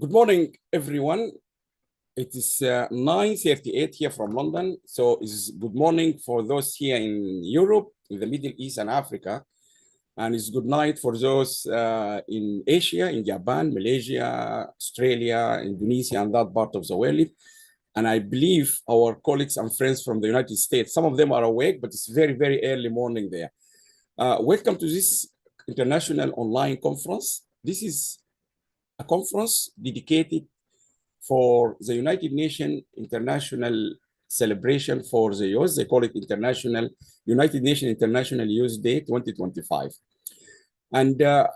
Good morning, everyone. It is 9:38 here from London. So it's good morning for those here in Europe, in the Middle East and Africa. And it's good night for those in Asia, in Japan, Malaysia, Australia, Indonesia, and that part of the world. And I believe our colleagues and friends from the United States, some of them are awake, but it's very, very early morning there. Welcome to this international online conference. This is a conference dedicated for the United Nations International Celebration for the Youth. They call it United Nations International Youth Day 2025. And I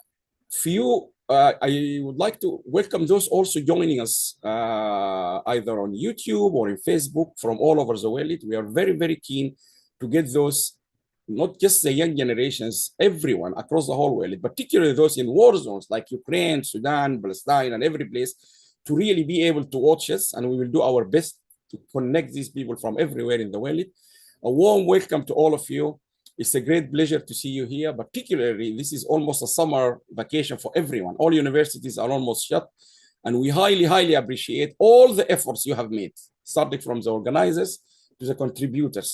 would like to welcome those also joining us either on YouTube or in Facebook from all over the world. We are very, very keen to get those, not just the young generations, everyone across the whole world, particularly those in war zones like Ukraine, Sudan, Palestine, and every place, to really be able to watch us. And we will do our best to connect these people from everywhere in the world. A warm welcome to all of you. It's a great pleasure to see you here. Particularly, this is almost a summer vacation for everyone. All universities are almost shut. And we highly, highly appreciate all the efforts you have made, starting from the organizers to the contributors.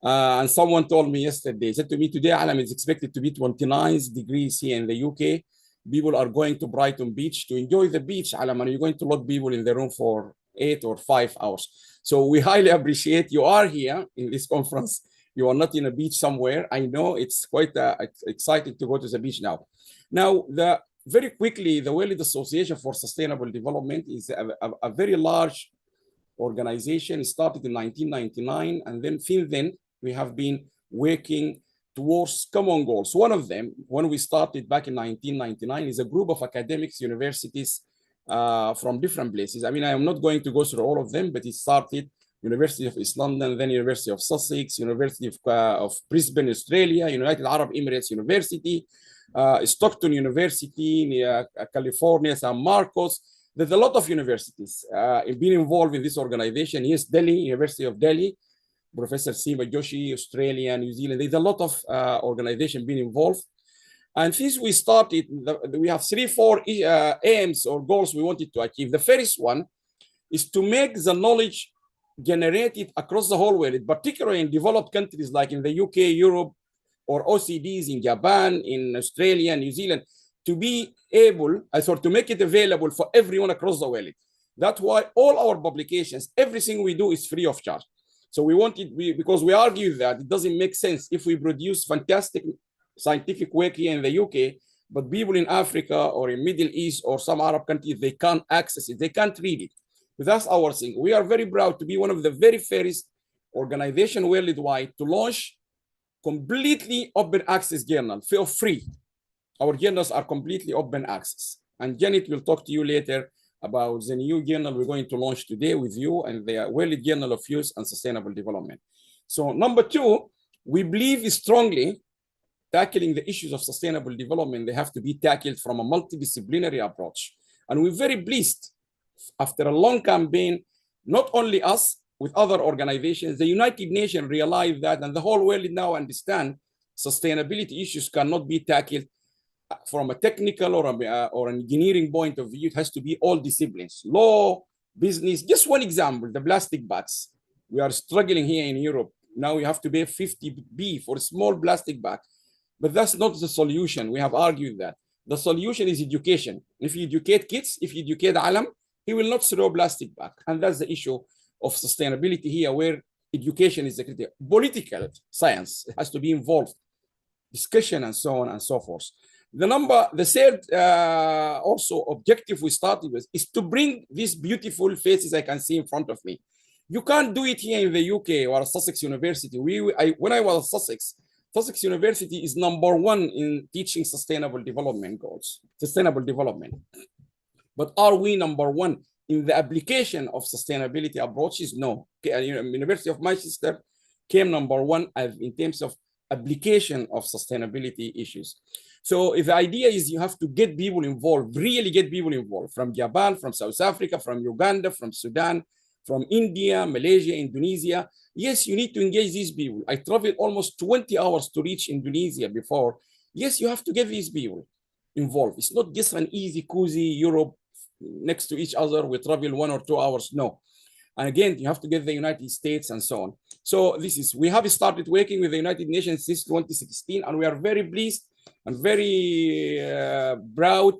And someone told me yesterday, said to me, today, Alam, is expected to be 29 degrees here in the UK. People are going to Brighton Beach to enjoy the beach, Alam, and you're going to lock people in the room for 8 or 5 hours. So we highly appreciate you are here in this conference. You are not in a beach somewhere. I know it's quite exciting to go to the beach now. Now, very quickly, the World Association for Sustainable Development is a very large organization. It started in 1999, and then since then, we have been working towards common goals. One of them, when we started back in 1999, is a group of academics, universities from different places. I mean, I am not going to go through all of them, but it started University of East London, then University of Sussex, University of Brisbane, Australia, United Arab Emirates University, Stockton University, California, San Marcos. There's a lot of universities being involved in this organization. Yes, Delhi, University of Delhi, Professor Seema Joshi, Australia, New Zealand. There's a lot of organizations being involved. And since we started, we have 3-4 aims or goals we wanted to achieve. The first one is to make the knowledge generated across the whole world, particularly in developed countries like in the UK, Europe, or OCDs in Japan, in Australia, New Zealand, to be able, to make it available for everyone across the world. That's why all our publications, everything we do is free of charge. So we wanted, because we argue that it doesn't make sense if we produce fantastic scientific work here in the UK, but people in Africa or in Middle East or some Arab countries, they can't access it, they can't read it. But that's our thing. We are very proud to be one of the very first organizations worldwide to launch completely open access journal for free. Our journals are completely open access. And Janet will talk to you later about the new journal we're going to launch today with you, and the World Journal of Youth and Sustainable Development. So number two, we believe strongly tackling the issues of sustainable development, they have to be tackled from a multidisciplinary approach. And we're very pleased after a long campaign, not only us, with other organizations, the United Nations realized that, and the whole world now understand sustainability issues cannot be tackled from a technical or an engineering point of view. It has to be all disciplines, law, business. Just one example, the plastic bags. We are struggling here in Europe. Now we have to pay 50B for a small plastic bag. But that's not the solution. We have argued that. The solution is education. If you educate kids, if you educate Alam, he will not throw plastic back. And that's the issue of sustainability here, where education is the critical. Political science has to be involved, discussion and so on and so forth. The third also objective we started with is to bring these beautiful faces I can see in front of me. You can't do it here in the UK or Sussex University. When I was at Sussex University is #1 in teaching sustainable development goals, sustainable development. But are we #1 in the application of sustainability approaches? No. University of Manchester came #1 in terms of application of sustainability issues. So if the idea is you have to get people involved, really get people involved from Japan, from South Africa, from Uganda, from Sudan, from India, Malaysia, Indonesia. Yes, you need to engage these people. I traveled almost 20 hours to reach Indonesia before. Yes, you have to get these people involved. It's not just an easy, cozy Europe next to each other. We travel 1 or 2 hours. No. And again, you have to get the United States and so on. So we have started working with the United Nations since 2016, and we are very pleased and very proud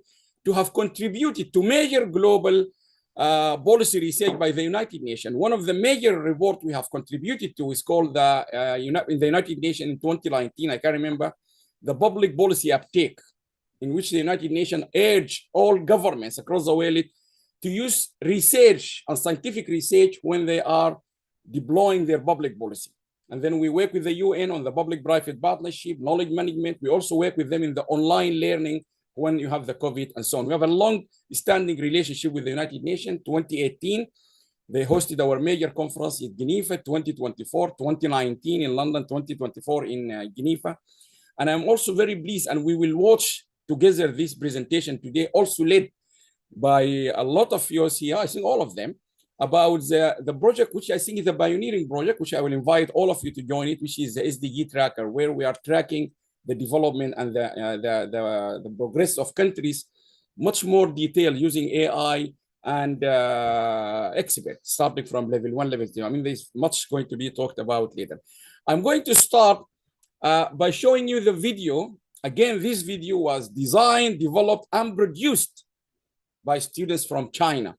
to have contributed to major global policy research by the United Nations. One of the major reports we have contributed to is called in the United Nations in 2019, I can remember, the public policy uptake, in which the United Nations urged all governments across the world to use research and scientific research when they are deploying their public policy. And then we work with the UN on the public-private partnership, knowledge management. We also work with them in the online learning when you have the COVID and so on. We have a long-standing relationship with the United Nations. 2018, they hosted our major conference in Geneva, 2024, 2019 in London, 2024 in Geneva. And I'm also very pleased, and we will watch together this presentation today, also led by a lot of yours here, I think all of them, about the project, which I think is a pioneering project, which I will invite all of you to join it, which is the SDG tracker, where we are tracking the development and the progress of countries much more detailed using AI and experts, starting from level 1, level 2. I mean, there's much going to be talked about later. I'm going to start by showing you the video. Again, this video was designed, developed, and produced by students from China.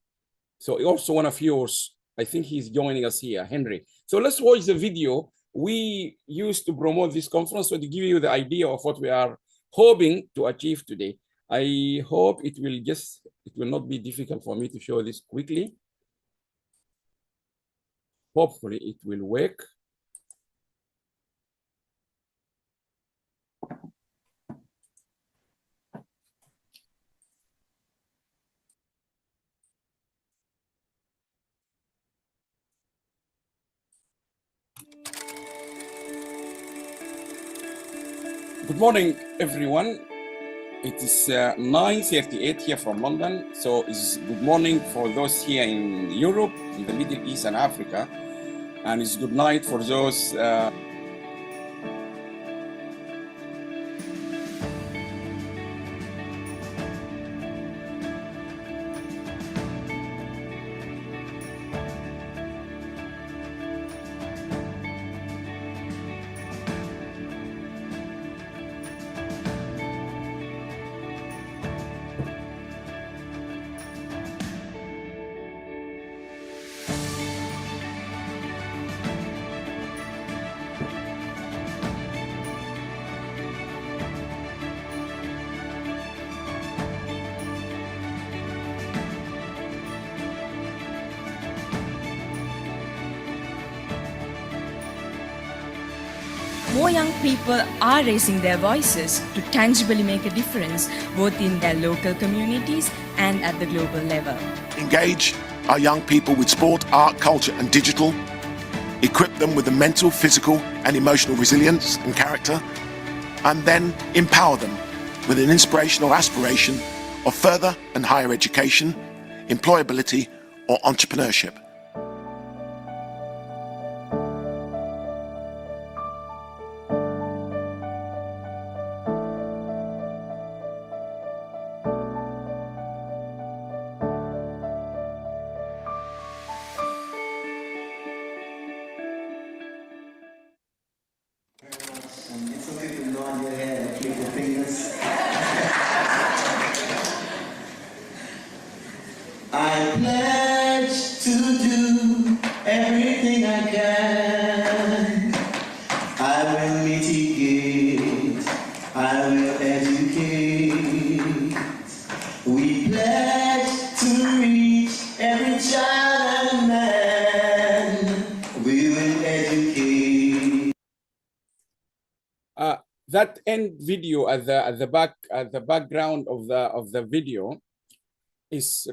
So also one of yours, I think he's joining us here, Henry. So let's watch the video we used to promote this conference, so to give you the idea of what we are hoping to achieve today. I hope it will not be difficult for me to show this quickly. Hopefully it will work. Good morning, everyone. It is 9:38 here from London. So it's good morning for those here in Europe, in the Middle East and Africa. And it's good night for those More young people are raising their voices to tangibly make a difference, both in their local communities and at the global level. Engage our young people with sport, art, culture and digital. Equip them with the mental, physical and emotional resilience and character. And then empower them with an inspirational aspiration of further and higher education, employability or entrepreneurship. I pledge to do everything I can. I will mitigate, I will educate. We pledge to reach every child and man. We will educate. That end video at the background of the video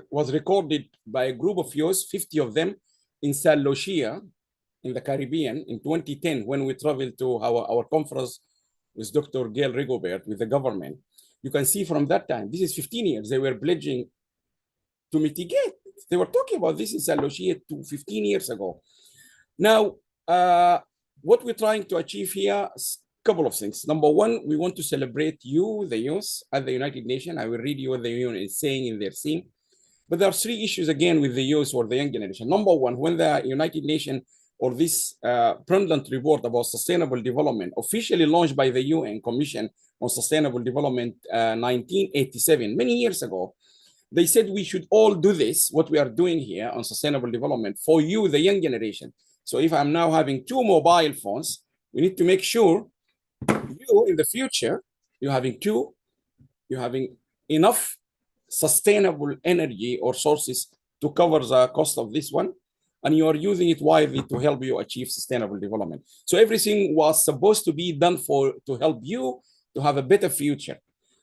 was recorded by a group of yours, 50 of them, in Saint Lucia in the Caribbean in 2010 when we traveled to our conference with Dr. Gail Rigobert with the government. You can see from that time, this is 15 years, they were pledging to mitigate. They were talking about this in Saint Lucia 15 years ago. Now, what we're trying to achieve here is a couple of things. Number one, we want to celebrate you, the youth, at the United Nations. I will read you what the UN is saying in their theme. But there are three issues again with the youth or the young generation. Number one, when the United Nations or this prevalent report about sustainable development officially launched by the UN Commission on Sustainable Development 1987, many years ago, they said we should all do this, what we are doing here on sustainable development for you, the young generation. So if I'm now having 2 mobile phones, we need to make sure you in the future, you're having enough sustainable energy or sources to cover the cost of this one, and you are using it wisely to help you achieve sustainable development. So everything was supposed to be done to help you to have a better future.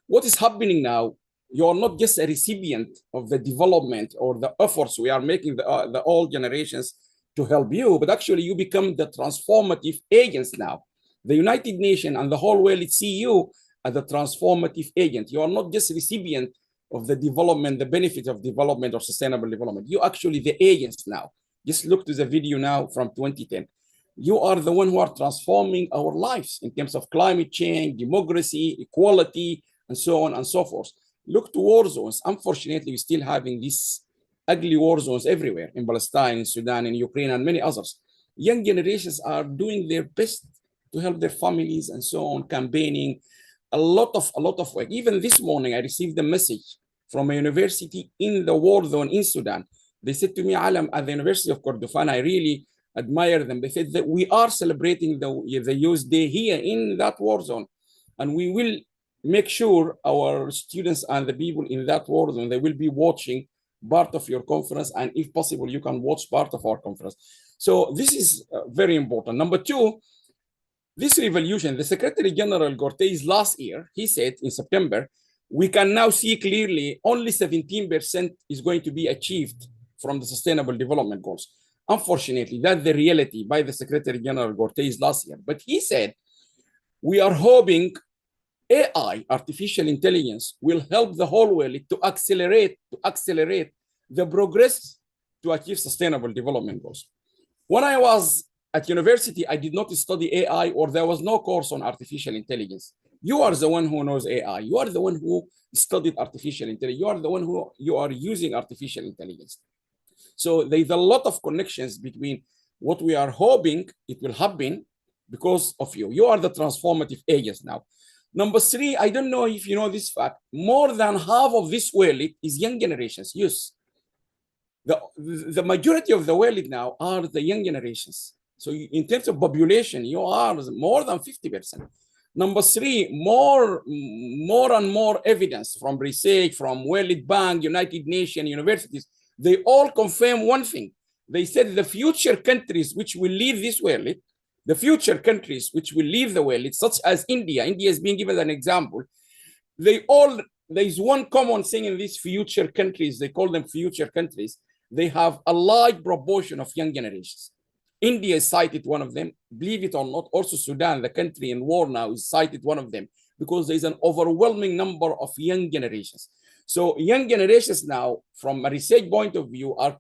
What is happening now, you are not just a recipient of the development or the efforts we are making the old generations to help you, but actually you become the transformative agents now. The United Nations and the whole world see you as a transformative agent. You are not just a recipient of the development, the benefits of development or sustainable development. You actually the agents now. Just look to the video now from 2010. You are the one who are transforming our lives in terms of climate change, democracy, equality, and so on and so forth. Look to war zones. Unfortunately, we're still having these ugly war zones everywhere in Palestine, in Sudan, in Ukraine, and many others. Young generations are doing their best to help their families and so on, campaigning, a lot of work. Even this morning, I received a message from a university in the war zone in Sudan. They said to me, Alam, at the University of Kordofan, I really admire them. They said that we are celebrating the Youth Day here in that war zone, and we will make sure our students and the people in that war zone, they will be watching part of your conference, and if possible, you can watch part of our conference. So this is very important. Number two, this revolution, the Secretary General Cortez last year, he said in September, we can now see clearly only 17% is going to be achieved from the Sustainable Development Goals. Unfortunately, that's the reality by the Secretary General Cortez last year. But he said, we are hoping AI, artificial intelligence, will help the whole world to accelerate the progress to achieve Sustainable Development Goals. When I was at university, I did not study AI, or there was no course on artificial intelligence. You are the one who knows AI. You are the one who studied artificial intelligence. You are the one who you are using artificial intelligence. So there's a lot of connections between what we are hoping it will happen because of you. You are the transformative agents now. Number three, I don't know if you know this fact, more than half of this world is young generations, youth. The majority of the world now are the young generations. So in terms of population, you are more than 50%. Number three, more and more evidence from research, from World Bank, United Nations, universities, they all confirm one thing. They said the future countries which will lead this world, the future countries which will lead the world, such as India is being given an example, there's one common thing in these future countries, they call them future countries, they have a large proportion of young generations. India is cited one of them, believe it or not. Also Sudan, the country in war now, is cited one of them because there's an overwhelming number of young generations. So young generations now, from a research point of view, are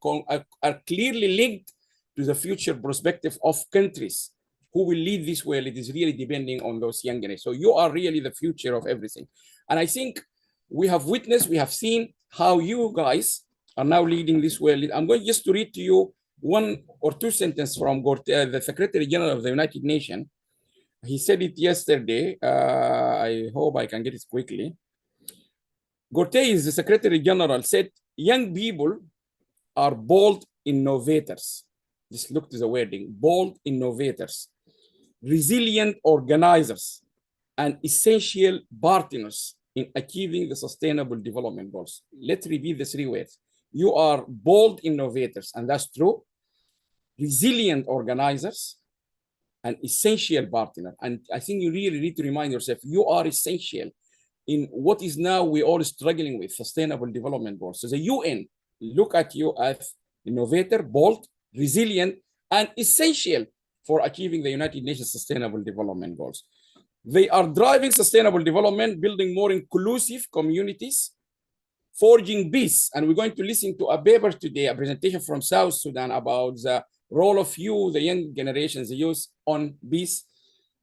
clearly linked to the future perspective of countries who will lead this world. It is really depending on those young generations. So you are really the future of everything. And I think we have witnessed, we have seen how you guys are now leading this world. I'm going just to read to you one or two sentences from the Secretary General of the United Nations. He said it yesterday. I hope I can get it quickly. Cortez, the Secretary General, said, young people are bold innovators. Just look to the wording, bold innovators, resilient organizers, and essential partners in achieving the Sustainable Development Goals. Let's repeat the three words. You are bold innovators, and that's true. Resilient organizers, and essential partner. And I think you really need to remind yourself, you are essential in what is now we're all struggling with, Sustainable Development Goals. So the UN look at you as innovator, bold, resilient, and essential for achieving the United Nations Sustainable Development Goals. They are driving sustainable development, building more inclusive communities, forging peace. And we're going to listen to a paper today, a presentation from South Sudan about the role of you, the young generations, the youth, on peace,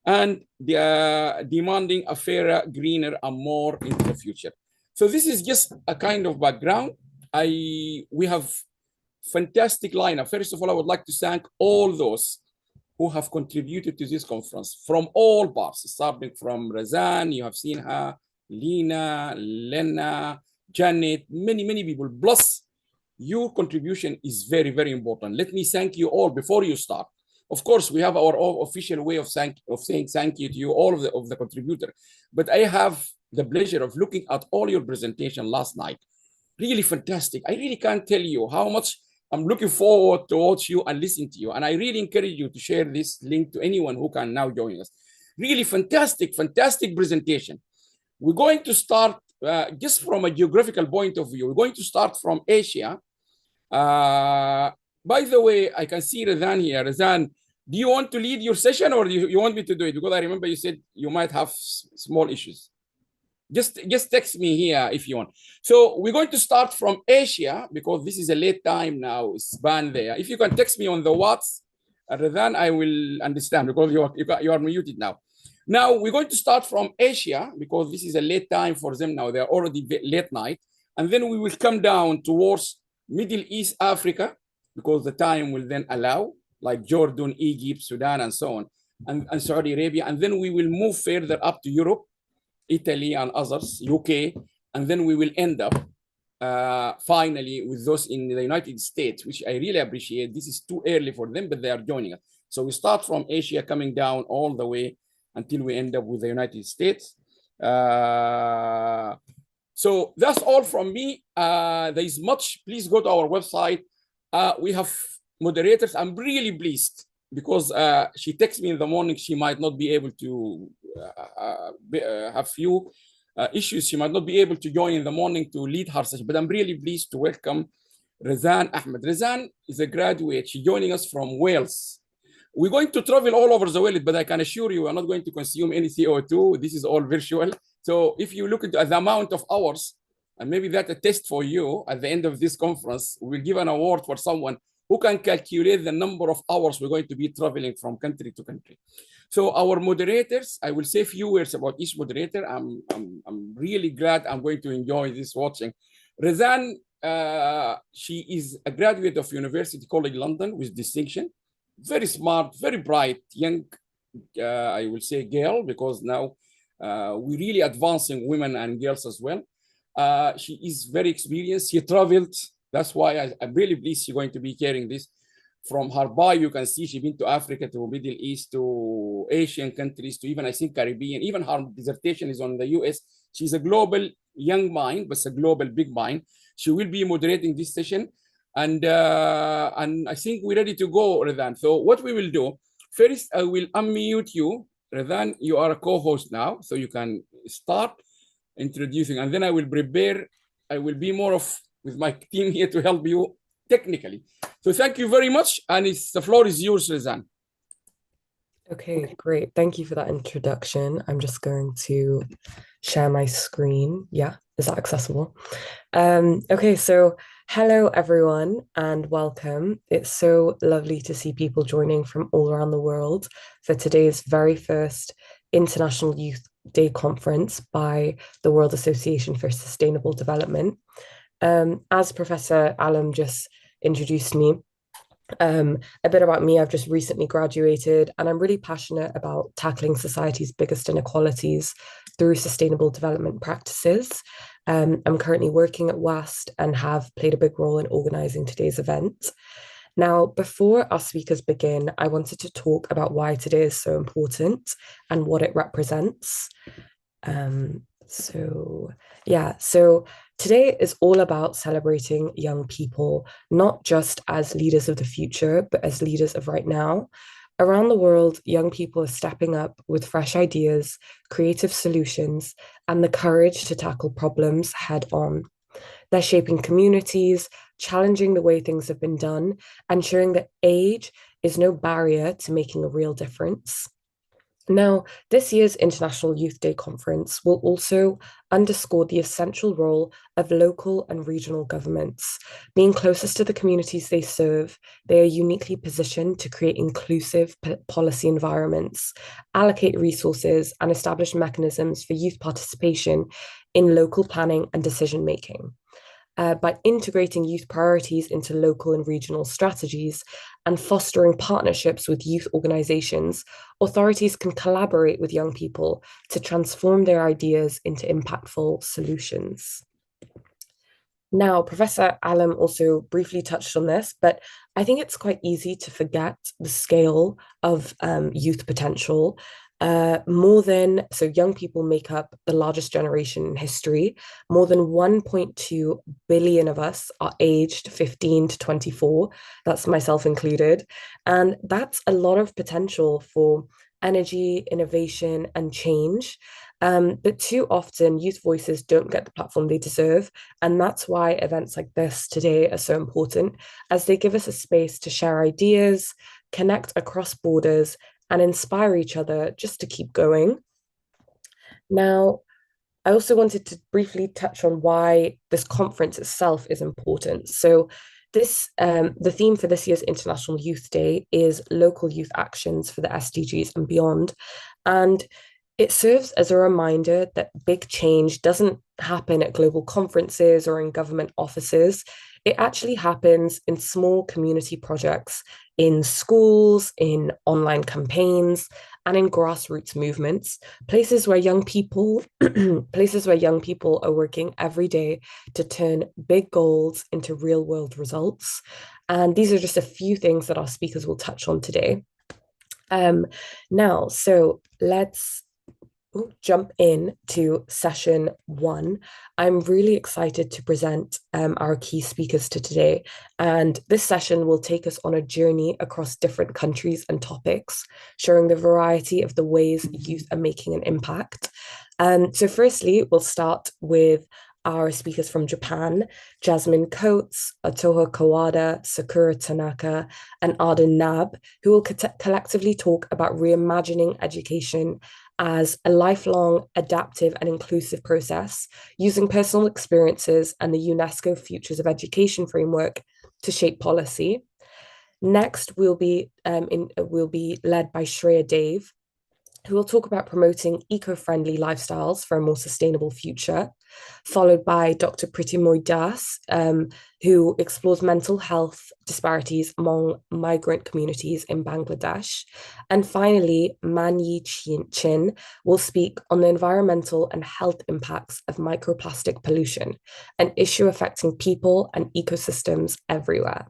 and demanding a fairer, greener, and more into the future. So this is just a kind of background. we have fantastic lineup. First of all, I would like to thank all those who have contributed to this conference from all parts, starting from Razan, you have seen her, Lena, Lena, Janet, many people. Plus, your contribution is very, very important. Let me thank you all before you start. Of course, we have our own official way of saying thank you to you, all of the contributor. But I have the pleasure of looking at all your presentation last night. Really fantastic. I really can't tell you how much I'm looking forward to watch you and listen to you. And I really encourage you to share this link to anyone who can now join us. Really fantastic presentation. We're going to start just from a geographical point of view. We're going to start from Asia. By the way, I can see Razan here. Razan, do you want to lead your session or do you want me to do it? Because I remember you said you might have small issues. Just text me here if you want. So we're going to start from Asia because this is a late time now. It's banned there. If you can text me on the WhatsApp, Razan, I will understand because you are muted now. Now we're going to start from Asia because this is a late time for them now. They're already late night. And then we will come down towards Middle East Africa because the time will then allow, like Jordan, Egypt, Sudan, and so on, and Saudi Arabia. And then we will move further up to Europe, Italy and others, UK. And then we will end up finally with those in the United States, which I really appreciate. This is too early for them, but they are joining us. So we start from Asia coming down all the way until we end up with the United States. So that's all from me. There is much. Please go to our website. We have moderators. I'm really pleased because she texts me in the morning. She might not be able to have few issues. She might not be able to join in the morning to lead her session, but I'm really pleased to welcome Razan Ahmed. Razan is a graduate. She's joining us from Wales. We're going to travel all over the world, but I can assure you we're not going to consume any CO2. This is all virtual. So if you look at the amount of hours, and maybe that's a test for you at the end of this conference, we'll give an award for someone who can calculate the number of hours we're going to be traveling from country to country. So our moderators, I will say a few words about each moderator. I'm really glad I'm going to enjoy this watching. Razan, she is a graduate of University College London with distinction. Very smart, very bright, young, I will say girl, because now we're really advancing women and girls as well. She is very experienced. She traveled. That's why I'm really pleased she's going to be carrying this. From her bio, you can see she's been to Africa, to Middle East, to Asian countries, to even, I think, Caribbean. Even her dissertation is on the US. She's a global young mind, but it's a global big mind. She will be moderating this session. And I think we're ready to go, Razan. So what we will do, first I will unmute you. Razan, you are a co-host now, so you can start introducing, and then I will prepare. I will be more of with my team here to help you technically. So thank you very much, and the floor is yours, Razan. Okay, great. Thank you for that introduction. I'm just going to share my screen. Yeah, is that accessible? Okay, so hello everyone and welcome. It's so lovely to see people joining from all around the world for today's very first International Youth Day conference by the World Association for Sustainable Development. As Professor Allam just introduced me, a bit about me, I've just recently graduated and I'm really passionate about tackling society's biggest inequalities through sustainable development practices. I'm currently working at WAST and have played a big role in organising today's event. Now, before our speakers begin, I wanted to talk about why today is so important and what it represents. So today is all about celebrating young people, not just as leaders of the future, but as leaders of right now. Around the world, young people are stepping up with fresh ideas, creative solutions, and the courage to tackle problems head on. They're shaping communities, challenging the way things have been done, and showing that age is no barrier to making a real difference. Now, this year's International Youth Day conference will also underscore the essential role of local and regional governments. Being closest to the communities they serve, they are uniquely positioned to create inclusive policy environments, allocate resources, and establish mechanisms for youth participation in local planning and decision-making. by integrating youth priorities into local and regional strategies and fostering partnerships with youth organizations, authorities can collaborate with young people to transform their ideas into impactful solutions. Now, Professor Allam also briefly touched on this, but I think it's quite easy to forget the scale of youth potential. So young people make up the largest generation in history. More than 1.2 billion of us are aged 15 to 24. That's myself included. And that's a lot of potential for energy, innovation, and change. But too often, youth voices don't get the platform they deserve. And that's why events like this today are so important, as they give us a space to share ideas, connect across borders, and inspire each other just to keep going. Now, I also wanted to briefly touch on why this conference itself is important. So, the theme for this year's International Youth Day is local youth actions for the SDGs and beyond. And it serves as a reminder that big change doesn't happen at global conferences or in government offices. It actually happens in small community projects, in schools, in online campaigns, and in grassroots movements, places where young people are working every day to turn big goals into real world results. And these are just a few things that our speakers will touch on today. So let's jump in to session one. I'm really excited to present our key speakers to today. And this session will take us on a journey across different countries and topics, showing the variety of the ways youth are making an impact. So firstly, we'll start with our speakers from Japan, Jasmine Coates, Atoha Kawada, Sakura Tanaka, and Arden Nab, who will collectively talk about reimagining education as a lifelong, adaptive, and inclusive process, using personal experiences and the UNESCO Futures of Education framework to shape policy. Next, we'll be led by Shreya Dave, who will talk about promoting eco-friendly lifestyles for a more sustainable future, followed by Dr. Pritimoy Das, who explores mental health disparities among migrant communities in Bangladesh. And finally, Man Yi Chin will speak on the environmental and health impacts of microplastic pollution, an issue affecting people and ecosystems everywhere.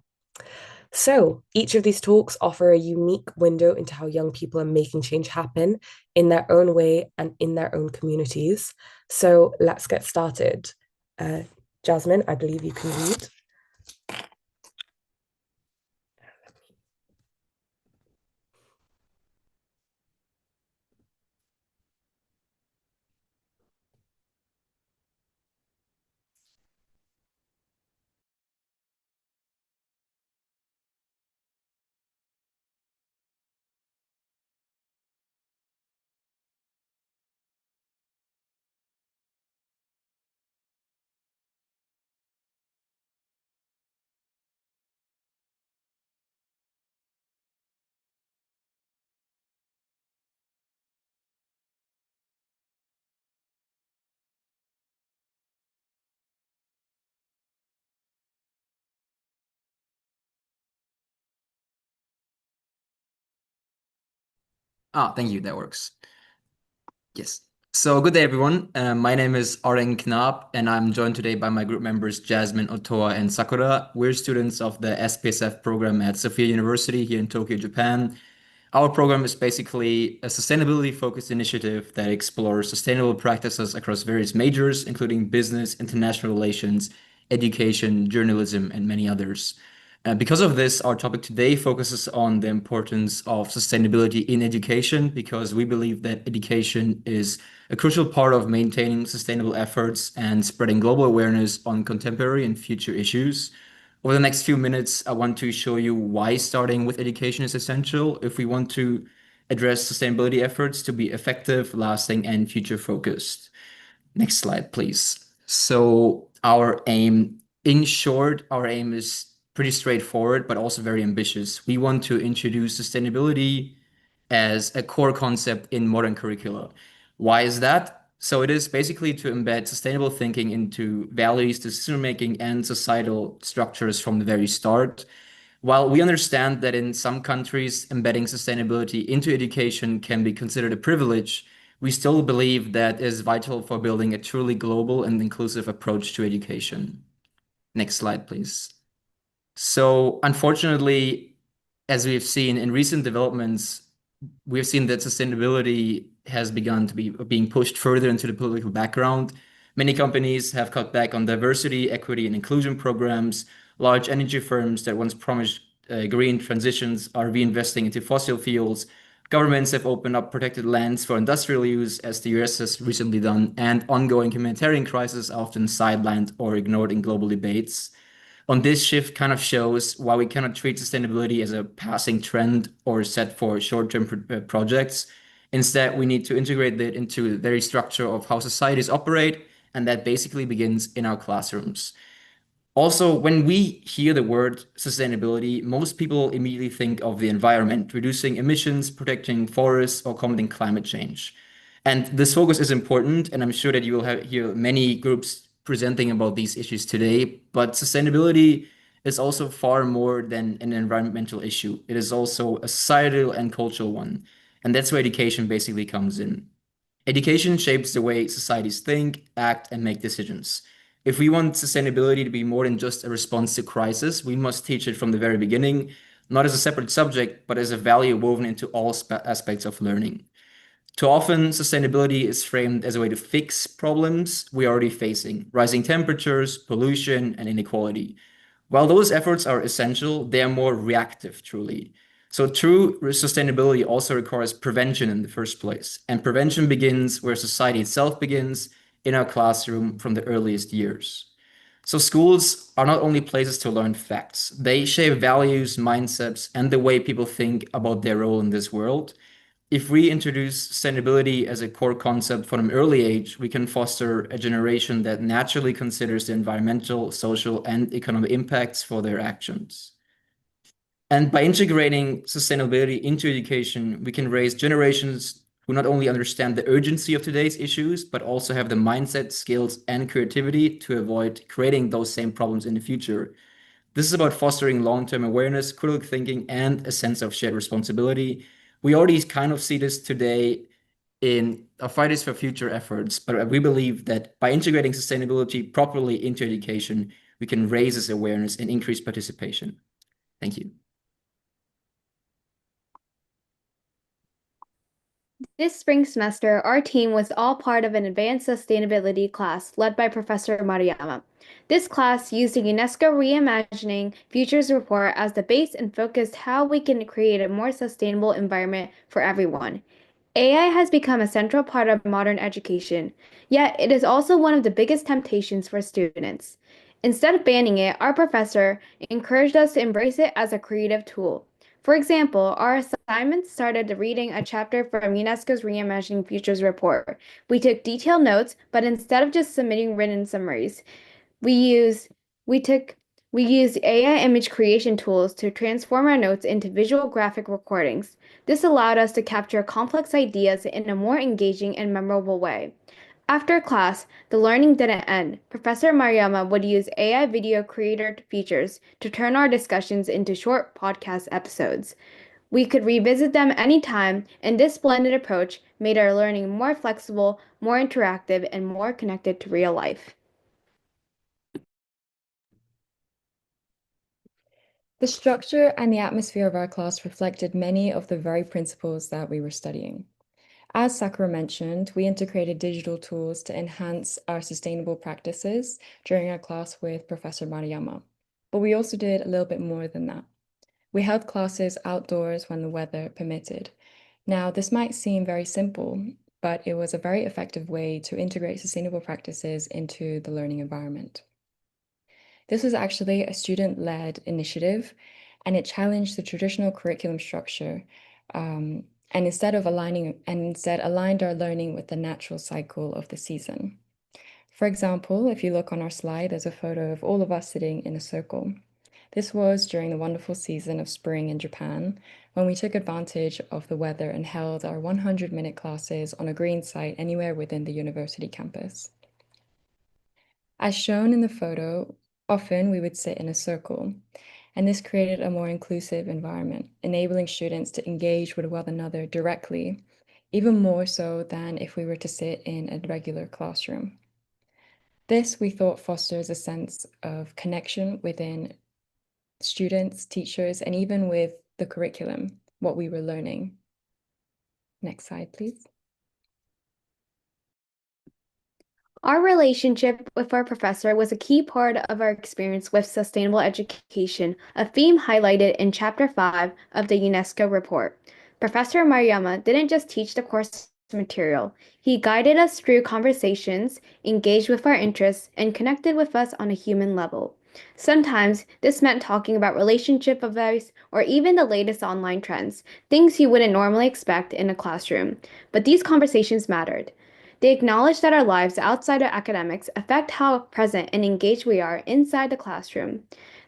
So each of these talks offer a unique window into how young people are making change happen in their own way and in their own communities. So let's get started. Jasmine, I believe you can lead. Thank you. That works. Yes. So good day, everyone. My name is Arden Knab, and I'm joined today by my group members, Jasmine, Otoa, and Sakura. We're students of the SPSF program at Sophia University here in Tokyo, Japan. Our program is basically a sustainability-focused initiative that explores sustainable practices across various majors, including business, international relations, education, journalism, and many others. Because of this, our topic today focuses on the importance of sustainability in education, because we believe that education is a crucial part of maintaining sustainable efforts and spreading global awareness on contemporary and future issues. Over the next few minutes, I want to show you why starting with education is essential if we want to address sustainability efforts to be effective, lasting, and future focused. Next slide, please. So in short, our aim is pretty straightforward, but also very ambitious. We want to introduce sustainability as a core concept in modern curricula. Why is that? So it is basically to embed sustainable thinking into values, decision-making, and societal structures from the very start. While we understand that in some countries, embedding sustainability into education can be considered a privilege, we still believe that is vital for building a truly global and inclusive approach to education. Next slide, please. So unfortunately, as we've seen in recent developments, we've seen that sustainability has begun to be being pushed further into the political background. Many companies have cut back on diversity, equity, and inclusion programs. Large energy firms that once promised green transitions are reinvesting into fossil fuels. Governments have opened up protected lands for industrial use, as the US has recently done, and ongoing humanitarian crises are often sidelined or ignored in global debates. On this shift kind of shows why we cannot treat sustainability as a passing trend or set for short-term projects. Instead, we need to integrate it into the very structure of how societies operate, and that basically begins in our classrooms. Also, when we hear the word sustainability, most people immediately think of the environment, reducing emissions, protecting forests, or combating climate change. And this focus is important, and I'm sure that you will hear many groups presenting about these issues today, but sustainability is also far more than an environmental issue. It is also a societal and cultural one, and that's where education basically comes in. Education shapes the way societies think, act, and make decisions. If we want sustainability to be more than just a response to crisis, we must teach it from the very beginning, not as a separate subject, but as a value woven into all aspects of learning. Too often, sustainability is framed as a way to fix problems we are already facing, rising temperatures, pollution, and inequality. While those efforts are essential, they are more reactive, truly. So true sustainability also requires prevention in the first place. And prevention begins where society itself begins, in our classroom from the earliest years. So schools are not only places to learn facts, they shape values, mindsets, and the way people think about their role in this world. If we introduce sustainability as a core concept from an early age, we can foster a generation that naturally considers the environmental, social, and economic impacts for their actions. And by integrating sustainability into education, we can raise generations who not only understand the urgency of today's issues, but also have the mindset, skills, and creativity to avoid creating those same problems in the future. This is about fostering long-term awareness, critical thinking, and a sense of shared responsibility. We already kind of see this today in our Fridays for Future efforts, but we believe that by integrating sustainability properly into education, we can raise this awareness and increase participation. Thank you. This spring semester, our team was all part of an advanced sustainability class led by Professor Mariama. This class used the UNESCO Reimagining Futures report as the base and focused how we can create a more sustainable environment for everyone. AI has become a central part of modern education, yet it is also one of the biggest temptations for students. Instead of banning it, our professor encouraged us to embrace it as a creative tool. For example, our assignment started reading a chapter from UNESCO's Reimagining Futures report. We took detailed notes, but instead of just submitting written summaries, we used AI image creation tools to transform our notes into visual graphic recordings. This allowed us to capture complex ideas in a more engaging and memorable way. After class, the learning didn't end. Professor Mariama would use AI video creator features to turn our discussions into short podcast episodes. We could revisit them anytime, and this blended approach made our learning more flexible, more interactive, and more connected to real life. The structure and the atmosphere of our class reflected many of the very principles that we were studying. As Sakura mentioned, we integrated digital tools to enhance our sustainable practices during our class with Professor Mariama. But we also did a little bit more than that. We held classes outdoors when the weather permitted. Now, this might seem very simple, but it was a very effective way to integrate sustainable practices into the learning environment. This was actually a student-led initiative, and it challenged the traditional curriculum structure, and instead aligned our learning with the natural cycle of the season. For example, if you look on our slide, there's a photo of all of us sitting in a circle. This was during the wonderful season of spring in Japan, when we took advantage of the weather and held our 100-minute classes on a green site anywhere within the university campus. As shown in the photo, often we would sit in a circle, and this created a more inclusive environment, enabling students to engage with one another directly, even more so than if we were to sit in a regular classroom. This, we thought, fosters a sense of connection within students, teachers, and even with the curriculum, what we were learning. Next slide, please. Our relationship with our professor was a key part of our experience with sustainable education, a theme highlighted in Chapter 5 of the UNESCO report. Professor Mariama didn't just teach the course material, he guided us through conversations, engaged with our interests, and connected with us on a human level. Sometimes this meant talking about relationship advice or even the latest online trends, things you wouldn't normally expect in a classroom. But these conversations mattered. They acknowledge that our lives outside of academics affect how present and engaged we are inside the classroom.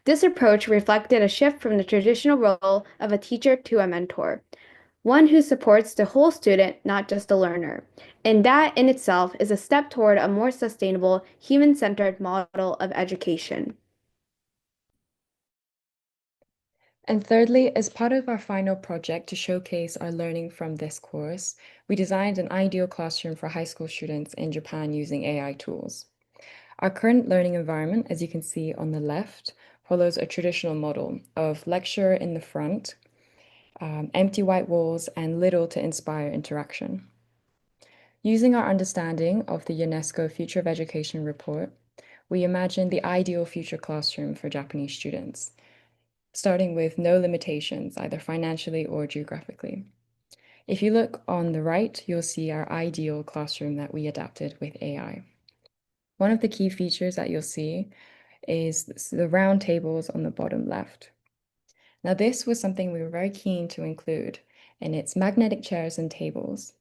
This approach reflected a shift from the traditional role of a teacher to a mentor, one who supports the whole student, not just the learner. And that in itself is a step toward a more sustainable, human-centered model of education. And thirdly, as part of our final project to showcase our learning from this course, we designed an ideal classroom for high school students in Japan using AI tools. Our current learning environment, as you can see on the left, follows a traditional model of lecture in the front, empty white walls, and little to inspire interaction. Using our understanding of the UNESCO Future of Education report, we imagined the ideal future classroom for Japanese students, starting with no limitations, either financially or geographically. If you look on the right, you'll see our ideal classroom that we adapted with AI. One of the key features that you'll see is the round tables on the bottom left. Now, this was something we were very keen to include, and it's magnetic chairs and tables.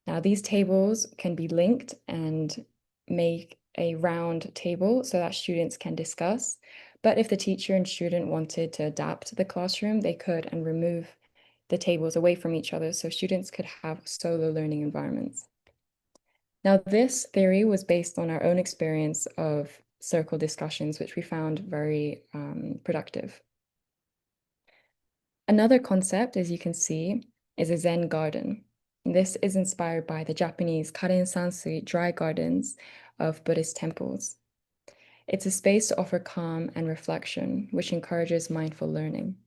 Now, these tables can be linked and make a round table so that students can discuss. But if the teacher and student wanted to adapt the classroom, they could and remove the tables away from each other so students could have solo learning environments. Now, this theory was based on our own experience of circle discussions, which we found very productive. Another concept, as you can see, is a Zen garden. This is inspired by the Japanese Karen Sansui dry gardens of Buddhist temples. It's a space to offer calm and reflection, which encourages mindful learning.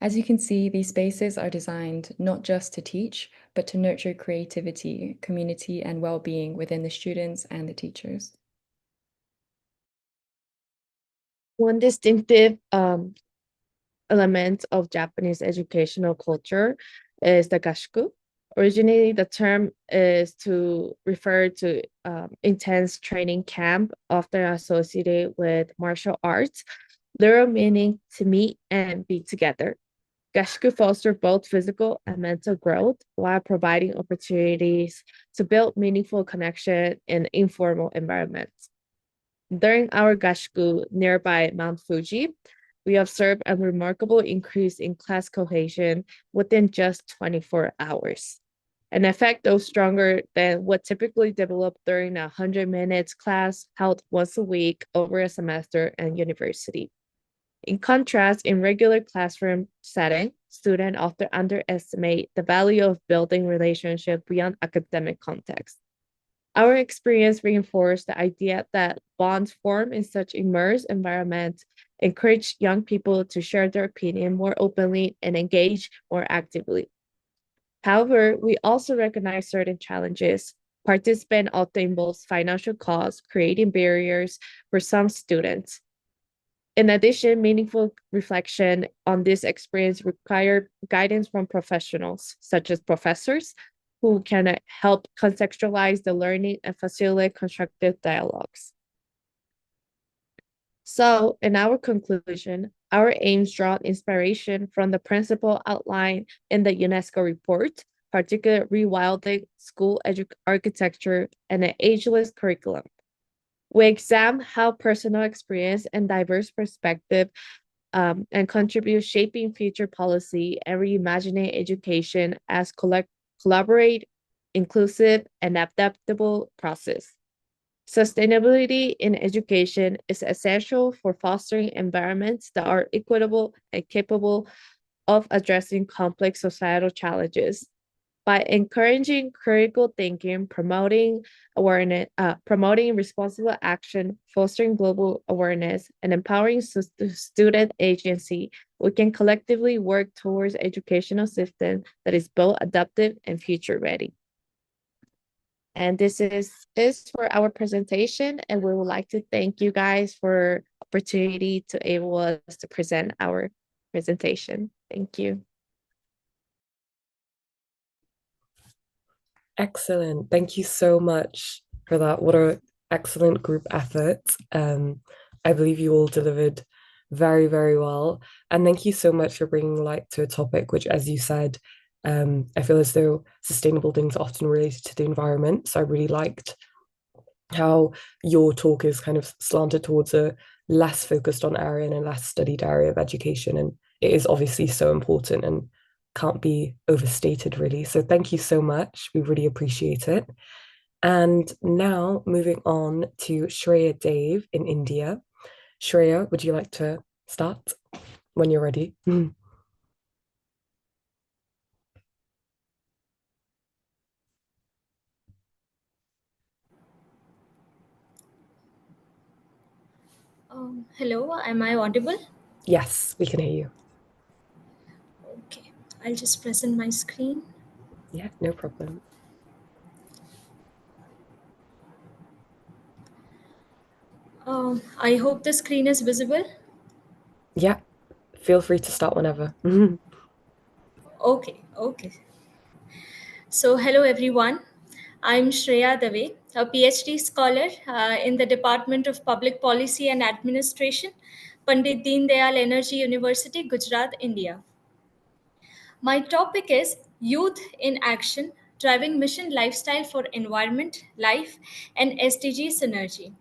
As you can see, these spaces are designed not just to teach, but to nurture creativity, community, and well-being within the students and the teachers. One distinctive element of Japanese educational culture is the gashuku. Originally, the term is to refer to intense training camp, often associated with martial arts, literal meaning to meet and be together. Gashuku foster both physical and mental growth while providing opportunities to build meaningful connection in informal environments. During our gashuku nearby Mount Fuji, we observed a remarkable increase in class cohesion within just 24 hours, an effect though stronger than what typically developed during a 100 minutes class held once a week over a semester in university. In contrast, in regular classroom setting, students often underestimate the value of building relationships beyond academic context. Our experience reinforced the idea that bonds formed in such immersed environments encourage young people to share their opinion more openly and engage more actively. However, we also recognize certain challenges. Participation often involves financial costs, creating barriers for some students. In addition, meaningful reflection on this experience requires guidance from professionals, such as professors, who can help contextualize the learning and facilitate constructive dialogues. So, in our conclusion, our aims draw inspiration from the principle outlined in the UNESCO report, particularly rewilding school architecture and an ageless curriculum. We examine how personal experience and diverse perspective and contribute shaping future policy and reimagining education as collaborate, inclusive, and adaptable process. Sustainability in education is essential for fostering environments that are equitable and capable of addressing complex societal challenges. By encouraging critical thinking, promoting awareness, promoting responsible action, fostering global awareness, and empowering student agency, we can collectively work towards educational system that is both adaptive and future ready. And this is for our presentation, and we would like to thank you guys for opportunity to able us to present our presentation. Thank you. Excellent. Thank you so much for that. What an excellent group effort. I believe you all delivered very, very well. And thank you so much for bringing light to a topic which, as you said, I feel as though sustainable things are often related to the environment. So I really liked how your talk is kind of slanted towards a less focused on area and a less studied area of education. And it is obviously so important and can't be overstated, really. So thank you so much. We really appreciate it. And now moving on to Shreya Dave in India. Shreya, would you like to start when you're ready? Hello, am I audible? Yes, we can hear you. Okay, I'll just present my screen. Yeah, no problem. I hope the screen is visible. Yeah, feel free to start whenever. Okay. So, hello everyone. I'm Shreya Dave, a PhD scholar in the Department of Public Policy and Administration, Pandit Deen Dayal Energy University, Gujarat, India. My topic is Youth in Action, Driving Mission Lifestyle for Environment, Life, and SDG Synergy.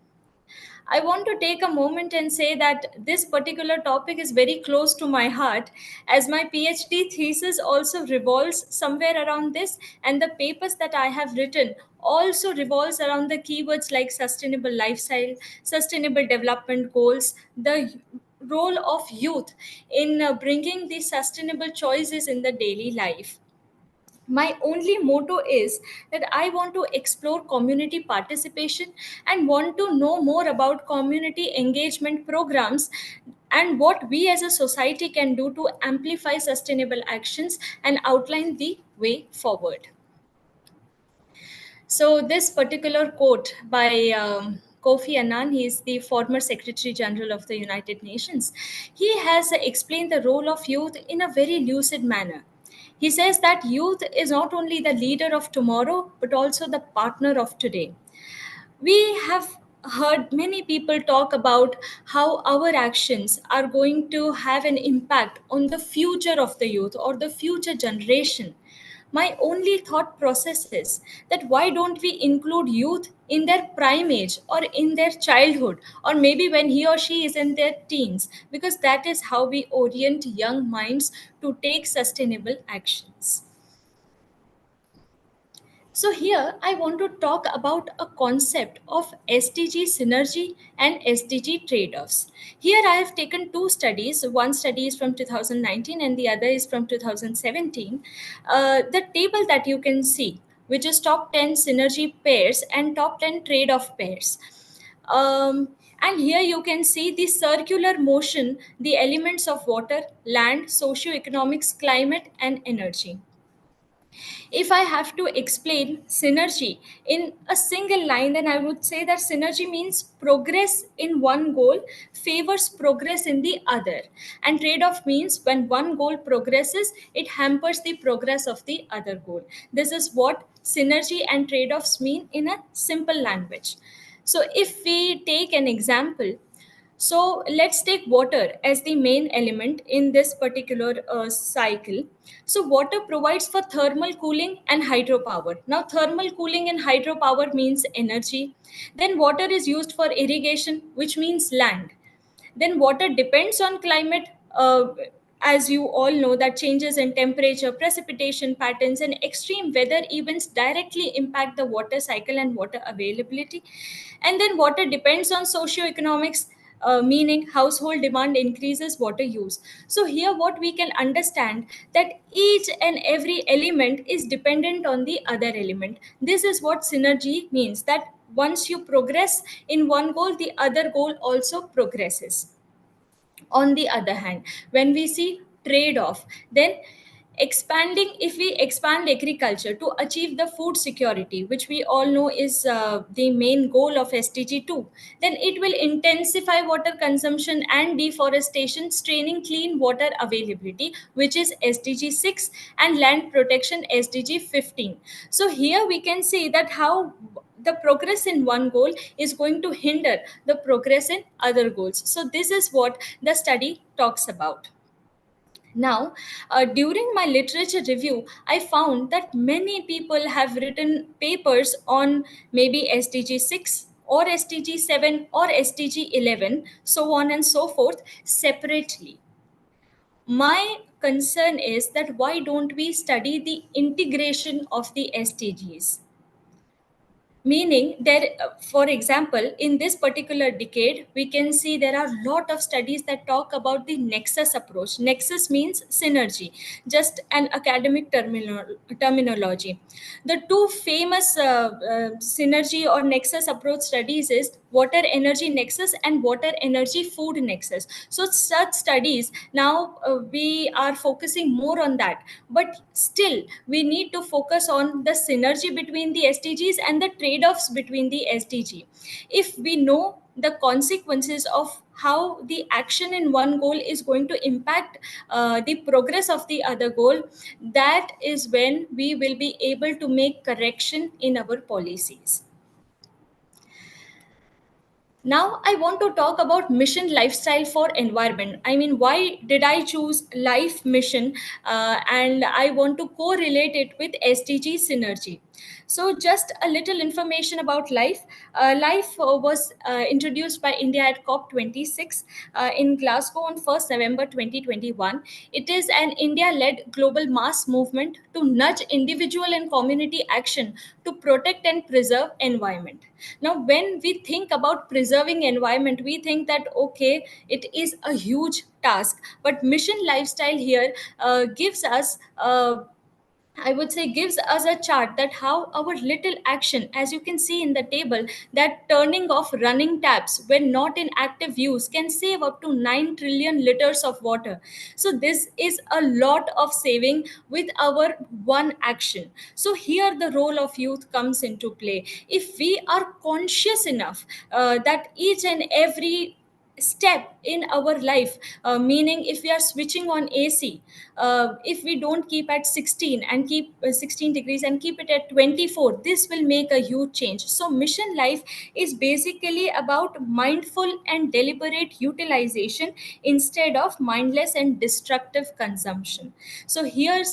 I want to take a moment and say that this particular topic is very close to my heart, as my PhD thesis also revolves somewhere around this, and the papers that I have written also revolves around the keywords like sustainable lifestyle, sustainable development goals, the role of youth in bringing these sustainable choices in the daily life. My only motto is that I want to explore community participation and want to know more about community engagement programs and what we as a society can do to amplify sustainable actions and outline the way forward. So, this particular quote by Kofi Annan, he is the former Secretary General of the United Nations, he has explained the role of youth in a very lucid manner. He says that youth is not only the leader of tomorrow, but also the partner of today. We have heard many people talk about how our actions are going to have an impact on the future of the youth or the future generation. My only thought process is that why don't we include youth in their prime age or in their childhood or maybe when he or she is in their teens, because that is how we orient young minds to take sustainable actions. So, here I want to talk about a concept of SDG synergy and SDG trade offs. Here I have taken two studies. One study is from 2019 and the other is from 2017. The table that you can see, which is top 10 synergy pairs and top 10 trade off pairs. And here you can see the circular motion, the elements of water, land, socio-economics, climate, and energy. If I have to explain synergy in a single line, then I would say that synergy means progress in one goal favors progress in the other. And trade off means when one goal progresses, it hampers the progress of the other goal. This is what synergy and trade offs mean in a simple language. So, if we take an example, So let's take water as the main element in this particular cycle. So water provides for thermal cooling and hydropower. Now thermal cooling and hydropower means energy. Then water is used for irrigation, which means land. Then water depends on climate. As you all know, that changes in temperature, precipitation patterns, and extreme weather events directly impact the water cycle and water availability. And then water depends on socioeconomics, meaning household demand increases water use. So here what we can understand, that each and every element is dependent on the other element. This is what synergy means, that once you progress in one goal, the other goal also progresses. On the other hand, when we see trade off, then expanding, if we expand agriculture to achieve the food security, which we all know is the main goal of SDG 2, then it will intensify water consumption and deforestation, straining clean water availability, which is SDG 6, and land protection, SDG 15. So here we can see that how the progress in one goal is going to hinder the progress in other goals. So this is what the study talks about. Now, during my literature review, I found that many people have written papers on maybe SDG 6 or SDG 7 or SDG 11, so on and so forth, separately. My concern is that why don't we study the integration of the SDGs? Meaning there, for example, in this particular decade, we can see there are a lot of studies that talk about the nexus approach. Nexus means synergy, just an academic terminology. The two famous synergy or nexus approach studies is water energy nexus and water energy food nexus. So such studies, now we are focusing more on that, but still we need to focus on the synergy between the SDGs and the trade-offs between the SDG. If we know the consequences of how the action in one goal is going to impact the progress of the other goal, that is when we will be able to make correction in our policies. Now, I want to talk about mission lifestyle for environment. I mean, why did I choose life mission? And I want to correlate it with SDG synergy. So, just a little information about life. Life was introduced by India at COP26 in Glasgow on 1st November 2021. It is an India-led global mass movement to nudge individual and community action to protect and preserve environment. Now, when we think about preserving environment, we think that okay, it is a huge task, but mission lifestyle here gives us I would say gives us a chart that how our little action, as you can see in the table, that turning off running taps when not in active use can save up to 9 trillion liters of water. So this is a lot of saving with our one action. So here the role of youth comes into play. If we are conscious enough that each and every step in our life, meaning if we are switching on AC, if we don't keep at 16 and keep 16 degrees and keep it at 24, this will make a huge change. So mission life is basically about mindful and deliberate utilization instead of mindless and destructive consumption. So here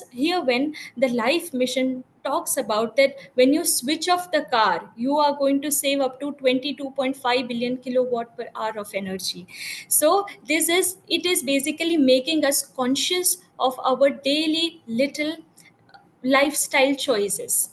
when the life mission talks about that, when you switch off the car, you are going to save up to 22.5 billion kilowatt per hour of energy. So it is basically making us conscious of our daily little lifestyle choices.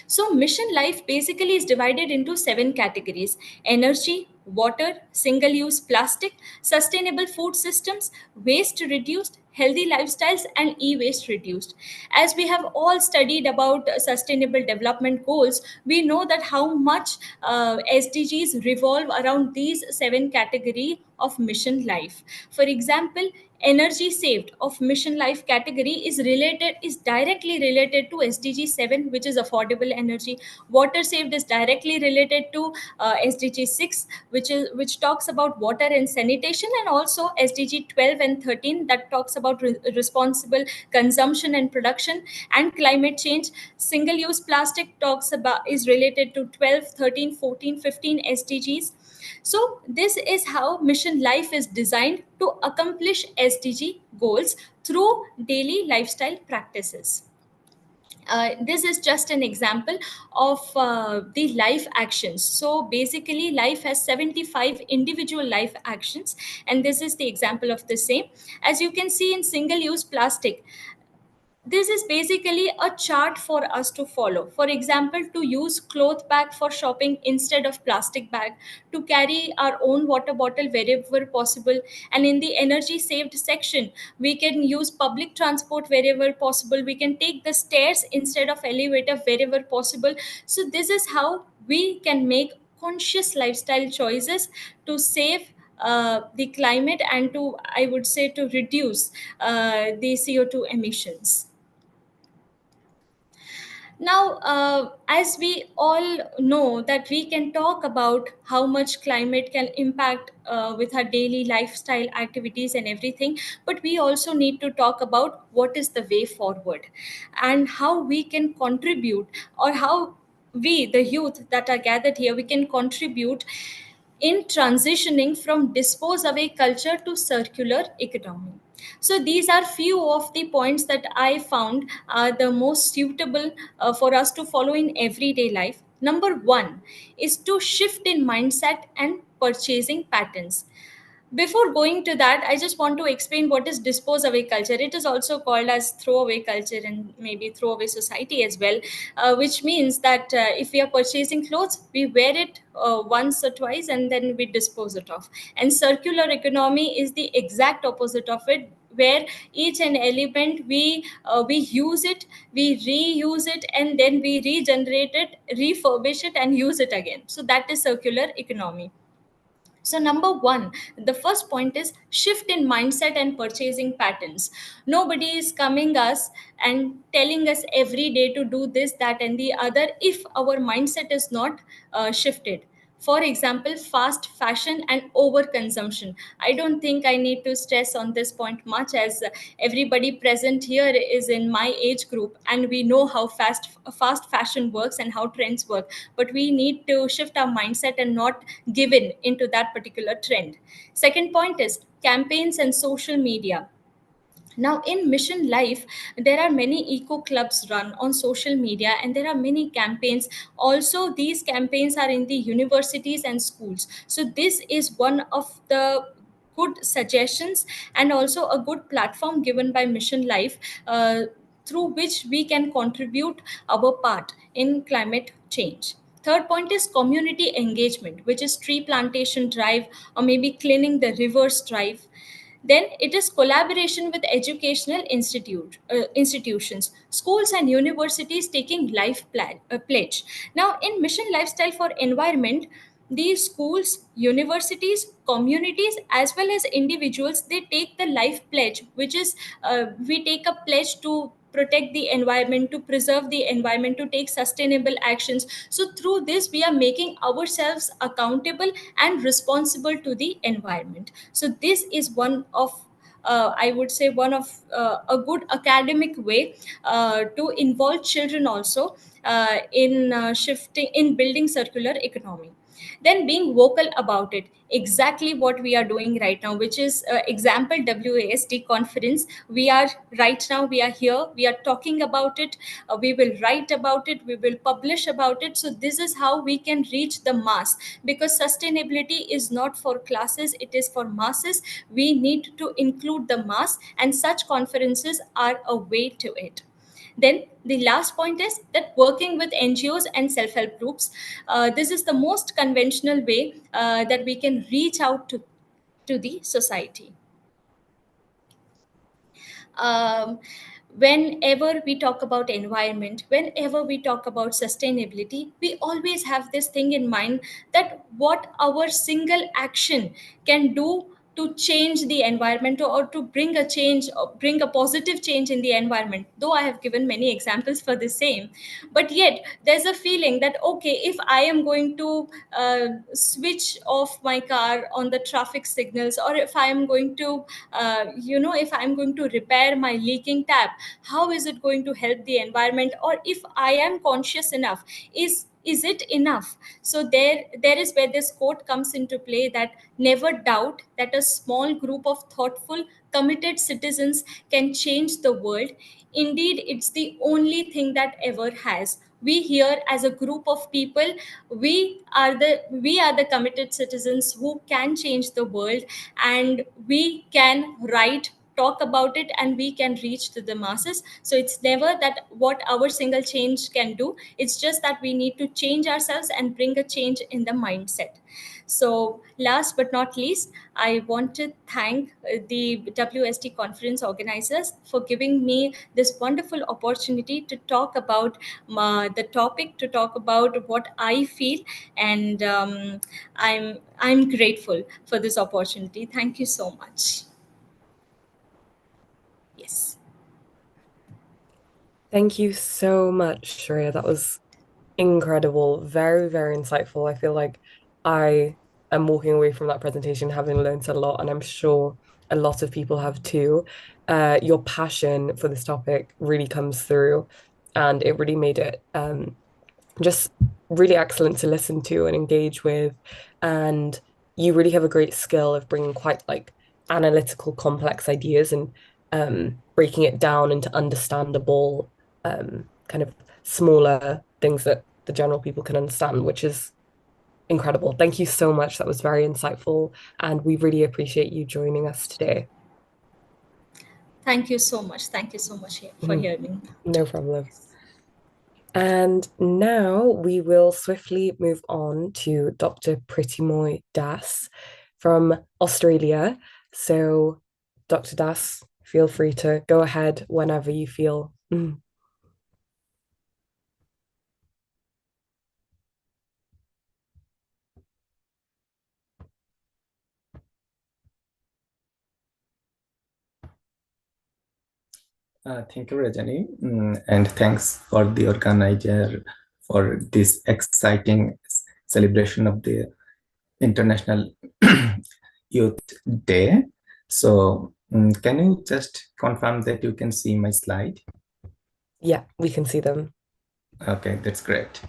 So, mission life basically is divided into 7 categories: energy, water, single use plastic, sustainable food systems, waste reduced, healthy lifestyles, and e waste reduced. As we have all studied about sustainable development goals, we know that how much SDGs revolve around these 7 categories of mission life. For example, energy saved of mission life category is directly related to SDG 7, which is affordable energy. Water saved is directly related to SDG 6, which talks about water and sanitation, and also SDG 12 and 13 that talks about responsible consumption and production and climate change. Single use plastic talks about is related to 12, 13, 14, 15 SDGs. So this is how Mission Life is designed to accomplish SDG goals through daily lifestyle practices. This is just an example of the life actions. So basically, life has 75 individual life actions, and this is the example of the same. As you can see in single-use plastic, this is basically a chart for us to follow. For example, to use cloth bag for shopping instead of plastic bag, to carry our own water bottle wherever possible, and in the energy saved section, we can use public transport wherever possible. We can take the stairs instead of elevator wherever possible. So this is how we can make conscious lifestyle choices to save the climate and to, I would say, to reduce the CO2 emissions. Now, as we all know that we can talk about how much climate can impact with our daily lifestyle activities and everything, but we also need to talk about what is the way forward and how we can contribute, or how we, the youth that are gathered here, we can contribute in transitioning from dispose away culture to circular economy. So these are few of the points that I found are the most suitable for us to follow in everyday life. Number one is to shift in mindset and purchasing patterns. Before going to that, I just want to explain what is dispose away culture. It is also called as throwaway culture and maybe throwaway society as well, which means that if we are purchasing clothes, we wear it once or twice and then we dispose it off. And circular economy is the exact opposite of it, where each and element we use it, we reuse it, and then we regenerate it, refurbish it, and use it again. So that is circular economy. So, number one, the first point is shift in mindset and purchasing patterns. Nobody is coming us and telling us every day to do this, that, and the other if our mindset is not shifted. For example, fast fashion and overconsumption. I don't think I need to stress on this point much, as everybody present here is in my age group, and we know how fast fashion works and how trends work. But we need to shift our mindset and not give in into that particular trend. Second point is campaigns and social media. Now, in Mission Life, there are many eco clubs run on social media, and there are many campaigns. Also, these campaigns are in the universities and schools. So, this is one of the good suggestions and also a good platform given by Mission Life, through which we can contribute our part in climate change. Third point is community engagement, which is tree plantation drive or maybe cleaning the rivers drive. Then it is collaboration with educational institutions, schools and universities taking pledge. Now, in Mission Lifestyle for Environment, these schools, universities, communities, as well as individuals, they take the life pledge, which is we take a pledge to protect the environment, to preserve the environment, to take sustainable actions. So through this, we are making ourselves accountable and responsible to the environment. So this is one of I would say one of a good academic way to involve children also in shifting, in building circular economy. Then being vocal about it, exactly what we are doing right now, which is example WASD conference. We are right now, we are here, we are talking about it, we will write about it, we will publish about it. So this is how we can reach the mass, because sustainability is not for classes, it is for masses. We need to include the mass, and such conferences are a way to it. Then the last point is that working with NGOs and self-help groups, this is the most conventional way that we can reach out to the society. Um, Whenever we talk about environment, whenever we talk about sustainability, we always have this thing in mind, that what our single action can do to change the environment, or to bring a change, or bring a positive change in the environment. Though I have given many examples for the same, but yet there's a feeling that, okay, if I am going to switch off my car on the traffic signals, or if I am going to if I'm going to repair my leaking tap, how is it going to help the environment? Or if I am conscious enough, is is it enough? So there is where this quote comes into play, that never doubt that a small group of thoughtful, committed citizens can change the world. Indeed, it's the only thing that ever has. We here as a group of people, we are the committed citizens who can change the world, and we can write, talk about it, and we can reach to the masses. So it's never that what our single change can do, it's just that we need to change ourselves and bring a change in the mindset. So last but not least, I want to thank the WST conference organizers for giving me this wonderful opportunity to talk about the topic, to talk about what I feel, and I'm grateful for this opportunity. Thank you so much. Yes. Thank you so much, Shreya. That was incredible. Very, very insightful. I feel like I am walking away from that presentation having learned a lot, and I'm sure a lot of people have too. Your passion for this topic really comes through, and it really made it just really excellent to listen to and engage with. And you really have a great skill of bringing quite like analytical, complex ideas and breaking it down into understandable, kind of smaller things that the general people can understand, which is incredible. Thank you so much. That was very insightful, and we really appreciate you joining us today. Thank you so much. Thank you so much for hearing me. No problem. And now we will swiftly move on to Dr. Pritimoy Das from Australia. So, Dr. Das, feel free to go ahead whenever you feel. Thank you, Rajani, and thanks for the organizer for this exciting celebration of the International Youth Day. So, can you just confirm that you can see my slide? Yeah, we can see them. Okay, that's great.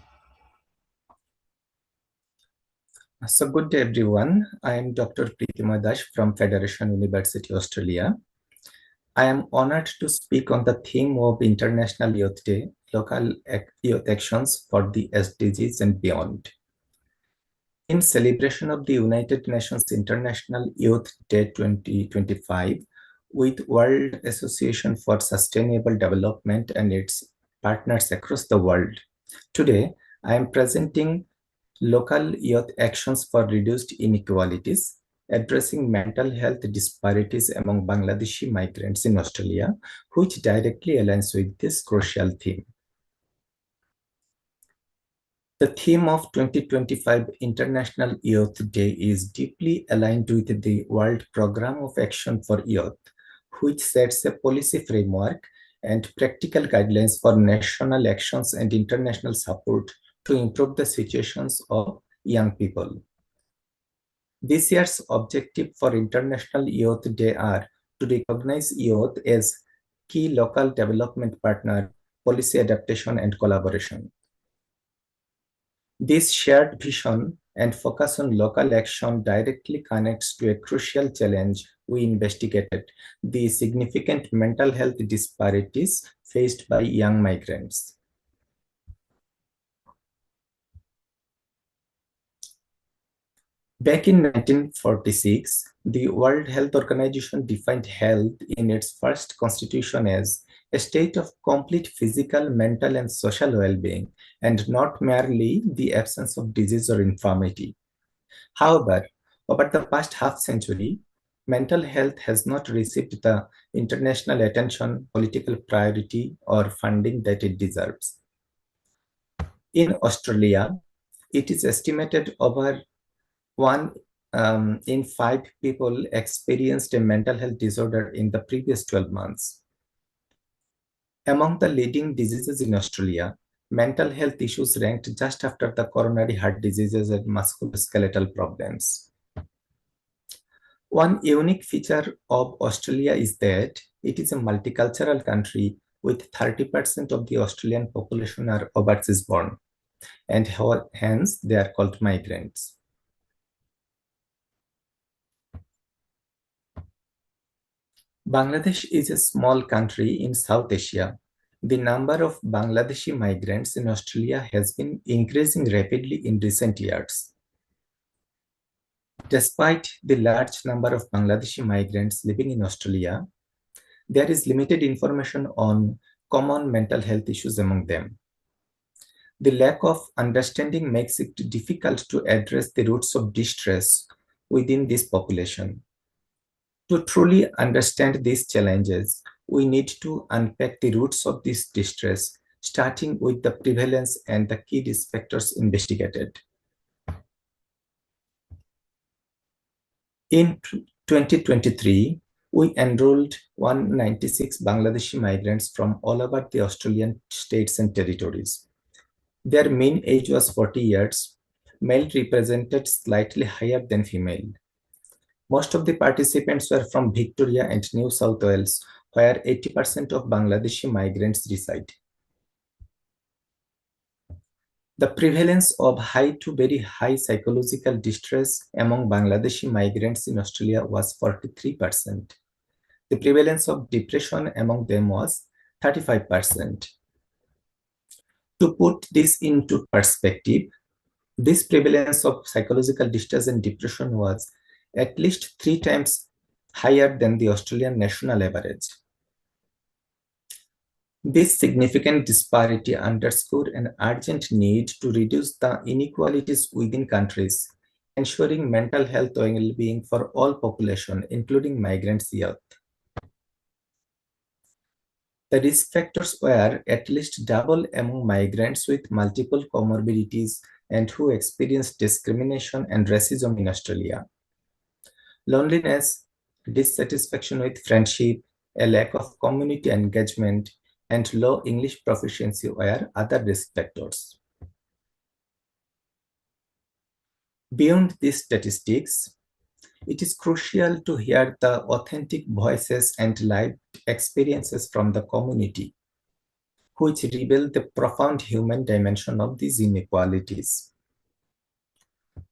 So, good day, everyone. I am Dr. Pritimoy Das from Federation University, Australia. I am honored to speak on the theme of International Youth Day, local youth actions for the SDGs and beyond. In celebration of the United Nations International Youth Day 2025, with World Association for Sustainable Development and its partners across the world, today I am presenting local youth actions for reduced inequalities, addressing mental health disparities among Bangladeshi migrants in Australia, which directly aligns with this crucial theme. The theme of 2025 International Youth Day is deeply aligned with the World Programme of Action for Youth, which sets a policy framework and practical guidelines for national actions and international support to improve the situations of young people. This year's objective for International Youth Day are to recognize youth as key local development partner, policy adaptation, and collaboration. This shared vision and focus on local action directly connects to a crucial challenge we investigated: the significant mental health disparities faced by young migrants. Back in 1946, the World Health Organization defined health in its first constitution as a state of complete physical, mental, and social well-being, and not merely the absence of disease or infirmity. However, over the past half-century, mental health has not received the international attention, political priority, or funding that it deserves. In Australia, it is estimated over 1 in 5 people experienced a mental health disorder in the previous 12 months. Among the leading diseases in Australia, mental health issues ranked just after the coronary heart diseases and musculoskeletal problems. One unique feature of Australia is that it is a multicultural country with 30% of the Australian population are overseas born. and hence they are called migrants. Bangladesh is a small country in South Asia. The number of Bangladeshi migrants in Australia has been increasing rapidly in recent years. Despite the large number of Bangladeshi migrants living in Australia, there is limited information on common mental health issues among them. The lack of understanding makes it difficult to address the roots of distress within this population. To truly understand these challenges, we need to unpack the roots of this distress, starting with the prevalence and the key risk factors investigated. In 2023, we enrolled 196 Bangladeshi migrants from all over the Australian states and territories. Their mean age was 40 years, male represented slightly higher than female. Most of the participants were from Victoria and New South Wales, where 80% of Bangladeshi migrants reside. The prevalence of high to very high psychological distress among Bangladeshi migrants in Australia was 43%. The prevalence of depression among them was 35%. To put this into perspective, this prevalence of psychological distress and depression was at least 3 times higher than the Australian national average. This significant disparity underscored an urgent need to reduce the inequalities within countries, ensuring mental health well-being for all population, including migrants' youth. The risk factors were at least double among migrants with multiple comorbidities and who experienced discrimination and racism in Australia. Loneliness, dissatisfaction with friendship, a lack of community engagement, and low English proficiency were other risk factors. Beyond these statistics, it is crucial to hear the authentic voices and lived experiences from the community, which reveal the profound human dimension of these inequalities.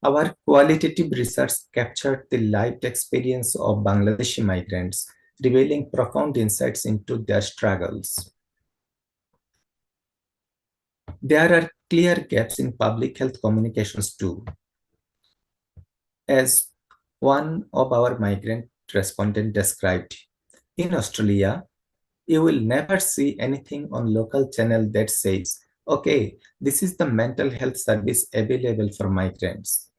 Our qualitative research captured the lived experience of Bangladeshi migrants, revealing profound insights into their struggles. There are clear gaps in public health communications too. As one of our migrant respondents described, in Australia, you will never see anything on local channel that says, okay, this is the mental health service available for migrants.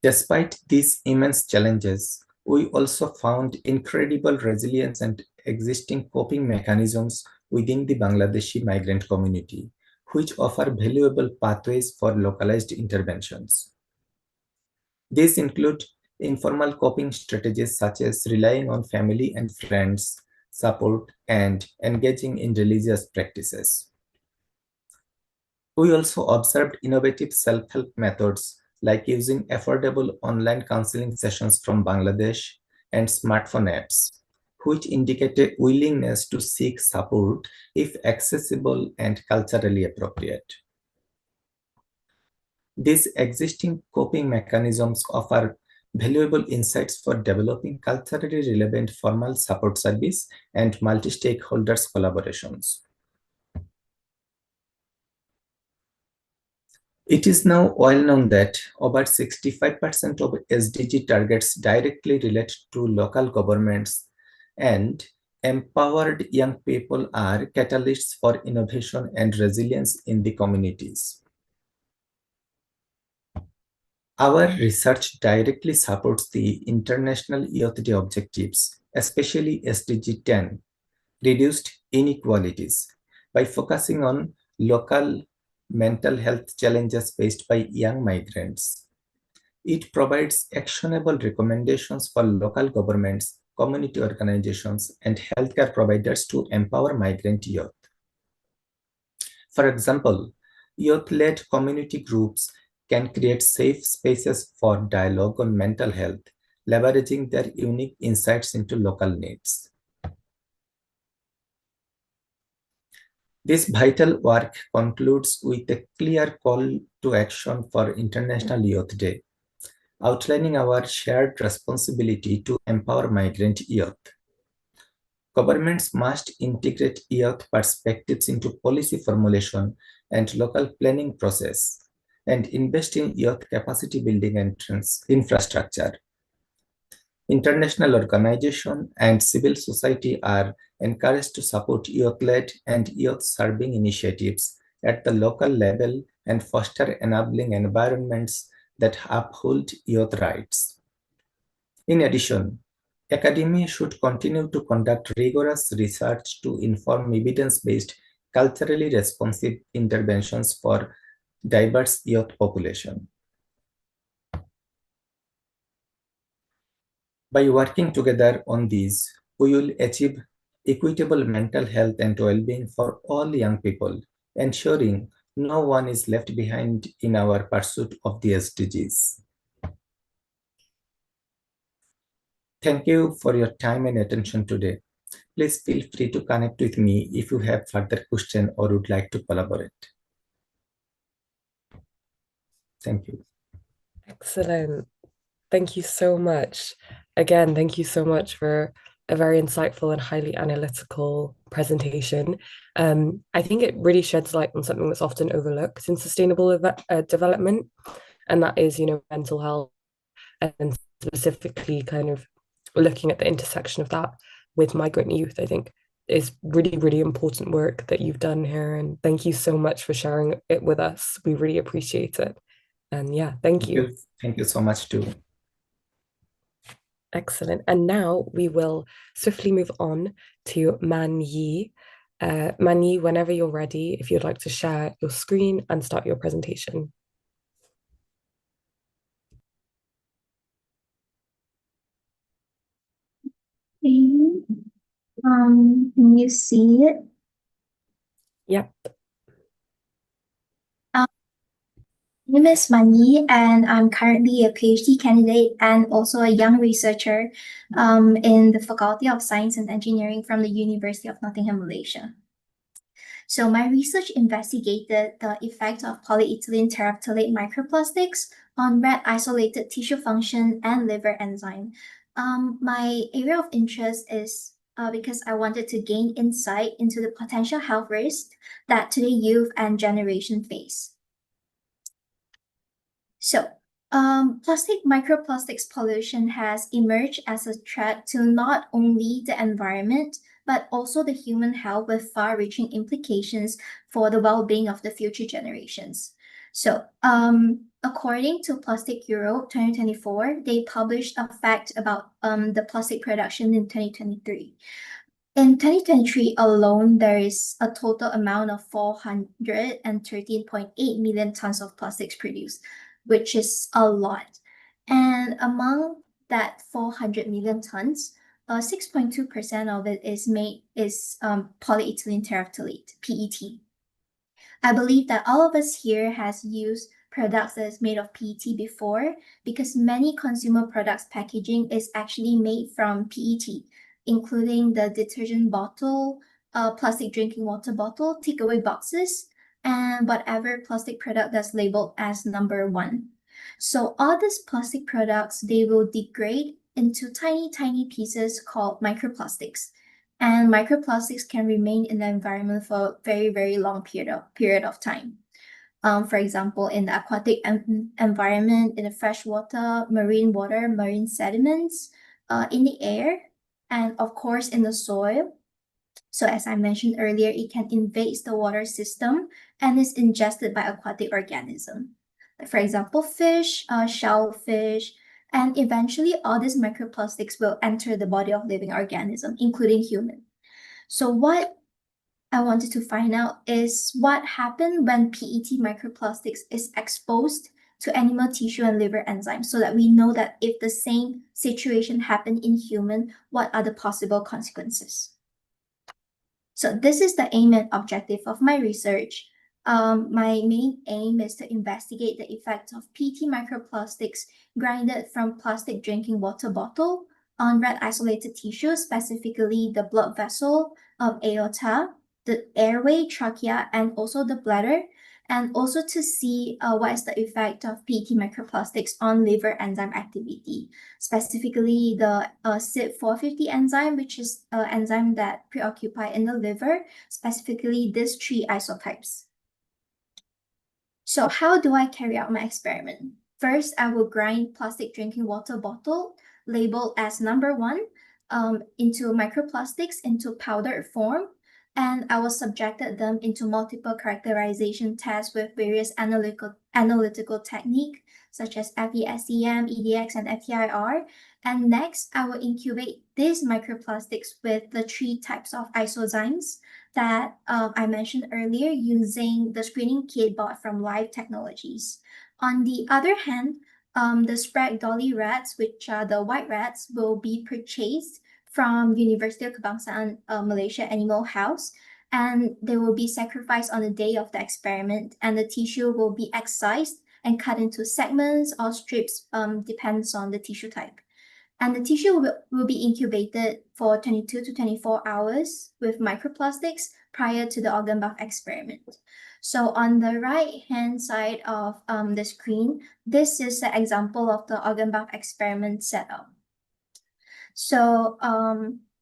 Despite these immense challenges, we also found incredible resilience and existing coping mechanisms within the Bangladeshi migrant community, which offer valuable pathways for localized interventions. These include informal coping strategies such as relying on family and friends, support, and engaging in religious practices. We also observed innovative self-help methods like using affordable online counseling sessions from Bangladesh and smartphone apps, which indicated willingness to seek support if accessible and culturally appropriate. These existing coping mechanisms offer valuable insights for developing culturally relevant formal support service and multi-stakeholders collaborations. It is now well known that over 65% of SDG targets directly relate to local governments, and empowered young people are catalysts for innovation and resilience in the communities. Our research directly supports the International Youth Day objectives, especially SDG 10, reduced inequalities, by focusing on local mental health challenges faced by young migrants. It provides actionable recommendations for local governments, community organizations, and healthcare providers to empower migrant youth. For example, youth-led community groups can create safe spaces for dialogue on mental health, leveraging their unique insights into local needs. This vital work concludes with a clear call to action for International Youth Day, outlining our shared responsibility to empower migrant youth. Governments must integrate youth perspectives into policy formulation and local planning process, and invest in youth capacity building and infrastructure. International organizations and civil society are encouraged to support youth-led and youth-serving initiatives at the local level and foster enabling environments that uphold youth rights. In addition, academia should continue to conduct rigorous research to inform evidence-based, culturally responsive interventions for diverse youth population. By working together on these, we will achieve equitable mental health and well-being for all young people, ensuring no one is left behind in our pursuit of the SDGs. Thank you for your time and attention today. Please feel free to connect with me if you have further questions or would like to collaborate. Thank you. Excellent. Thank you so much. Again, thank you so much for a very insightful and highly analytical presentation. I think it really sheds light on something that's often overlooked in sustainable development, and that is, mental health, and specifically kind of looking at the intersection of that with migrant youth, I think is really, really important work that you've done here. And thank you so much for sharing it with us. We really appreciate it. And yeah, thank you. Thank you so much too. Excellent. And now we will swiftly move on to Man Yi. Man Yi, whenever you're ready, if you'd like to share your screen and start your presentation. Can you see it? Yep. My name is Mani, and I'm currently a PhD candidate and also a young researcher in the Faculty of Science and Engineering from the University of Nottingham, Malaysia. So my research investigated the effect of polyethylene terephthalate microplastics on rat isolated tissue function and liver enzyme. My area of interest is because I wanted to gain insight into the potential health risks that today youth and generation face. So, plastic microplastics pollution has emerged as a threat to not only the environment, but also the human health with far-reaching implications for the well-being of the future generations. So, according to Plastic Europe 2024, they published a fact about the plastic production in 2023. In 2023 alone, there is a total amount of 413.8 million tons of plastics produced, which is a lot. And among that 400 million tons, 6.2% of it is polyethylene terephthalate, PET. I believe that all of us here has used products that is made of PET before, because many consumer products packaging is actually made from PET, including the detergent bottle, plastic drinking water bottle, takeaway boxes, and whatever plastic product that's labeled as number 1. So all these plastic products, they will degrade into tiny, tiny pieces called microplastics. And microplastics can remain in the environment for a very, very long period of time. For example, in the aquatic environment, in the freshwater, marine water, marine sediments, in the air, and of course in the soil. So as I mentioned earlier, it can invade the water system and is ingested by aquatic organisms. For example, fish, shellfish, and eventually all these microplastics will enter the body of living organisms, including human. So what I wanted to find out is what happened when PET microplastics is exposed to animal tissue and liver enzymes, so that we know that if the same situation happened in human, what are the possible consequences? So this is the aim and objective of my research. My main aim is to investigate the effect of PET microplastics grinded from plastic drinking water bottle on rat isolated tissue, specifically the blood vessel of aorta, the airway, trachea, and also the bladder, and also to see what is the effect of PET microplastics on liver enzyme activity, specifically the CYP450 enzyme, which is an enzyme that preoccupy in the liver, specifically these 3 isotypes. So how do I carry out my experiment? First, I will grind plastic drinking water bottle labeled as number 1 into microplastics into powdered form, and I will subjected them into multiple characterization tests with various analytical technique such as FESEM, EDX, and FTIR. And next, I will incubate these microplastics with the 3 types of isozymes that I mentioned earlier using the screening kit bought from Live Technologies. On the other hand, the Sprague Dolly rats, which are the white rats, will be purchased from University of Kebangsaan Malaysia Animal House, and they will be sacrificed on the day of the experiment, and the tissue will be excised and cut into segments or strips, depends on the tissue type. And the tissue will be incubated for 22 to 24 hours with microplastics prior to the organ bath experiment. So on the right-hand side of the screen, this is the example of the organ bath experiment setup. So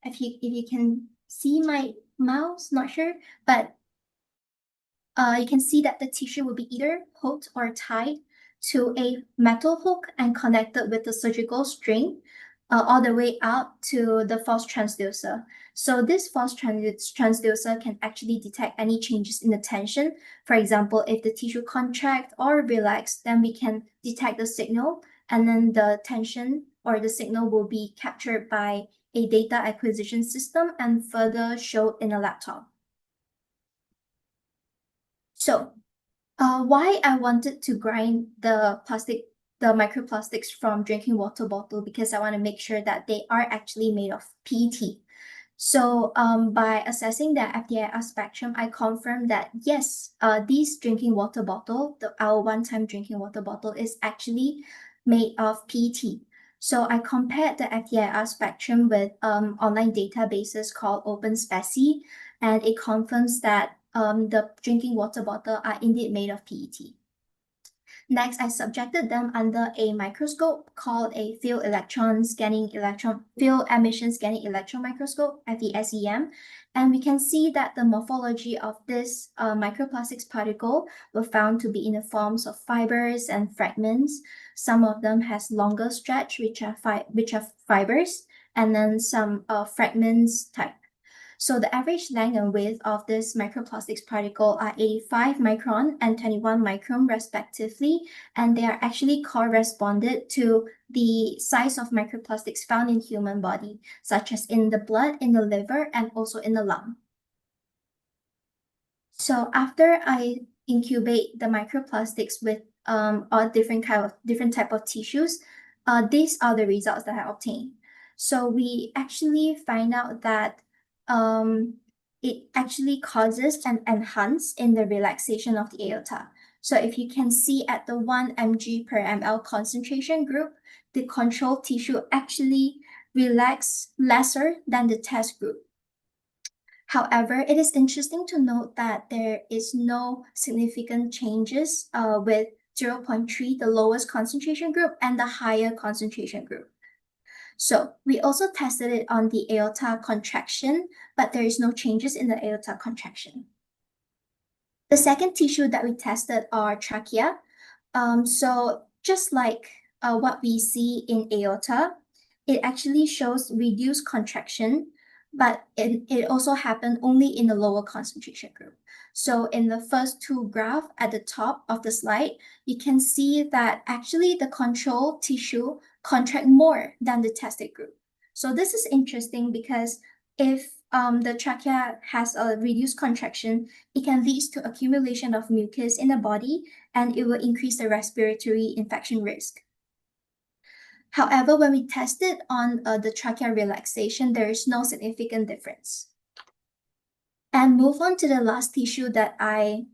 if you can see my mouse, not sure, but you can see that the tissue will be either hooked or tied to a metal hook and connected with a surgical string all the way out to the force transducer. So this force transducer can actually detect any changes in the tension. For example, if the tissue contract or relax, then we can detect the signal, and then the tension or the signal will be captured by a data acquisition system and further showed in a laptop. So why I wanted to grind the microplastics from drinking water bottle, because I want to make sure that they are actually made of PET. So by assessing the FDIR spectrum, I confirmed that yes, this drinking water bottle, our one-time drinking water bottle, is actually made of PET. So I compared the FDIR spectrum with online databases called OpenSpeci, and it confirms that the drinking water bottle are indeed made of PET. Next, I subjected them under a microscope called a field emission scanning electron microscope, FESEM, and we can see that the morphology of this microplastics particle were found to be in the forms of fibers and fragments. Some of them has longer stretch, which are fibers, and then some fragments type. So the average length and width of this microplastics particle are 85 micron and 21 micron respectively, and they are actually corresponded to the size of microplastics found in human body, such as in the blood, in the liver, and also in the lung. So after I incubate the microplastics with all different type of tissues, these are the results that I obtained. So we actually find out that it actually causes an enhance in the relaxation of the aorta. So if you can see at the 1 mg per ml concentration group, the control tissue actually relax lesser than the test group. However, it is interesting to note that there is no significant changes with 0.3, the lowest concentration group, and the higher concentration group. So we also tested it on the aorta contraction, but there is no changes in the aorta contraction. The second tissue that we tested are trachea. So just like what we see in aorta, it actually shows reduced contraction, but it also happened only in the lower concentration group. So in the first 2 graphs at the top of the slide, you can see that actually the control tissue contract more than the tested group. So this is interesting because if the trachea has a reduced contraction, it can lead to accumulation of mucus in the body, and it will increase the respiratory infection risk. However, when we tested on the trachea relaxation, there is no significant difference. And move on to the last tissue that I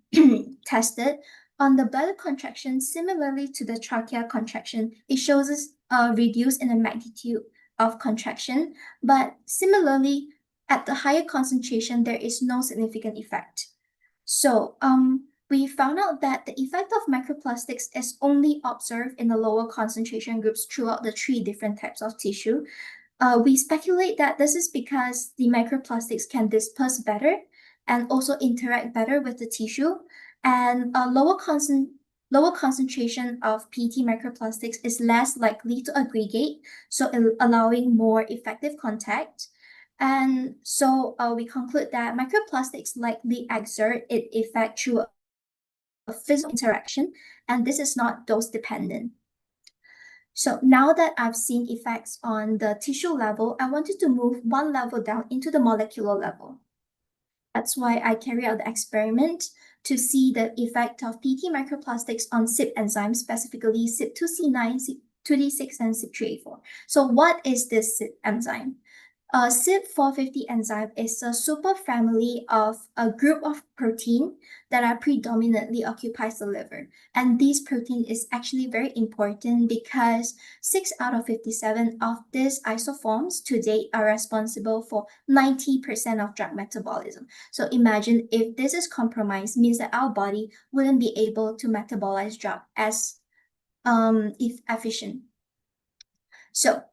tested. On the bladder contraction, similarly to the trachea contraction, it shows us reduced in the magnitude of contraction, but similarly, at the higher concentration, there is no significant effect. So we found out that the effect of microplastics is only observed in the lower concentration groups throughout the 3 different types of tissue. We speculate that this is because the microplastics can disperse better and also interact better with the tissue, and a lower concentration of PET microplastics is less likely to aggregate, so allowing more effective contact. And so we conclude that microplastics likely exert its effect through a physical interaction, and this is not dose dependent. So now that I've seen effects on the tissue level, I wanted to move one level down into the molecular level. That's why I carry out the experiment to see the effect of PET microplastics on CYP enzymes, specifically CYP2C9, CYP2D6, and CYP3A4. So what is this CYP enzyme? CYP450 enzyme is a superfamily of a group of protein that are predominantly occupies the liver. And this protein is actually very important because 6 out of 57 of these isoforms to date are responsible for 90% of drug metabolism. So imagine if this is compromised, means that our body wouldn't be able to metabolize drug as efficient. So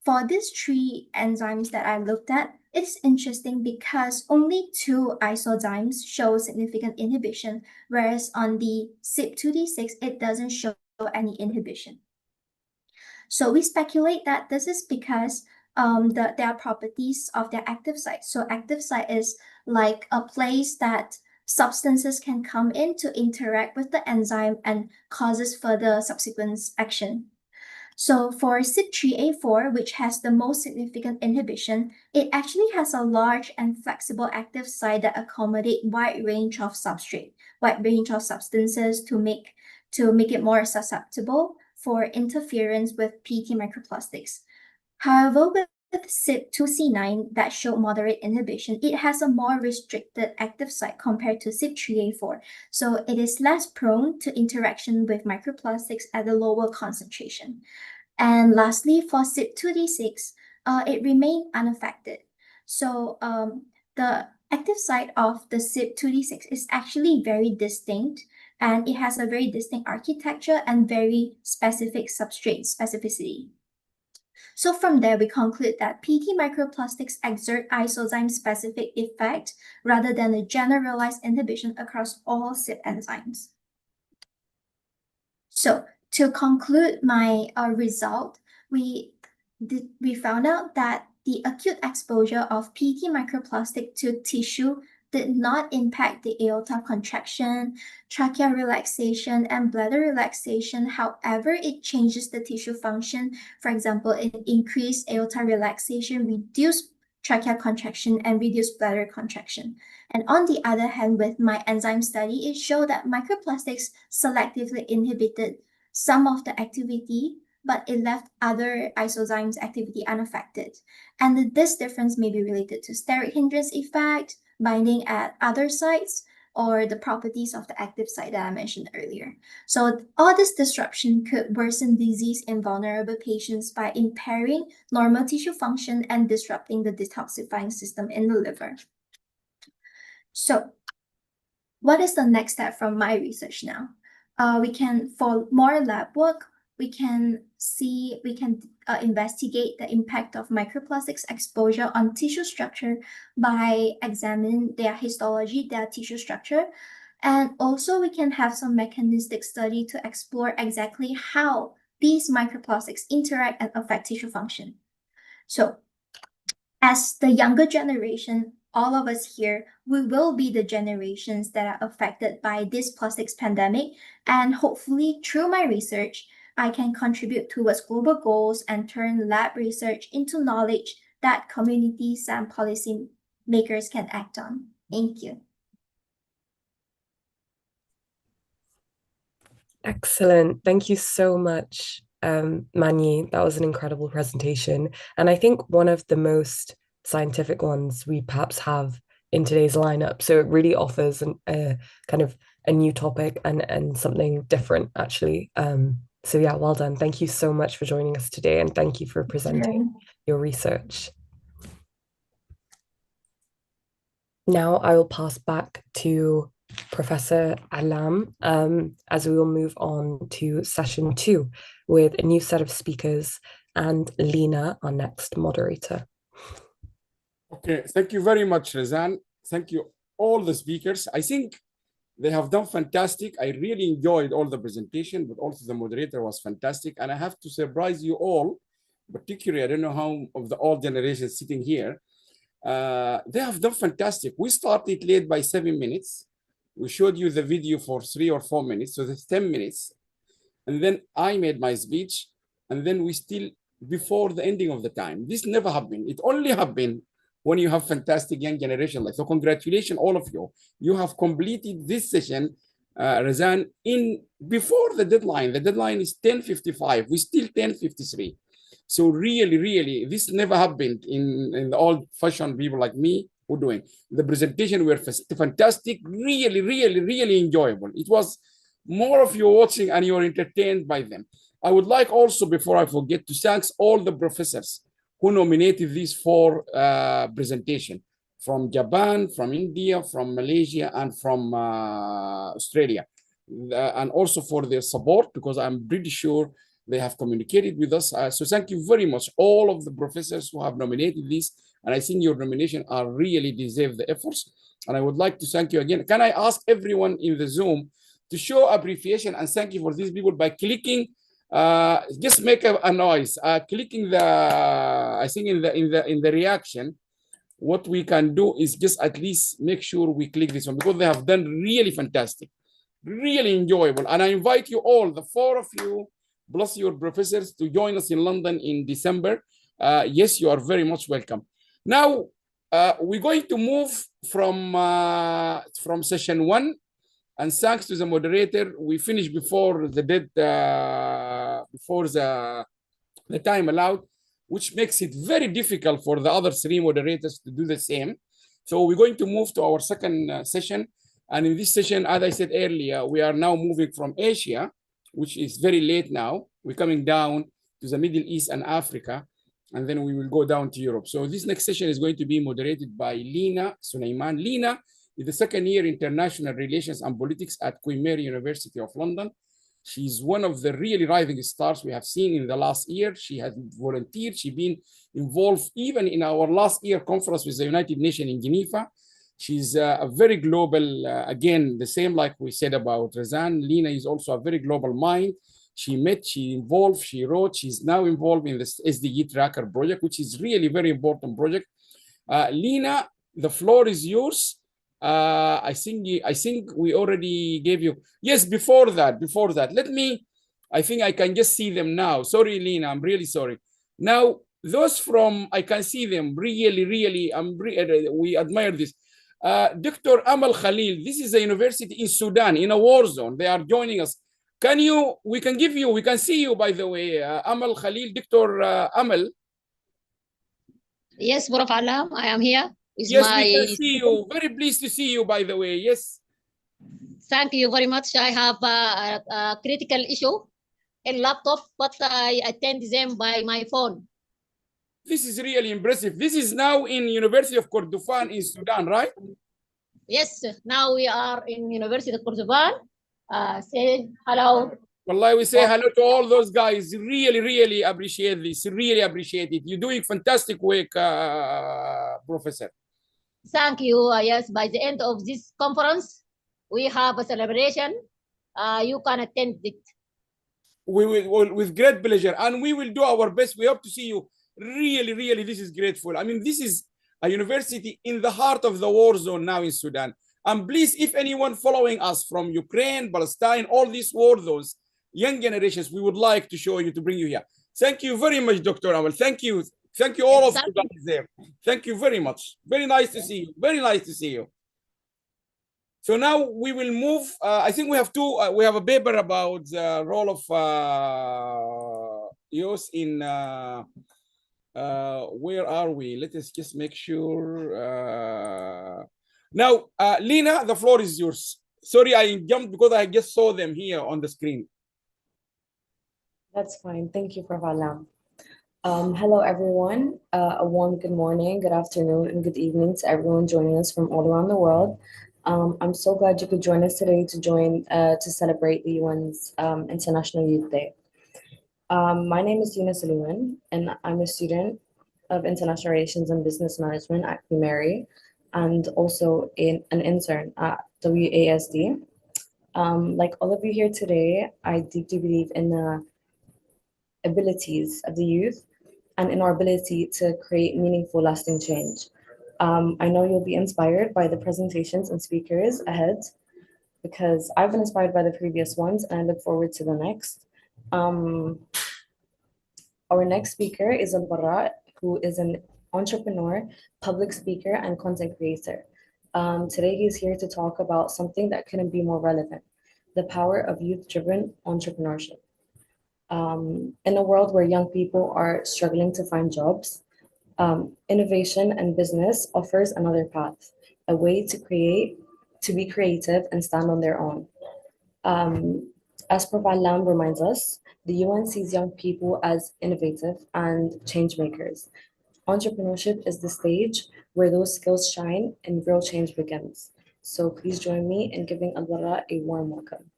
for these 3 enzymes that I looked at, it's interesting because only 2 isozymes show significant inhibition, whereas on the CYP2D6, it doesn't show any inhibition. So we speculate that this is because there are properties of their active site. So active site is like a place that substances can come in to interact with the enzyme and causes further subsequent action. So for CYP3A4, which has the most significant inhibition, it actually has a large and flexible active site that accommodate wide range of substrate, wide range of substances to make it more susceptible for interference with PET microplastics. However, with CYP2C9 that show moderate inhibition, it has a more restricted active site compared to CYP3A4. So it is less prone to interaction with microplastics at a lower concentration. And lastly, for CYP2D6, it remained unaffected. So the active site of the CYP2D6 is actually very distinct, and it has a very distinct architecture and very specific substrate specificity. So from there, we conclude that PET microplastics exert isozyme-specific effect rather than a generalized inhibition across all CYP enzymes. So to conclude my result, we found out that the acute exposure of PET microplastic to tissue did not impact the aorta contraction, trachea relaxation, and bladder relaxation. However, it changes the tissue function. For example, it increased aorta relaxation, reduced trachea contraction, and reduced bladder contraction. And on the other hand, with my enzyme study, it showed that microplastics selectively inhibited some of the activity, but it left other isozymes activity unaffected. And this difference may be related to steric hindrance effect, binding at other sites, or the properties of the active site that I mentioned earlier. So all this disruption could worsen disease in vulnerable patients by impairing normal tissue function and disrupting the detoxifying system in the liver. So what is the next step from my research now? For more lab work, we can investigate the impact of microplastics exposure on tissue structure by examining their histology, their tissue structure. And also we can have some mechanistic study to explore exactly how these microplastics interact and affect tissue function. So as the younger generation, all of us here, we will be the generations that are affected by this plastics pandemic. And hopefully through my research, I can contribute towards global goals and turn lab research into knowledge that communities and policy makers can act on. Thank you. Excellent. Thank you so much, Manyi. That was an incredible presentation. And I think one of the most scientific ones we perhaps have in today's lineup. So it really offers a kind of a new topic and something different, actually. So yeah, well done. Thank you so much for joining us today, and thank you for presenting your research. Now I will pass back to Professor Alam as we will move on to session 2 with a new set of speakers and Lina, our next moderator. Okay, thank you very much, Razan. Thank you, all the speakers. I think they have done fantastic. I really enjoyed all the presentation, but also the moderator was fantastic. And I have to surprise you all, particularly, I don't know how of the old generation sitting here. They have done fantastic. We started late by 7 minutes. We showed you the video for 3 or 4 minutes, so that's 10 minutes. And then I made my speech, and then we still, before the ending of the time. This never happened. It only happened when you have fantastic young generation. So congratulations, all of you. You have completed this session, Razan, in before the deadline. The deadline is 10:55. We still 10:53. So really, this never happened in the old-fashioned people like me who are doing. The presentation were fantastic, really enjoyable. It was more of you watching and you're entertained by them. I would like also, before I forget, to thank all the professors who nominated these 4 presentation from Japan, from India, from Malaysia, and from Australia. And also for their support, because I'm pretty sure they have communicated with us. So thank you very much, all of the professors who have nominated this. And I think your nomination are really deserve the efforts. And I would like to thank you again. Can I ask everyone in the Zoom to show appreciation and thank you for these people by clicking, just make a noise, clicking the, I think in the reaction. What we can do is just at least make sure we click this one, because they have done really fantastic, really enjoyable. And I invite you all, the 4 of you, plus your professors, to join us in London in December. Yes, you are very much welcome. Now, we're going to move from session 1, and thanks to the moderator, we finished before the time allowed, which makes it very difficult for the other 3 moderators to do the same. So we're going to move to our second session. And in this session, as I said earlier, we are now moving from Asia, which is very late now. We're coming down to the Middle East and Africa, and then we will go down to Europe. So this next session is going to be moderated by Lina Sulaiman. Lina is the second year International Relations and Politics at Queen Mary University of London. She's one of the really rising stars we have seen in the last year. She has volunteered. She's been involved even in our last year conference with the United Nations in Geneva. She's a very global, again, the same like we said about Razan. Lina is also a very global mind. She met, she involved, she wrote, she's now involved in the SDG Tracker project, which is really very important project. Lina, the floor is yours. I think we already gave you. Yes, before that, let me, I think I can just see them now. Sorry, Lina, I'm really sorry. Now, those from, I can see them really, we admire this. Dr. Amal Khalil, this is a university in Sudan, in a war zone. They are joining us. We can see you, by the way, Amal Khalil, Dr. Amal. Yes, Prof. Alam, I am here. Yes, we can see you. Very pleased to see you, by the way. Yes. Thank you very much. I have a critical issue, a laptop, but I attend them by my phone. This is really impressive. This is now in University of Kordofan in Sudan, right? Yes, now we are in University of Kordofan. Say hello. Wallahi, we say hello to all those guys. Really appreciate this. Really appreciate it. You're doing fantastic work, Professor. Thank you. Yes, by the end of this conference, we have a celebration. You can attend it. We will, with great pleasure, and we will do our best. We hope to see you. Really, this is grateful. I mean, this is a university in the heart of the war zone now in Sudan. And please, if anyone following us from Ukraine, Palestine, all these war zones, young generations, we would like to show you, to bring you here. Thank you very much, Dr. Amal. Thank you. Thank you all of you guys there. Thank you very much. Very nice to see you. Very nice to see you. So now we will move. I think we have we have a paper about the role of youth in, where are we? Let us just make sure. Now, Lina, the floor is yours. Sorry, I jumped because I just saw them here on the screen. That's fine. Thank you, Prof. Alam. Hello, everyone. A warm good morning, good afternoon, and good evening to everyone joining us from all around the world. I'm so glad you could join us today to celebrate the UN's International Youth Day. My name is Yuna Suleiman, and I'm a student of International Relations and Business Management at MEKEI, and also an intern at WASD. Like all of you here today, I deeply believe in the abilities of the youth and in our ability to create meaningful, lasting change. I know you'll be inspired by the presentations and speakers ahead because I've been inspired by the previous ones and I look forward to the next. Our next speaker is Al-Bara, who is an entrepreneur, public speaker, and content creator. Today he's here to talk about something that couldn't be more relevant, the power of youth-driven entrepreneurship. In a world where young people are struggling to find jobs, innovation and business offers another path, a way to be creative and stand on their own. As Prof. Allam reminds us, the UN sees young people as innovative and change makers. Entrepreneurship is the stage where those skills shine and real change begins. So please join me in giving Al-Bara a warm welcome.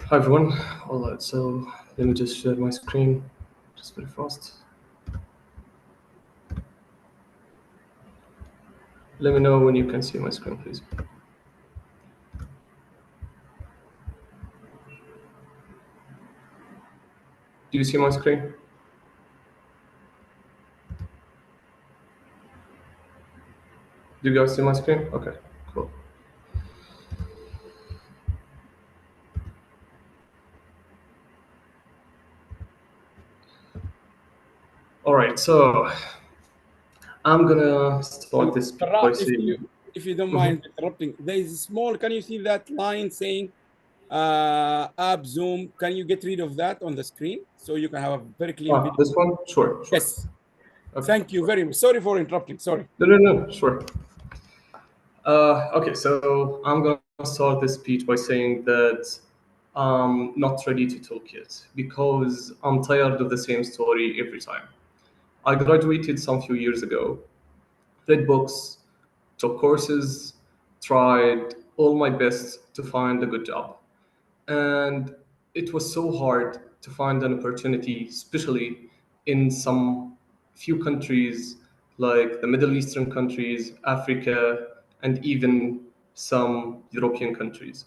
Hi everyone. All right, so let me just share my screen just very fast. Let me know when you can see my screen, please. Do you see my screen? Do you guys see my screen? Okay, cool. All right, so I'm gonna start this by saying, if you don't mind interrupting, there is a small, can you see that line saying app Zoom? Can you get rid of that on the screen so you can have a very clean video? This one? Sure. Yes. Okay. Thank you very much. Sorry for interrupting. Sorry. No, sure. Okay, so I'm gonna start this speech by saying that I'm not ready to talk yet because I'm tired of the same story every time. I graduated some few years ago, read books, took courses, tried all my best to find a good job. And it was so hard to find an opportunity, especially in some few countries like the Middle Eastern countries, Africa, and even some European countries.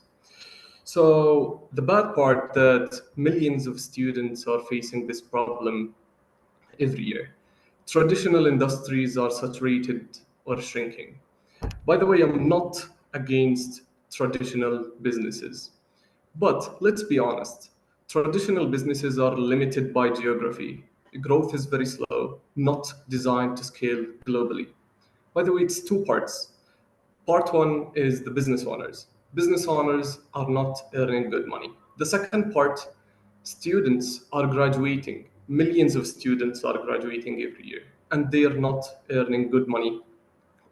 So the bad part that millions of students are facing this problem every year. Traditional industries are saturated or shrinking. By the way, I'm not against traditional businesses. But let's be honest, traditional businesses are limited by geography. Growth is very slow, not designed to scale globally. By the way, it's two parts. Part one is the business owners. Business owners are not earning good money. The second part, students are graduating. Millions of students are graduating every year, and they are not earning good money,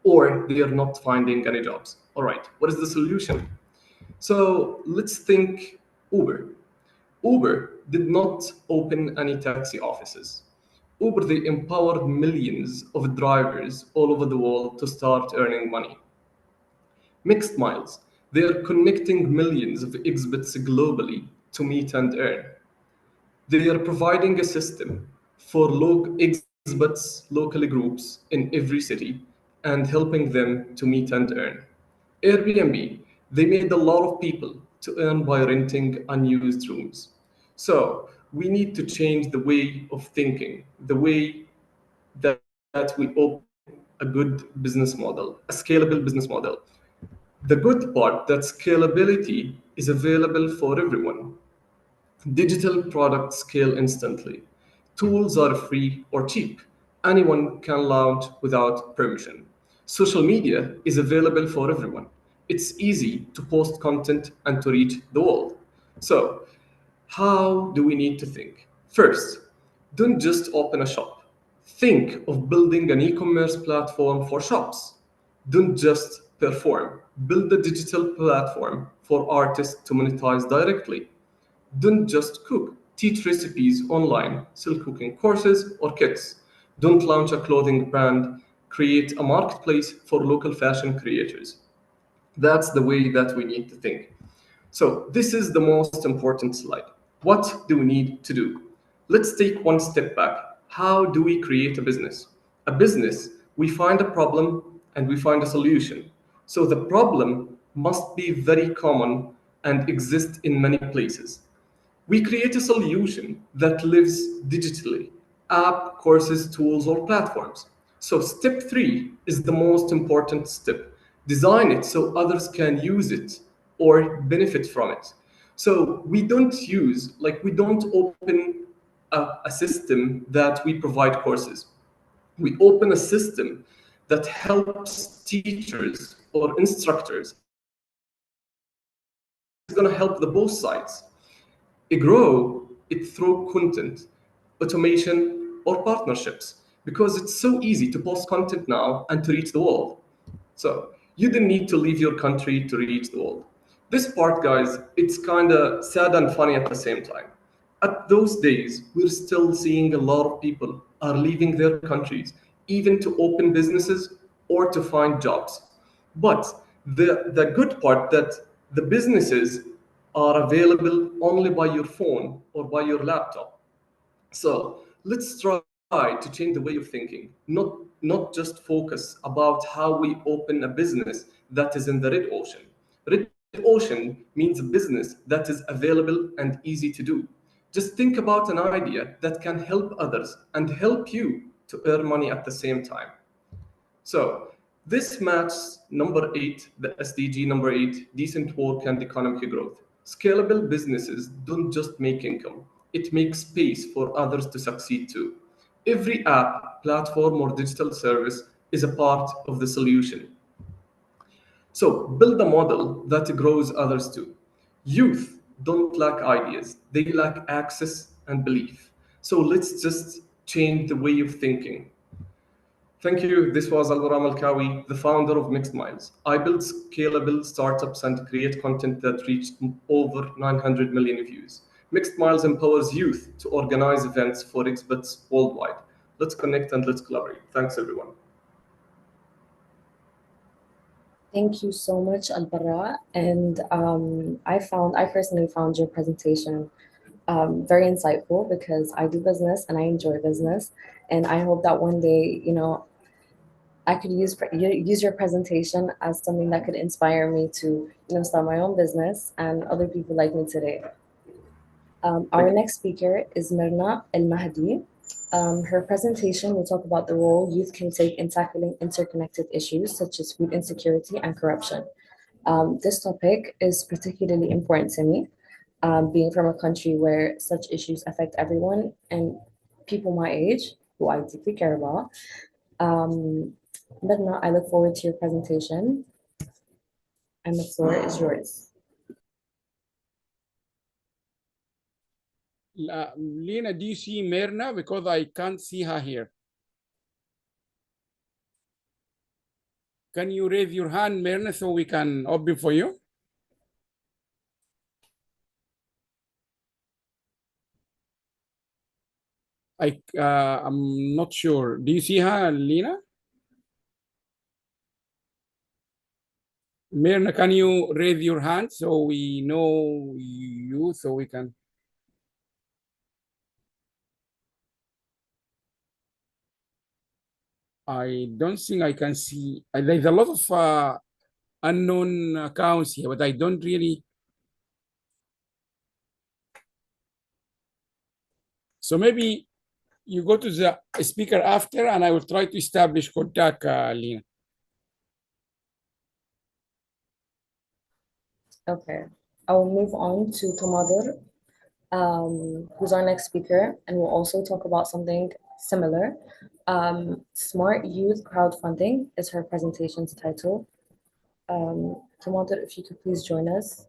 or they are not finding any jobs. All right, what is the solution? So let's think Uber. Uber did not open any taxi offices. Uber, they empowered millions of drivers all over the world to start earning money. Mixed miles, they are connecting millions of exhibits globally to meet and earn. They are providing a system for exhibits, local groups in every city, and helping them to meet and earn. Airbnb, they made a lot of people to earn by renting unused rooms. So we need to change the way of thinking, the way that we open a good business model, a scalable business model. The good part that scalability is available for everyone. Digital products scale instantly. Tools are free or cheap. Anyone can launch without permission. Social media is available for everyone. It's easy to post content and to reach the world. So, how do we need to think? First, don't just open a shop. Think of building an e-commerce platform for shops. Don't just perform. Build a digital platform for artists to monetize directly. Don't just cook. Teach recipes online, sell cooking courses or kits. Don't launch a clothing brand, create a marketplace for local fashion creators. That's the way that we need to think. So this is the most important slide. What do we need to do? Let's take one step back. How do we create a business? A business, we find a problem and we find a solution. So the problem must be very common and exist in many places. We create a solution that lives digitally, app, courses, tools, or platforms. So step 3 is the most important step. Design it so others can use it or benefit from it. So we don't open a system that we provide courses. We open a system that helps teachers or instructors. It's going to help the both sides. Grow it through content, automation, or partnerships, because it's so easy to post content now and to reach the world. So you didn't need to leave your country to reach the world. This part, guys, it's kind of sad and funny at the same time. At those days, we're still seeing a lot of people are leaving their countries, even to open businesses or to find jobs. But the good part that the businesses are available only by your phone or by your laptop. So let's try to change the way of thinking, not just focus about how we open a business that is in the red ocean. Red ocean means a business that is available and easy to do. Just think about an idea that can help others and help you to earn money at the same time. So this matches number 8, the SDG number 8, decent work and economic growth. Scalable businesses don't just make income, it makes space for others to succeed too. Every app, platform, or digital service is a part of the solution. So build a model that grows others too. Youth don't lack ideas, they lack access and belief. So let's just change the way of thinking. Thank you. This was Al-Ghuram Al-Kawi, the founder of Mixed Minds. I build scalable startups and create content that reached over 900 million views. Mixed Minds empowers youth to organize events for experts worldwide. Let's connect and let's collaborate. Thanks, everyone. Thank you so much, Al-Barra. And I personally found your presentation very insightful because I do business and I enjoy business. And I hope that one day, I could use your presentation as something that could inspire me to, start my own business and other people like me today. Our next speaker is Mirna El Mahdi. Her presentation will talk about the role youth can take in tackling interconnected issues such as food insecurity and corruption. This topic is particularly important to me, being from a country where such issues affect everyone and people my age, who I deeply care about. Mirna, I look forward to your presentation, and the floor is yours. Lena, do you see Mirna? Because I can't see her here. Can you raise your hand, Mirna, so we can open for you? I'm not sure. Do you see her, Lena? Mirna, can you raise your hand so we know you, so we can? I don't think I can see. There's a lot of unknown accounts here, but I don't really. So maybe you go to the speaker after, and I will try to establish contact, Lena. Okay, I will move on to Tomadur, who's our next speaker, and we'll also talk about something similar. Smart Youth Crowdfunding is her presentation's title. Tomadur, if you could please join us.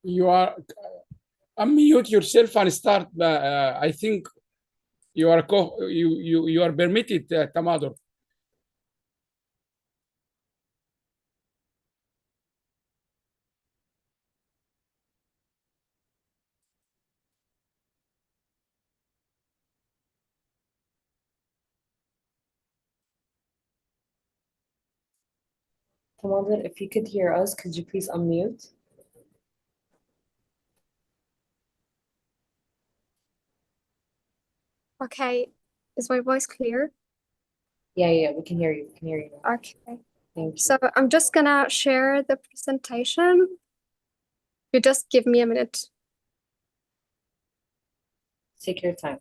You are unmute yourself and start. I think you are you are permitted, Tamador. Tamadar, if you could hear us, could you please unmute? Okay, is my voice clear? Yeah, we can hear you. We can hear you. Okay. Thank you. So I'm just gonna share the presentation. You just give me a minute. Take your time.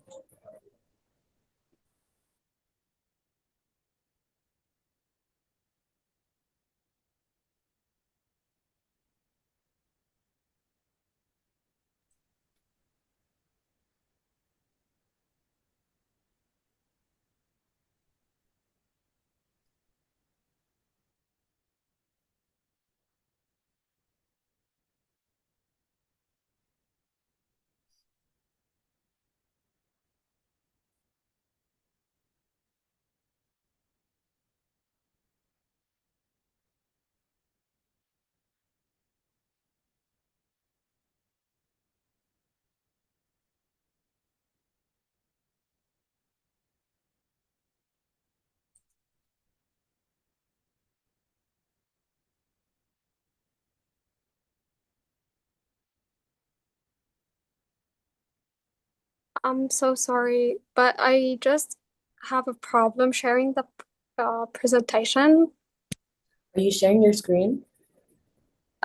I'm so sorry, but I just have a problem sharing the presentation. Are you sharing your screen?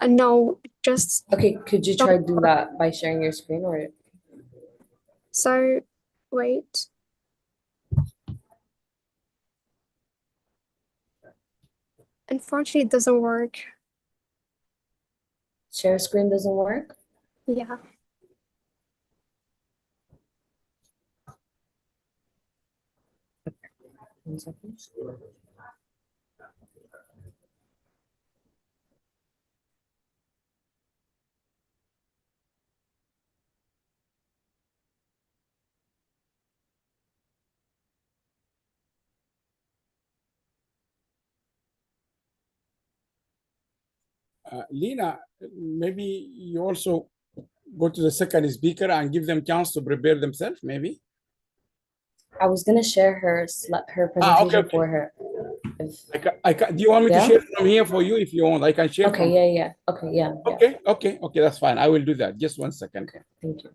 No, just Okay, could you try to do that by sharing your screen or? so wait. Unfortunately, it doesn't work. Share screen doesn't work? Yeah. One second. Lina, maybe you also go to the second speaker and give them chance to prepare themselves, maybe? I was gonna share her presentation Okay. for her. Do you want me to Yeah? share from here for you? If you want, I can share Okay, from yeah. Okay, yeah. Okay, that's fine. I will do that. Just 1 second. Okay, thank you.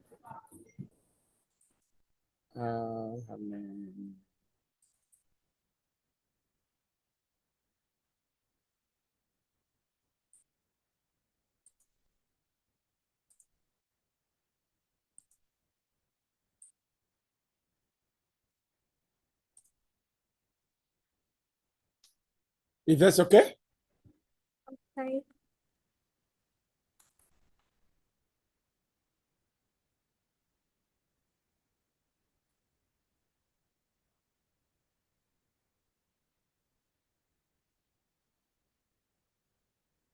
Is that okay? Okay.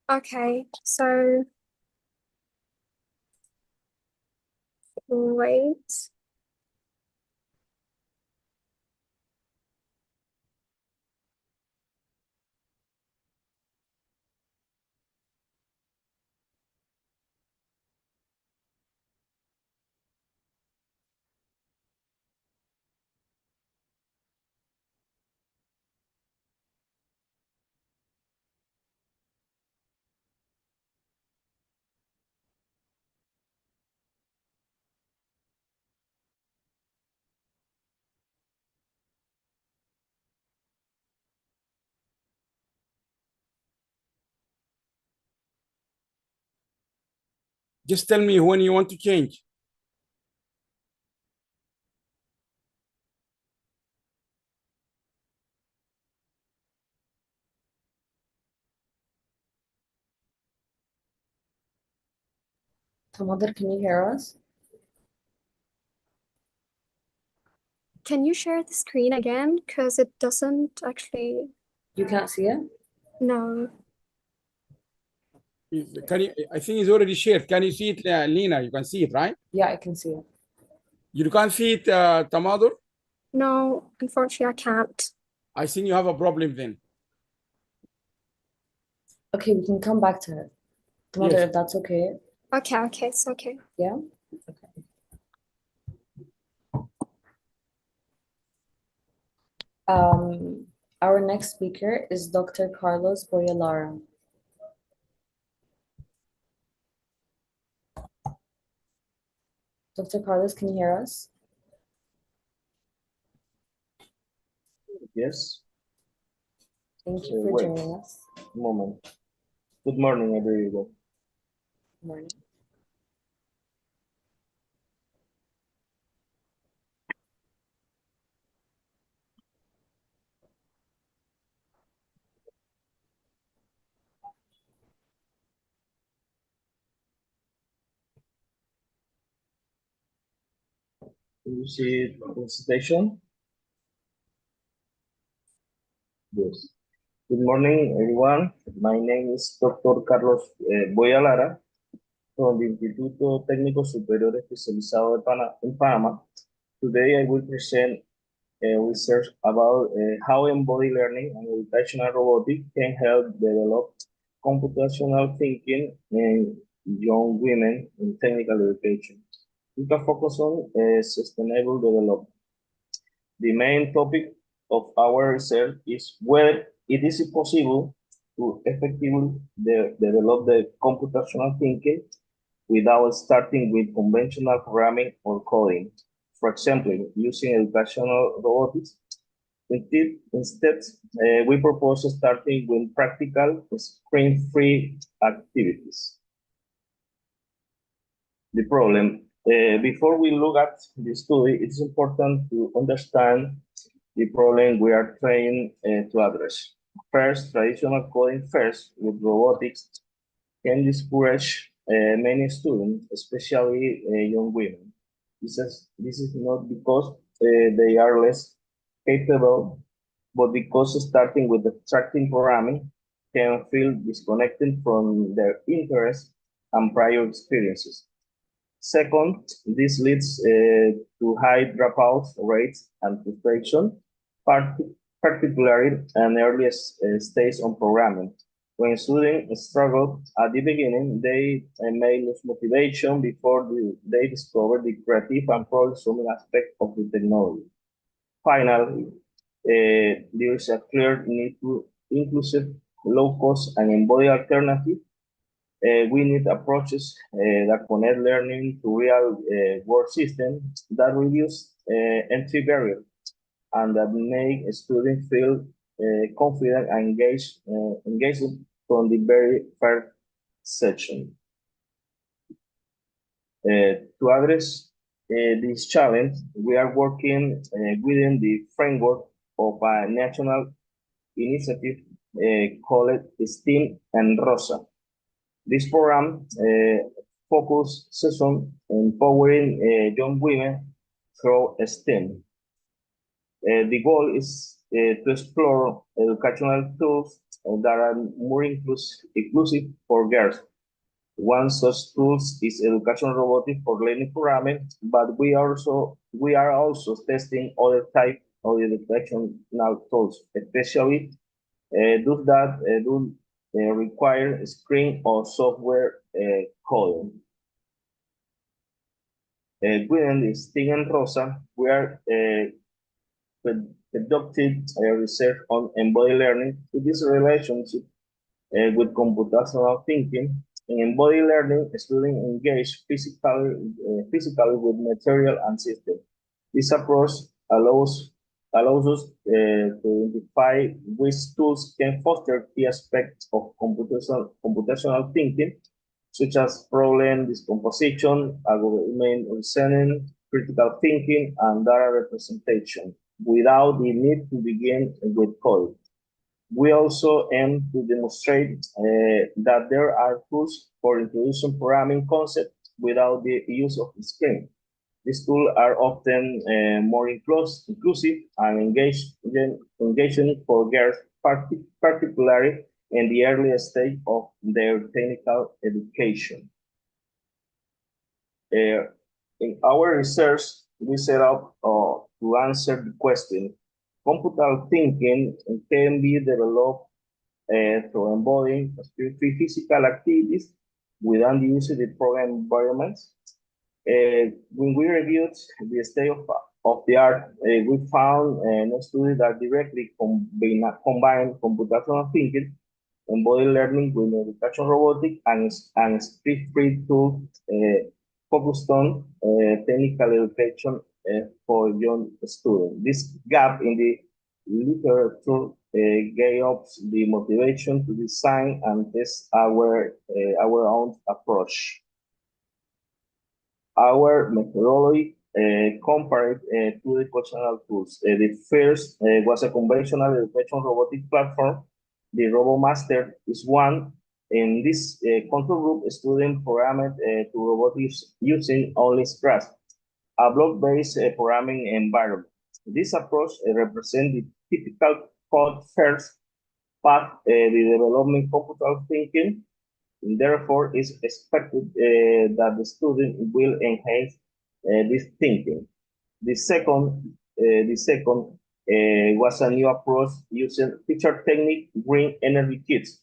Okay, so wait. Just tell me when you want to change. Tamadar, can you hear us? Can you share the screen again? Because it doesn't actually. You can't see it? No. Can you? I think it's already shared. Can you see it, Lena? You can see it, right? Yeah, I can see it. You can't see it, Tamadur? No, unfortunately, I can't. I think you have a problem then. Okay, we can come back to it. Mother, if that's okay. Okay, it's okay. Yeah? Okay. Our next speaker is Dr. Carlos Boyalara. Dr. Carlos, can you hear us? Yes. Thank you for joining us. A moment. Good morning, everyone. Good morning. Can you see the presentation? Yes. Good morning, everyone. My name is Dr. Carlos Boyalara from the Instituto Técnico Superior Especializado en Panama. Today, I will present research about how embodied learning and educational robotics can help develop computational thinking in young women in technical education. We can focus on sustainable development. The main topic of our research is whether it is possible to effectively develop the computational thinking without starting with conventional programming or coding. For example, using educational robotics. Instead, we propose starting with practical screen-free activities. The problem. Before we look at the study, it's important to understand the problem we are trying to address. First, traditional coding first with robotics can discourage many students, especially young women. This is not because they are less capable, but because starting with abstracting programming can feel disconnected from their interests and prior experiences. Second, this leads to high dropout rates and frustration, particularly in earliest stage on programming. When students struggle at the beginning, they may lose motivation before they discover the creative and problem-solving aspect of the technology. Finally, there is a clear need to inclusive, low-cost, and embodied alternative. We need approaches that connect learning to real world systems that reduce entry barriers and that make students feel confident and engaged from the very first session. To address this challenge, we are working within the framework of a national initiative called STEAM and ROSA. This program focuses on empowering young women through STEM. The goal is to explore educational tools that are more inclusive for girls. One such tools is educational robotics for learning programming, but we are also testing other type of educational tools, especially those that do require screen or software coding. Within the STEAM and ROSA, we are conducted research on embodied learning with this relationship with computational thinking. In embodied learning, students engage physically with material and system. This approach allows us to identify which tools can foster key aspects of computational thinking, such as problem decomposition, argument reasoning, critical thinking, and data representation, without the need to begin with code. We also aim to demonstrate that there are tools for introducing programming concepts without the use of the screen. These tools are often more inclusive and engaging for girls, particularly in the earliest stage of their technical education. In our research, we set out to answer the question, computational thinking can be developed through embodying physical activities without the use of the program environments. When we reviewed the state of the art, we found a study that directly combined computational thinking, embodied learning with education robotics, and street-free tools focused on technical education for young students. This gap in the literature gave us the motivation to design and test our own approach. Our methodology compared two educational tools. The first was a conventional education robotic platform. The RoboMaster is one. In this control group, students programmed to robotics using only Scratch, a block-based programming environment. This approach represents the typical code-first path, the development computational thinking. Therefore, it's expected that the student will enhance this thinking. The second was a new approach using feature technique green energy kits.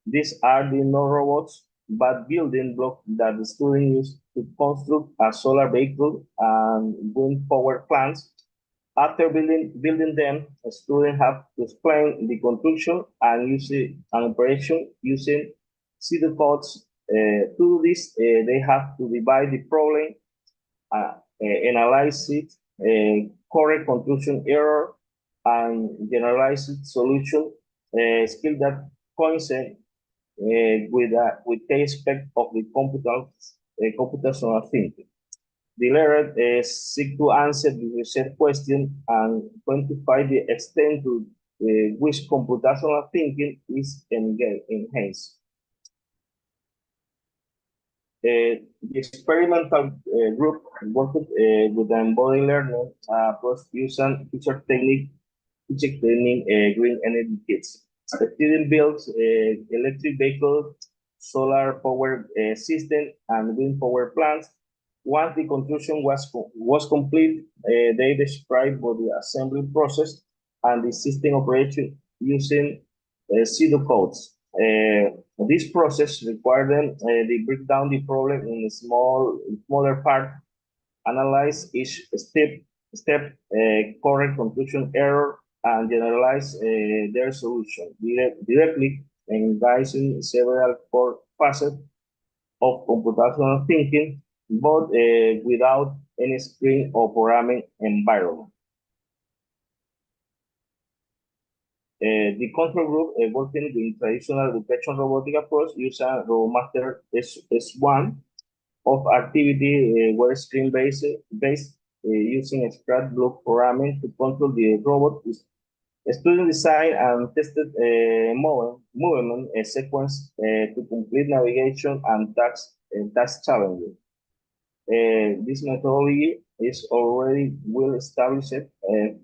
These are the non-robots, but building blocks that the student use to construct a solar vehicle and wind power plants. After building them, a student have to explain the construction and use an operation using pseudocodes. To do this, they have to divide the problem, analyze it, correct construction error, and generalize solution skill that coincide with the aspect of the computational thinking. The learner seek to answer the research question and quantify the extent to which computational thinking is enhanced. The experimental group worked with the embodied learning approach using feature technique green energy kits. The student built electric vehicles, solar power system, and wind power plants. Once the construction was complete, they described both the assembly process and the system operation using pseudocodes. This process required them they break down the problem in smaller part, analyze each step, correct construction error, and generalize their solution directly engaging several core facets of computational thinking, but without any screen or programming environment. The control group working with traditional education robotic approach using RoboMaster S1 of activity were screen-based using Scratch block programming to control the robot. Student design and tested movement sequence to complete navigation and task challenges. This methodology is already well established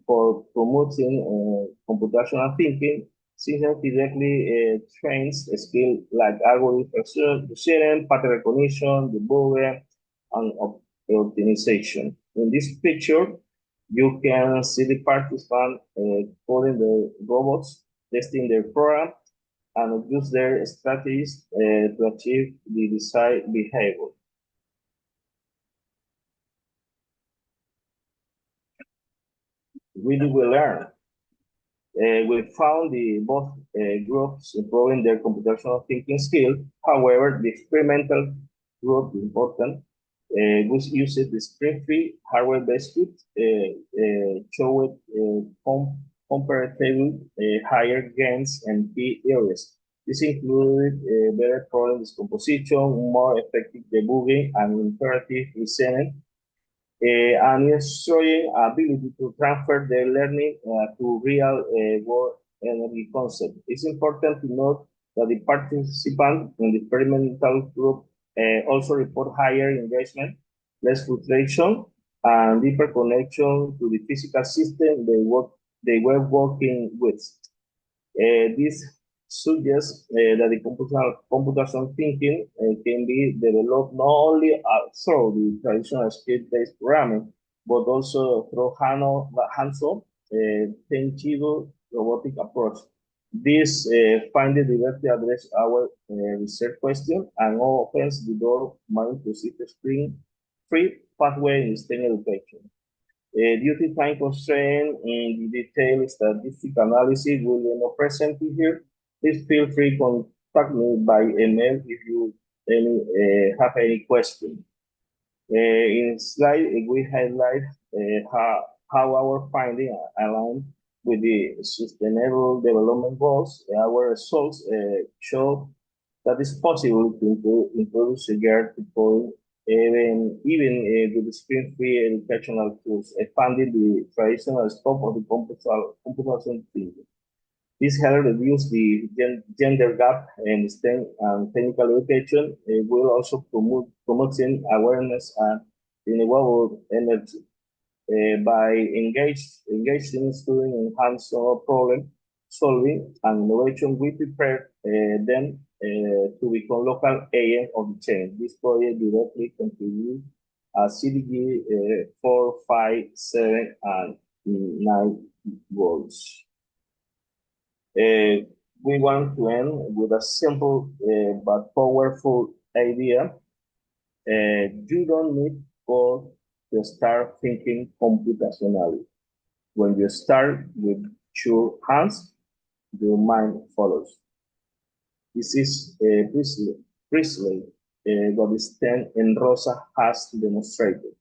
for promoting computational thinking, since it directly trains a skill like algorithm precision, pattern recognition, debugging, and optimization. In this picture, you can see the participants coding the robots, testing their program, and use their strategies to achieve the desired behavior. We learn. We found both groups improving their computational thinking skill. However, the experimental group is important. We used the screen-free hardware-based kit, showed comparatively higher gains and key areas. This included better problem decomposition, more effective debugging, and imperative reasoning. And is showing ability to transfer their learning to real world energy concept. It's important to note that the participants in the experimental group also report higher engagement, less frustration, and deeper connection to the physical system they were working with. This suggests that the computational thinking can be developed not only through the traditional skill-based programming, but also through hands-on, tangible robotic approach. This finding directly address our research question and opens the door to inclusive free pathway in STEM education. Due to time constraint in the detailed statistical analysis will be not present here. Please feel free to contact me by email if you have any question. In slide, we highlight how our findings align with the Sustainable Development Goals. Our results show that it's possible to introduce a girl to code even with screen-free educational tools, expanding the traditional scope of the computational thinking. This helps reduce the gender gap in STEM and technical education. It will also promoting awareness and renewable energy. By engaging students in hands-on problem solving and innovation, we prepare them to become local agents of the change. This project directly contributes CDG 4, 5, 7, and 9 goals. We want to end with a simple but powerful idea. You don't need code to start thinking computationally. When you start with your hands, your mind follows. This is precisely what STEM and Rosa has demonstrated.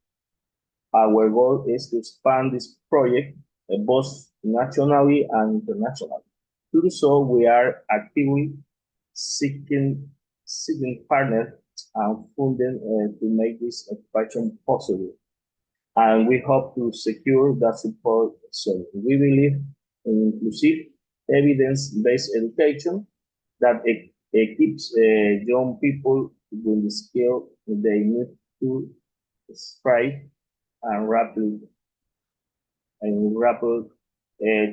Our goal is to expand this project both nationally and internationally. To do so, we are actively seeking partners and funding to make this expansion possible. And we hope to secure that support soon. We believe in inclusive, evidence-based education that equips young people with the skill they need to thrive and rapid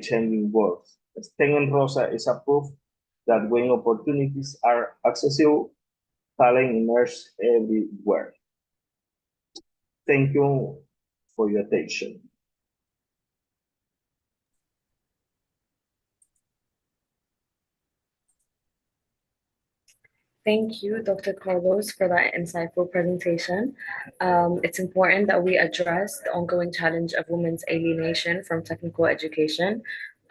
changing world. STEM and Rosa is a proof that when opportunities are accessible, talent emerges everywhere. Thank you for your attention. Thank you, Dr. Carlos, for that insightful presentation. It's important that we address the ongoing challenge of women's alienation from technical education.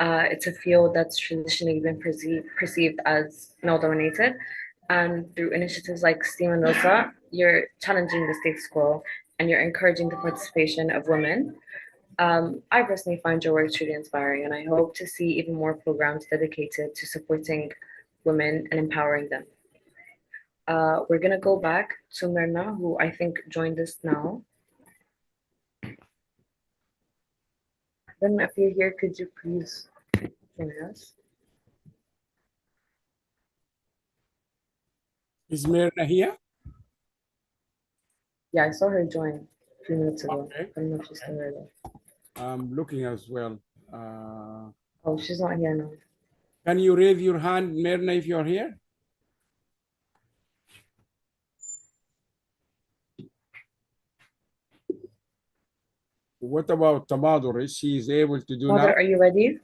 It's a field that's traditionally been perceived as male-dominated. And through initiatives like STEAM and Rosa, you're challenging the status quo and you're encouraging the participation of women. I personally find your work truly inspiring, and I hope to see even more programs dedicated to supporting women and empowering them. We're gonna go back to Myrna, who I think joined us now. Then if you're here, could you please join us? Is Myrna here? Yeah, I saw her join a few minutes ago. Okay. I don't know if she's still there. I'm looking as well. Oh, she's not here now. Can you raise your hand, Myrna, if you're here? What about Tamadur? Is she able to do Mother, now? are you ready?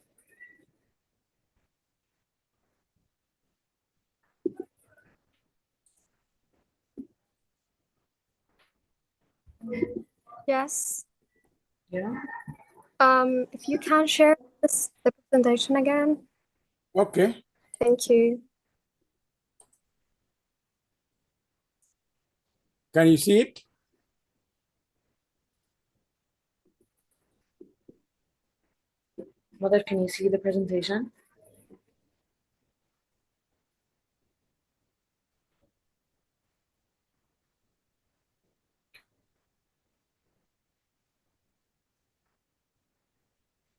Yes. Yeah. If you can share the presentation again. Okay. Thank you. Can you see it? Mother, can you see the presentation?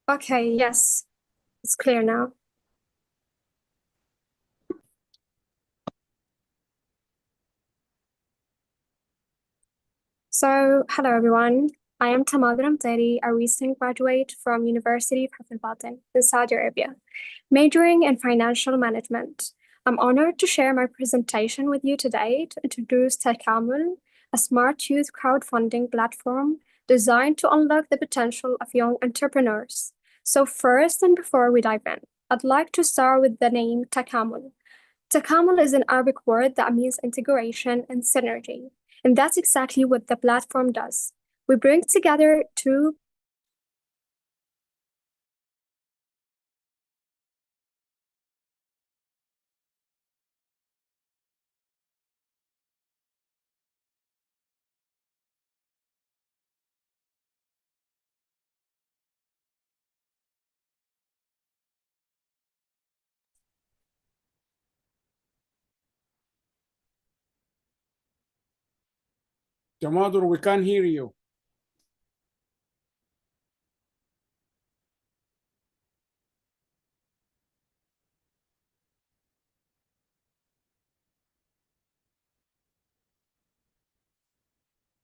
Okay, yes, it's clear now. So, hello everyone. I am Tamadram Teri, a recent graduate from University of Hafiz in Saudi Arabia, majoring in financial management. I'm honored to share my presentation with you today to introduce Takamul, a smart youth crowdfunding platform designed to unlock the potential of young entrepreneurs. So first and before we dive in, I'd like to start with the name Takamul. Takamul is an Arabic word that means integration and synergy, and that's exactly what the platform does. We bring together two Jamadur, we can't hear you.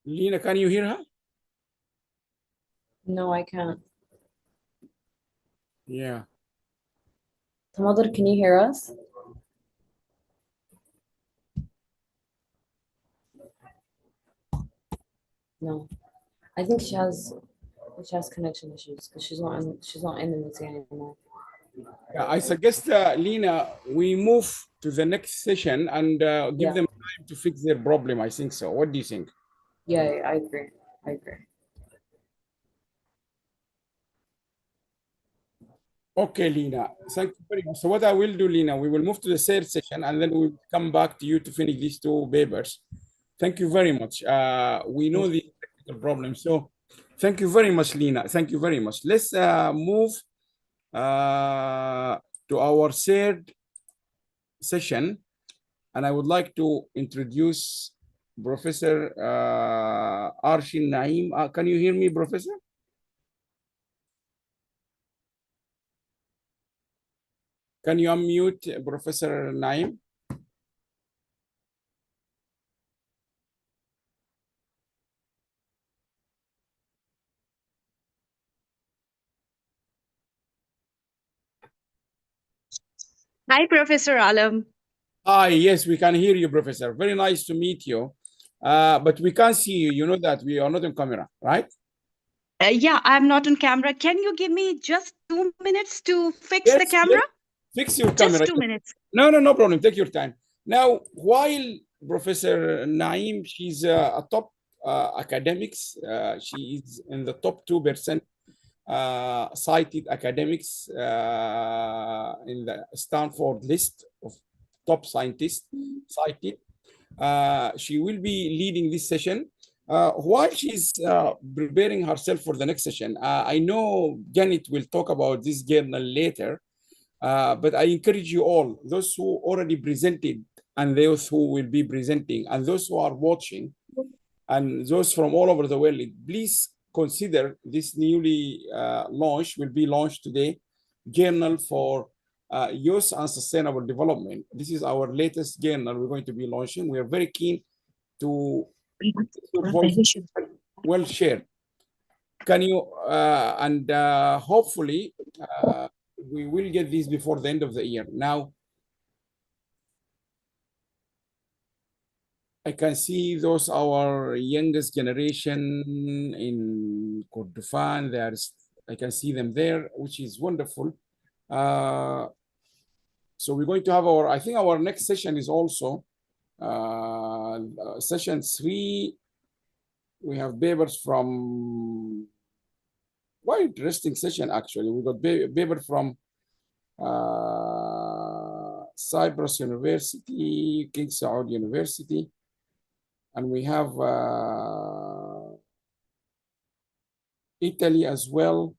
Lena, can you hear her? No, I can't. Yeah. Tamadr, can you hear us? No. I think she has connection issues because she's not in the meeting anymore. Yeah, I suggest, Lena, we move to the next session and give them time to fix their problem. I think so. What do you think? Yeah, I agree. I agree. Okay, Lena, thank you very much. So what I will do, Lena, we will move to the third session and then we'll come back to you to finish these two papers. Thank you very much. We know the technical problem. So thank you very much, Lena. Thank you very much. Let's move to our third session. And I would like to introduce Professor Arshin Naim. Can you hear me, Professor? Can you unmute Professor Naim? Hi, Professor Alam. Hi, yes, we can hear you, Professor. Very nice to meet you. But we can't see you. You know that we are not on camera, right? Yeah, I'm not on camera. Can you give me just 2 minutes to fix the camera? Yes. Fix your camera. Just 2 minutes. No problem. Take your time. Now, while Professor Naim, she's a top academics. She is in the top 2% cited academics in the Stanford list of top scientists cited. She will be leading this session. While she's preparing herself for the next session, I know Janet will talk about this journal later, but I encourage you all, those who already presented and those who will be presenting and those who are watching and those from all over the world, please consider this newly launched, will be launched today, Journal for Youth and Sustainable Development. This is our latest journal we're going to be launching. We are very keen to your voice well shared. Can you, and hopefully we will get this before the end of the year. Now, I can see those our youngest generation in Kordofan. I can see them there, which is wonderful. So we're going to have I think our next session is also session 3. We have papers from, quite interesting session actually. We got paper from Cyprus University, King Saud University, and we have Italy as well.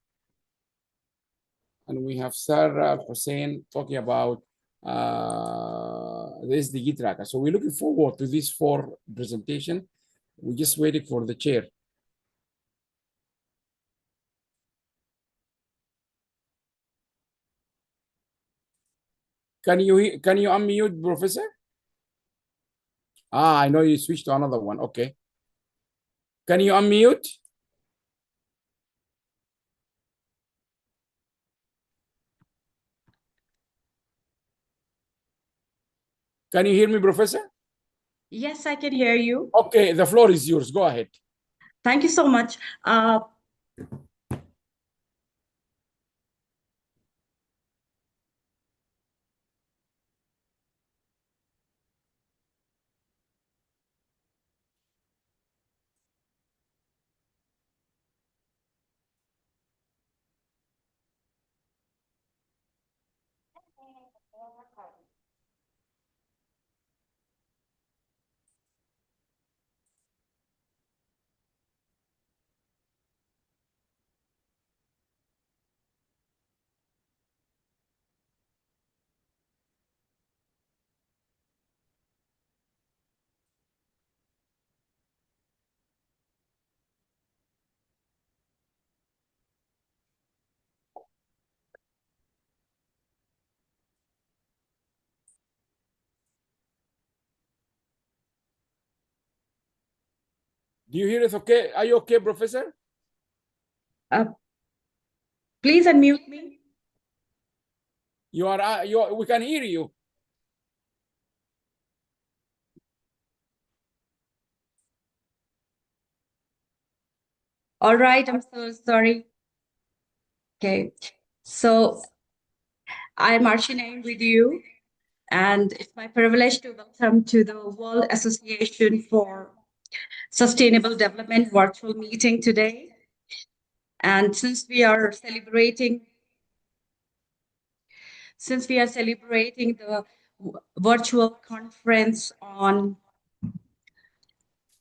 And we have Sarah Al-Hussein talking about the SDG tracker. So we're looking forward to these 4 presentations. We're just waiting for the chair. Can you unmute, Professor? I know you switched to another one. Okay. Can you unmute? Can you hear me, Professor? Yes, I can hear you. Okay, the floor is yours. Go ahead. Thank you so much. Do you hear us okay? Are you okay, Professor? Please unmute me. We can hear you. All right, I'm so sorry. Okay, so I'm Arshine with you, and it's my privilege to welcome to the World Association for Sustainable Development virtual meeting today. And since we are celebrating the virtual conference on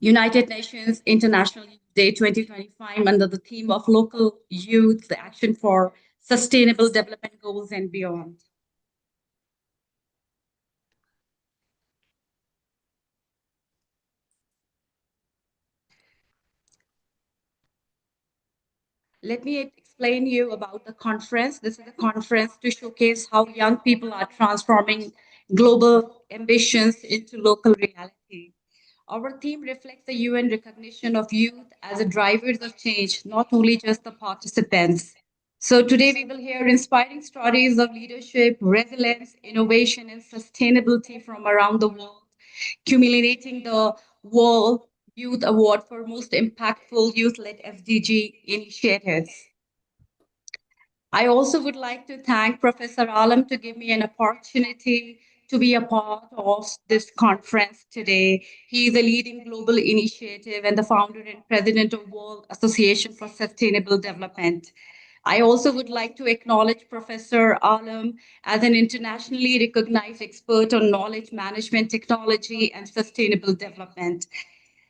United Nations International Youth Day 2025 under the theme of local youth, the action for sustainable development goals and beyond. Let me explain you about the conference. This is a conference to showcase how young people are transforming global ambitions into local reality. Our theme reflects the UN recognition of youth as the drivers of change, not only just the participants. So today we will hear inspiring stories of leadership, resilience, innovation, and sustainability from around the world, culminating the World Youth Award for most impactful youth-led SDG initiatives. I also would like to thank Professor Alam to give me an opportunity to be a part of this conference today. He is a leading global initiative and the founder and president of World Association for Sustainable Development. I also would like to acknowledge Professor Alam as an internationally recognized expert on knowledge management technology and sustainable development.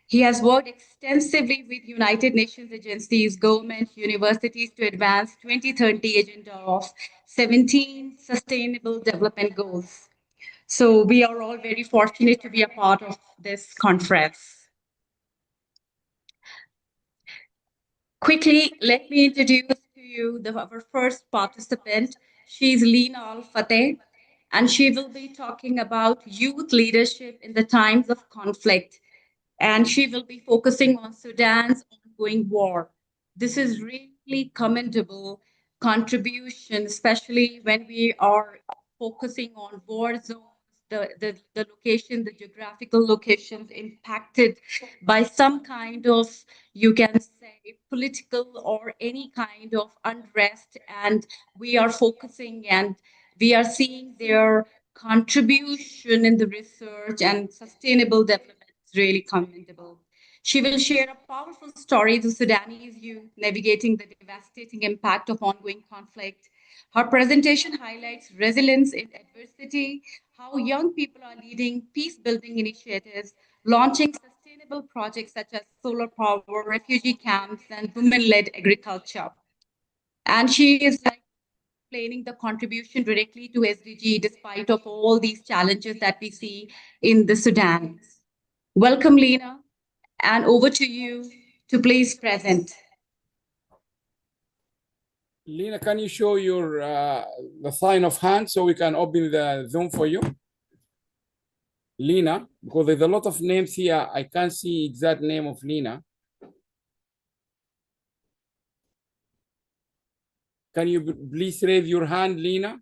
He has worked extensively with United Nations agencies, government, universities to advance 2030 agenda of 17 sustainable development goals. So we are all very fortunate to be a part of this conference. Quickly, let me introduce to you our first participant. She's Lina Al-Fateh, and she will be talking about youth leadership in the times of conflict. And she will be focusing on Sudan's ongoing war. This is really commendable contribution, especially when we are focusing on war zones, the location, the geographical locations impacted by some kind of, you can say, political or any kind of unrest. And we are focusing and we are seeing their contribution in the research and sustainable development is really commendable. She will share a powerful story of Sudanese youth navigating the devastating impact of ongoing conflict. Her presentation highlights resilience in adversity, how young people are leading peace-building initiatives, launching sustainable projects such as solar power, refugee camps, and women-led agriculture. And she is explaining the contribution directly to SDG despite of all these challenges that we see in the Sudan. Welcome, Lena, and over to you to please present. Lena, can you show your the sign of hand so we can open the Zoom for you? Lena, because there's a lot of names here. I can't see exact name of Lena. Can you please raise your hand, Lena?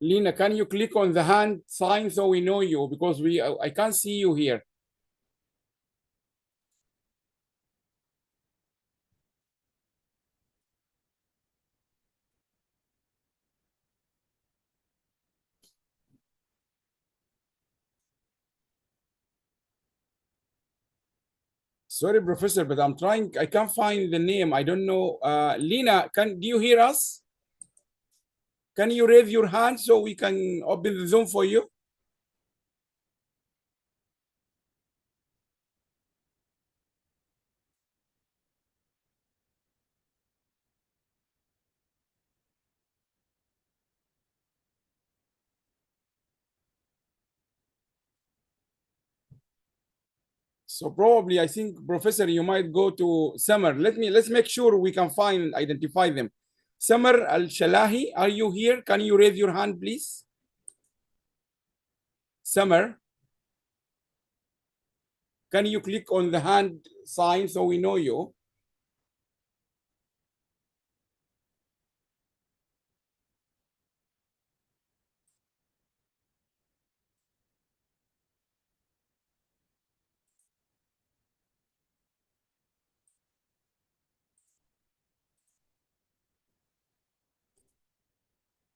Lina, can you click on the hand sign so we know you, because I can't see you here. Sorry, Professor, but I'm trying. I can't find the name. I don't know. Lina, do you hear us? Can you raise your hand so we can open the Zoom for you? So probably, I think, Professor, you might go to Summer. Let's make sure we can identify them. Summer Al-Shalahi, are you here? Can you raise your hand, please? Summer, can you click on the hand sign so we know you?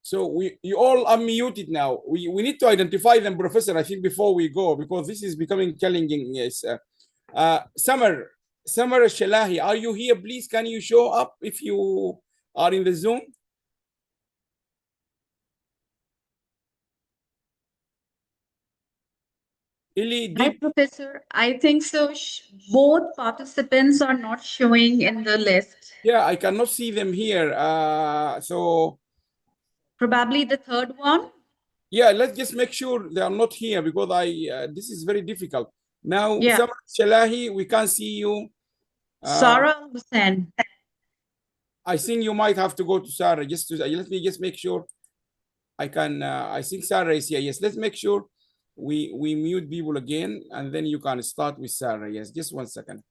So you all unmuted now. We need to identify them, Professor, I think, before we go, because this is becoming challenging. Yes. Summer Shalahi, are you here? Please, can you show up if you are in the Zoom? Hi, Professor. I think so. Both participants are not showing in the list. Yeah, I cannot see them here. So probably the third one. Yeah, let's just make sure they are not here, because this is very difficult. Now, Yeah. Samar Shalahi, we can't see you. Sarah Hussain. I think you might have to go to Sarah. Let me just make sure I can. I think Sarah is here. Yes, let's make sure we mute people again, and then you can start with Sarah. Yes, just 1 second.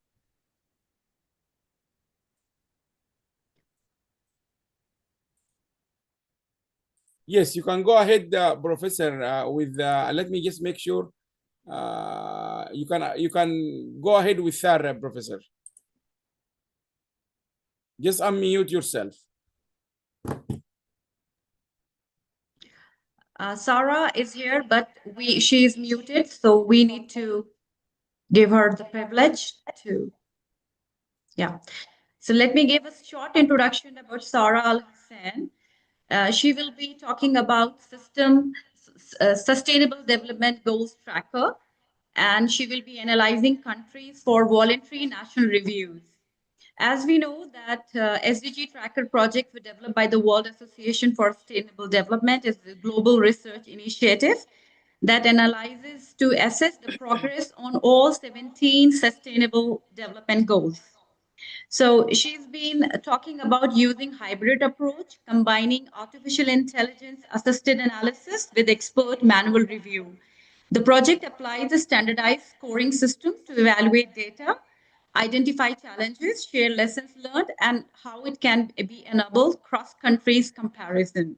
Yes, you can go ahead, Professor. Let me just make sure. You can go ahead with Sarah, Professor. Just unmute yourself. Sarah is here, but she is muted, so we need to give her the privilege to. Yeah. So let me give a short introduction about Sarah Al-Hussain. She will be talking about Sustainable Development Goals Tracker, and she will be analyzing countries for voluntary national reviews. As we know that SDG Tracker project was developed by the World Association for Sustainable Development is a global research initiative that analyzes to assess the progress on all 17 sustainable development goals. So she's been talking about using hybrid approach, combining artificial intelligence assisted analysis with expert manual review. The project applies a standardized scoring system to evaluate data, identify challenges, share lessons learned, and how it can be enabled cross-countries comparison.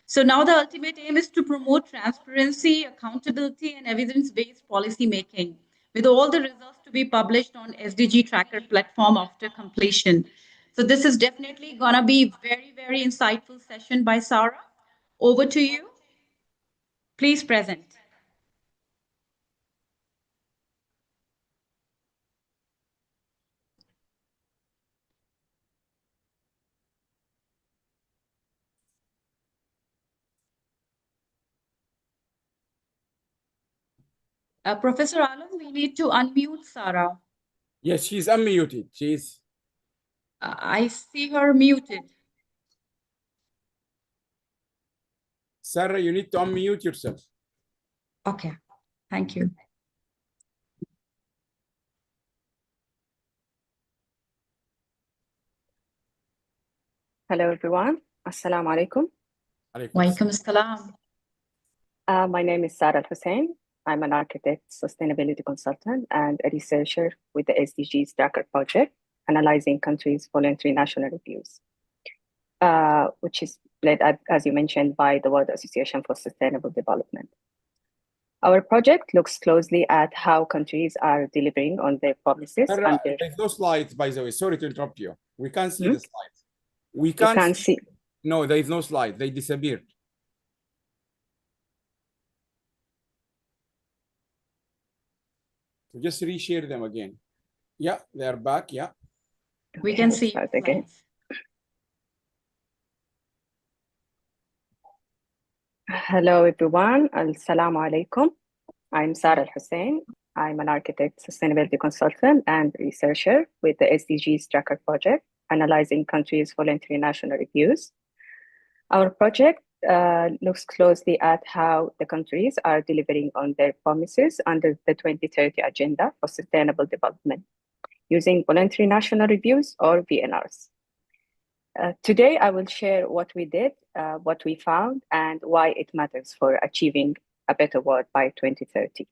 So now the ultimate aim is to promote transparency, accountability, and evidence-based policy making, with all the results to be published on SDG Tracker platform after completion. So this is definitely gonna be very, very insightful session by Sarah. Over to you. Please present. Professor Alam, we need to unmute Sarah. Yes, she's unmuted. I see her muted. Sarah, you need to unmute yourself. Okay, thank you. Hello, everyone. Assalamu alaikum. Walaikum assalam. My name is Sarah Hussain. I'm an architect, sustainability consultant, and a researcher with the SDGs Tracker project, analyzing countries' voluntary national reviews, which is led, as you mentioned, by the World Association for Sustainable Development. Our project looks closely at how countries are delivering on their promises. There's no slides, by the way. Sorry to interrupt you. We can't see the slides. We can't, can't see. No, there is no slide. They disappeared. So just reshare them again. Yeah, they are back. Yeah. We can see again. Hello, everyone. Assalamu alaikum. I'm Sarah Al-Hussein. I'm an architect, sustainability consultant, and researcher with the SDGs Tracker project, analyzing countries' voluntary national reviews. Our project looks closely at how the countries are delivering on their promises under the 2030 Agenda for Sustainable Development, using voluntary national reviews or VNRs. Today, I will share what we did, what we found, and why it matters for achieving a better world by 2030.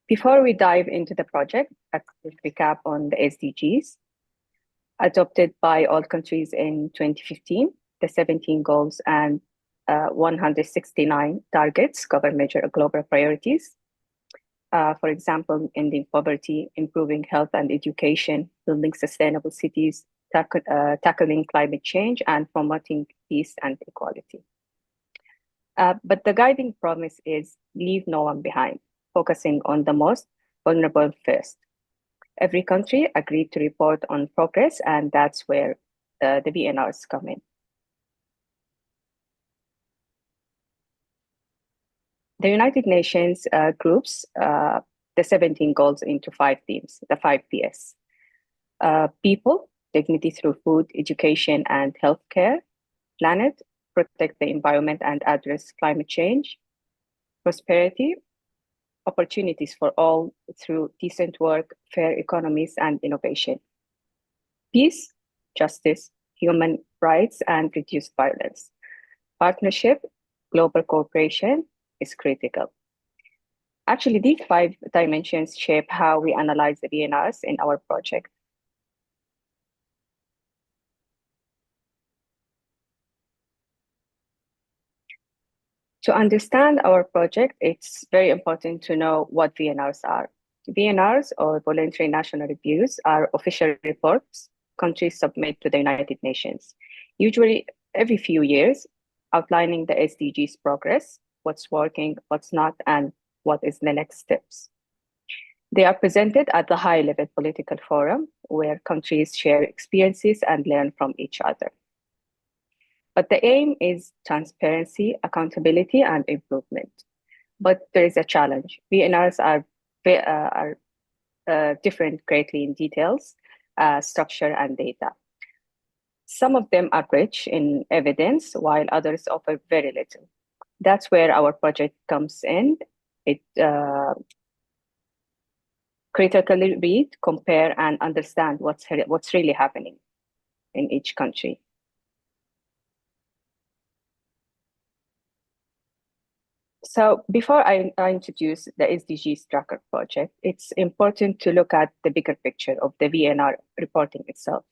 Before we dive into the project, a quick recap on the SDGs. Adopted by all countries in 2015, the 17 goals and 169 targets cover major global priorities. For example, ending poverty, improving health and education, building sustainable cities, tackling climate change, and promoting peace and equality. But the guiding promise is leave no one behind, focusing on the most vulnerable first. Every country agreed to report on progress, and that's where the VNRs come in. The United Nations groups the 17 goals into 5 themes, the 5 Ps. People, dignity through food, education, and healthcare. Planet, protect the environment and address climate change. Prosperity, opportunities for all through decent work, fair economies, and innovation. Peace, justice, human rights, and reduced violence. Partnership, global cooperation is critical. Actually, these 5 dimensions shape how we analyze the VNRs in our project. To understand our project, it's very important to know what VNRs are. VNRs, or voluntary national reviews, are official reports countries submit to the United Nations, usually every few years, outlining the SDGs progress, what's working, what's not, and what is the next steps. They are presented at the high-level political forum, where countries share experiences and learn from each other. But the aim is transparency, accountability, and improvement. But there is a challenge. VNRs are different greatly in details, structure, and data. Some of them are rich in evidence, while others offer very little. That's where our project comes in. It critically read, compare, and understand what's really happening in each country. So before I introduce the SDGs Tracker project, it's important to look at the bigger picture of the VNR reporting itself.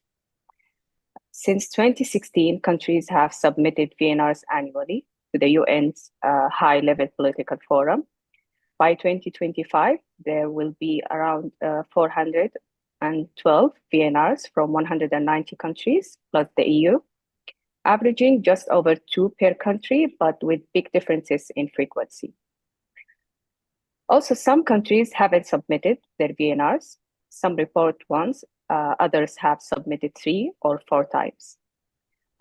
Since 2016, countries have submitted VNRs annually to the UN's high-level political forum. By 2025, there will be around 412 VNRs from 190 countries, plus the EU, averaging just over 2 per country, but with big differences in frequency. Also, some countries haven't submitted their VNRs. Some report once, others have submitted 3 or 4 times.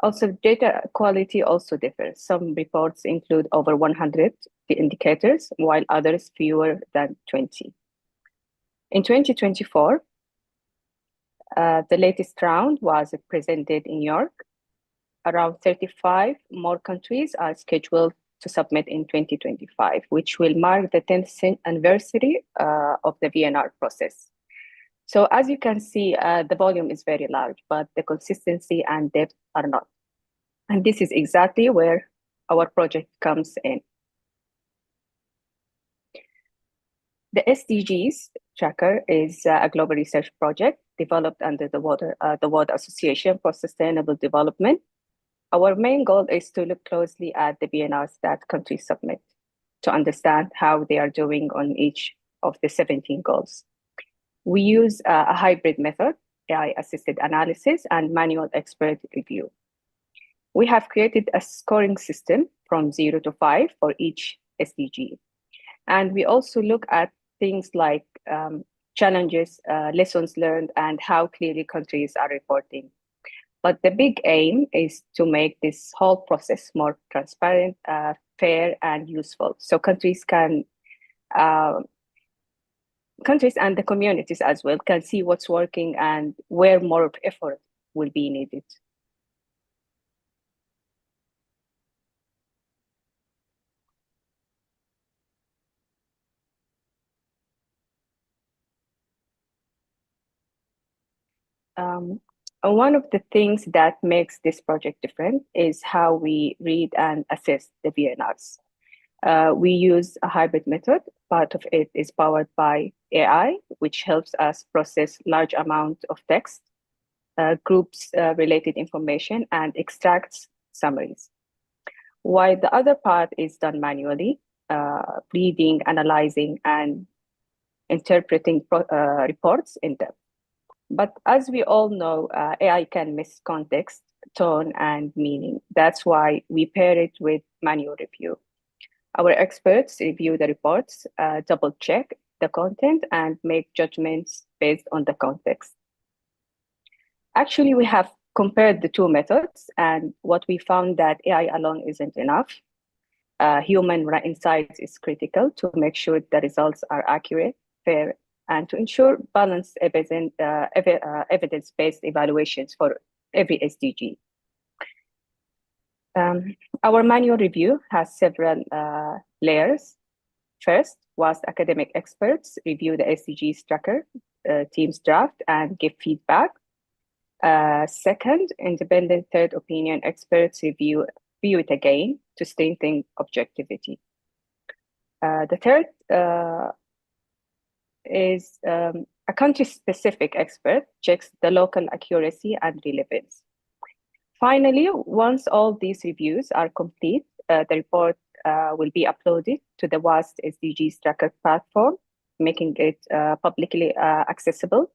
Also, data quality also differs. Some reports include over 100 indicators, while others fewer than 20. In 2024, the latest round was presented in New York. Around 35 more countries are scheduled to submit in 2025, which will mark the 10th anniversary of the VNR process. So as you can see, the volume is very large, but the consistency and depth are not. And this is exactly where our project comes in. The SDGs Tracker is a global research project developed under the World Association for Sustainable Development. Our main goal is to look closely at the BNRs that countries submit to understand how they are doing on each of the 17 goals. We use a hybrid method, AI-assisted analysis, and manual expert review. We have created a scoring system from 0 to 5 for each SDG. And we also look at things like challenges, lessons learned, and how clearly countries are reporting. But the big aim is to make this whole process more transparent, fair, and useful. So countries and the communities as well can see what's working and where more effort will be needed. One of the things that makes this project different is how we read and assess the VNRs. We use a hybrid method. Part of it is powered by AI, which helps us process large amounts of text, groups related information, and extracts summaries. While the other part is done manually, reading, analyzing, and interpreting reports in depth. But as we all know, AI can miss context, tone, and meaning. That's why we pair it with manual review. Our experts review the reports, double-check the content, and make judgments based on the context. Actually, we have compared the two methods, and what we found that AI alone isn't enough. Human insights is critical to make sure the results are accurate, fair, and to ensure balanced evidence-based evaluations for every SDG. Our manual review has several layers. First, was academic experts review the SDGs tracker, team's draft, and give feedback. Second, independent third opinion experts review it again to strengthen objectivity. The third is a country-specific expert checks the local accuracy and relevance. Finally, once all these reviews are complete, the report will be uploaded to the WAST SDGs Tracker platform, making it publicly accessible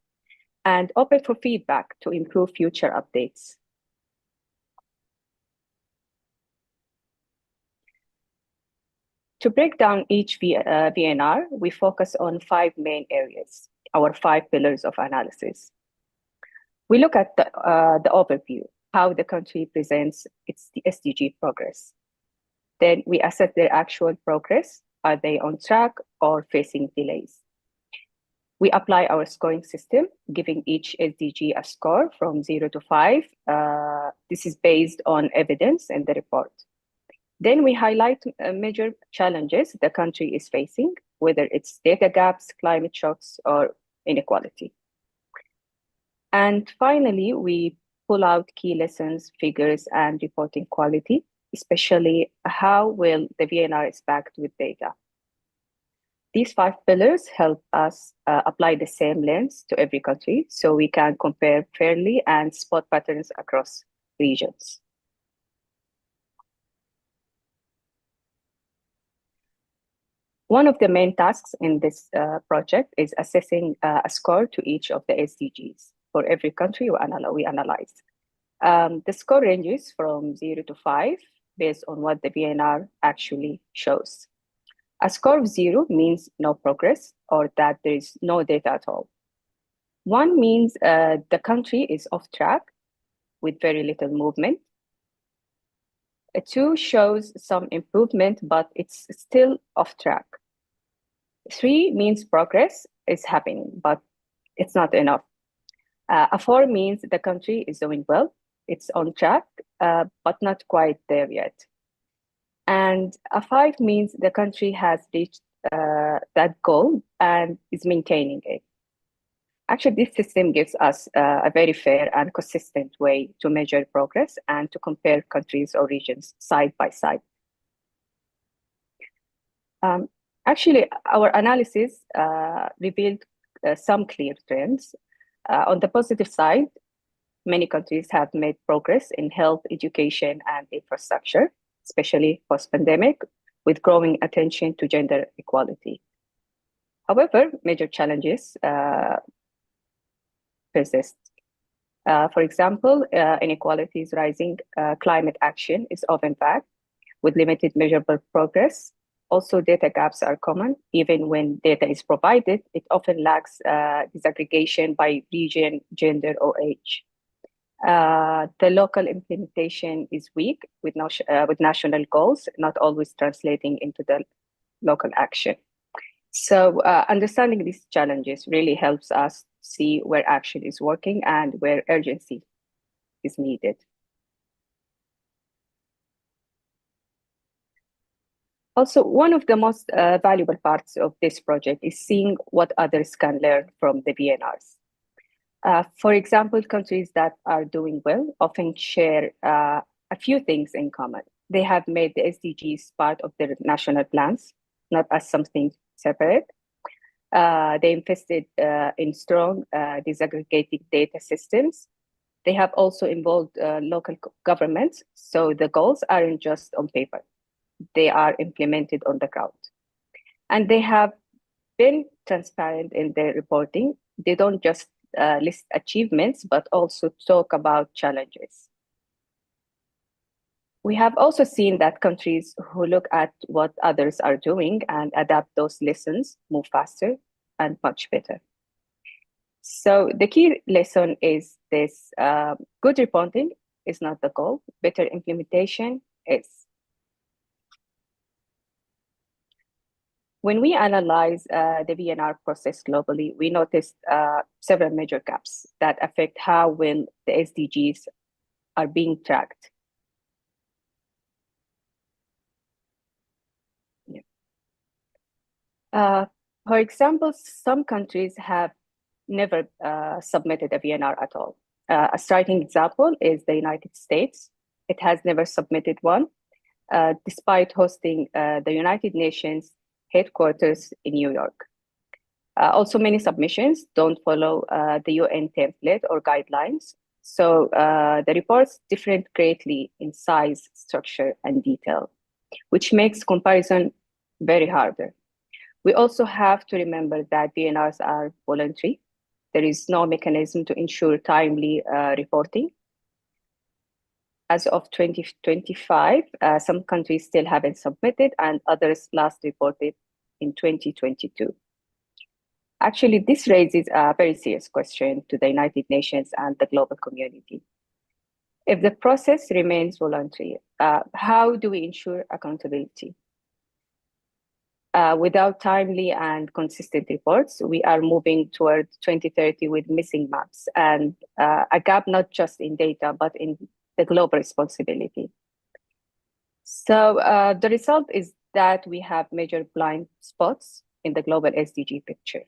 and open for feedback to improve future updates. To break down each VNR, we focus on 5 main areas, our 5 pillars of analysis. We look at the overview, how the country presents its SDG progress. Then we assess their actual progress. Are they on track or facing delays? We apply our scoring system, giving each SDG a score from 0 to 5. This is based on evidence in the report. Then we highlight major challenges the country is facing, whether it's data gaps, climate shocks, or inequality. And finally, we pull out key lessons, figures, and reporting quality, especially how well the VNR is backed with data. These 5 pillars help us apply the same lens to every country so we can compare fairly and spot patterns across regions. One of the main tasks in this project is assessing a score to each of the SDGs for every country we analyze. The score ranges from 0 to 5 based on what the VNR actually shows. A score of 0 means no progress or that there is no data at all. 1 means the country is off track with very little movement. A 2 shows some improvement, but it's still off track. 3 means progress is happening, but it's not enough. A 4 means the country is doing well. It's on track, but not quite there yet. And a 5 means the country has reached that goal and is maintaining it. Actually, this system gives us a very fair and consistent way to measure progress and to compare countries or regions side by side. Actually, our analysis revealed some clear trends. On the positive side, many countries have made progress in health, education, and infrastructure, especially post-pandemic, with growing attention to gender equality. However, major challenges persist. For example, inequality is rising, climate action is often vague, with limited measurable progress. Also, data gaps are common. Even when data is provided, it often lacks disaggregation by region, gender, or age. The local implementation is weak, with national goals not always translating into the local action. So understanding these challenges really helps us see where action is working and where urgency is needed. Also, one of the most valuable parts of this project is seeing what others can learn from the BNRs. For example, countries that are doing well often share a few things in common. They have made the SDGs part of their national plans, not as something separate. They invested in strong disaggregated data systems. They have also involved local governments, so the goals aren't just on paper. They are implemented on the ground. And they have been transparent in their reporting. They don't just list achievements, but also talk about challenges. We have also seen that countries who look at what others are doing and adapt those lessons move faster and much better. So the key lesson is this: good reporting is not the goal, better implementation is. When we analyze the BNR process globally, we noticed several major gaps that affect how well the SDGs are being tracked. For example, some countries have never submitted a BNR at all. A striking example is the United States. It has never submitted one, despite hosting the United Nations headquarters in New York. Also, many submissions don't follow the UN template or guidelines. So the reports differ greatly in size, structure, and detail, which makes comparison very harder. We also have to remember that BNRs are voluntary. There is no mechanism to ensure timely reporting. As of 2025, some countries still haven't submitted and others last reported in 2022. Actually, this raises a very serious question to the United Nations and the global community. If the process remains voluntary, how do we ensure accountability? Without timely and consistent reports, we are moving toward 2030 with missing maps and a gap not just in data, but in the global responsibility. So the result is that we have major blind spots in the global SDG picture.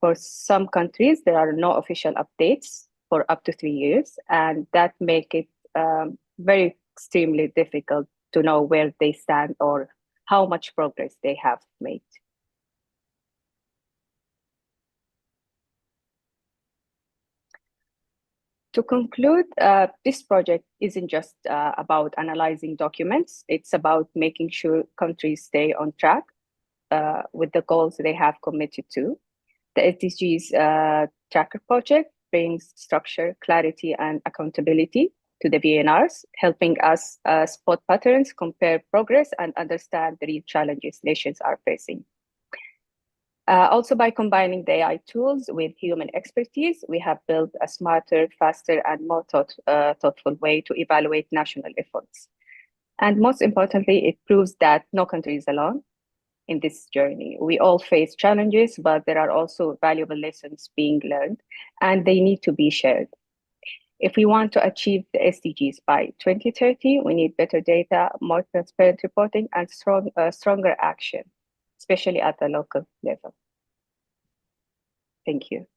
For some countries, there are no official updates for up to 3 years, and that make it very extremely difficult to know where they stand or how much progress they have made. To conclude, this project isn't just about analyzing documents. It's about making sure countries stay on track with the goals they have committed to. The SDGs Tracker project brings structure, clarity, and accountability to the BNRs, helping us spot patterns, compare progress, and understand the real challenges nations are facing. Also, by combining the AI tools with human expertise, we have built a smarter, faster, and more thoughtful way to evaluate national efforts. And most importantly, it proves that no country is alone in this journey. We all face challenges, but there are also valuable lessons being learned, and they need to be shared. If we want to achieve the SDGs by 2030, we need better data, more transparent reporting, and stronger action, especially at the local level. Thank you.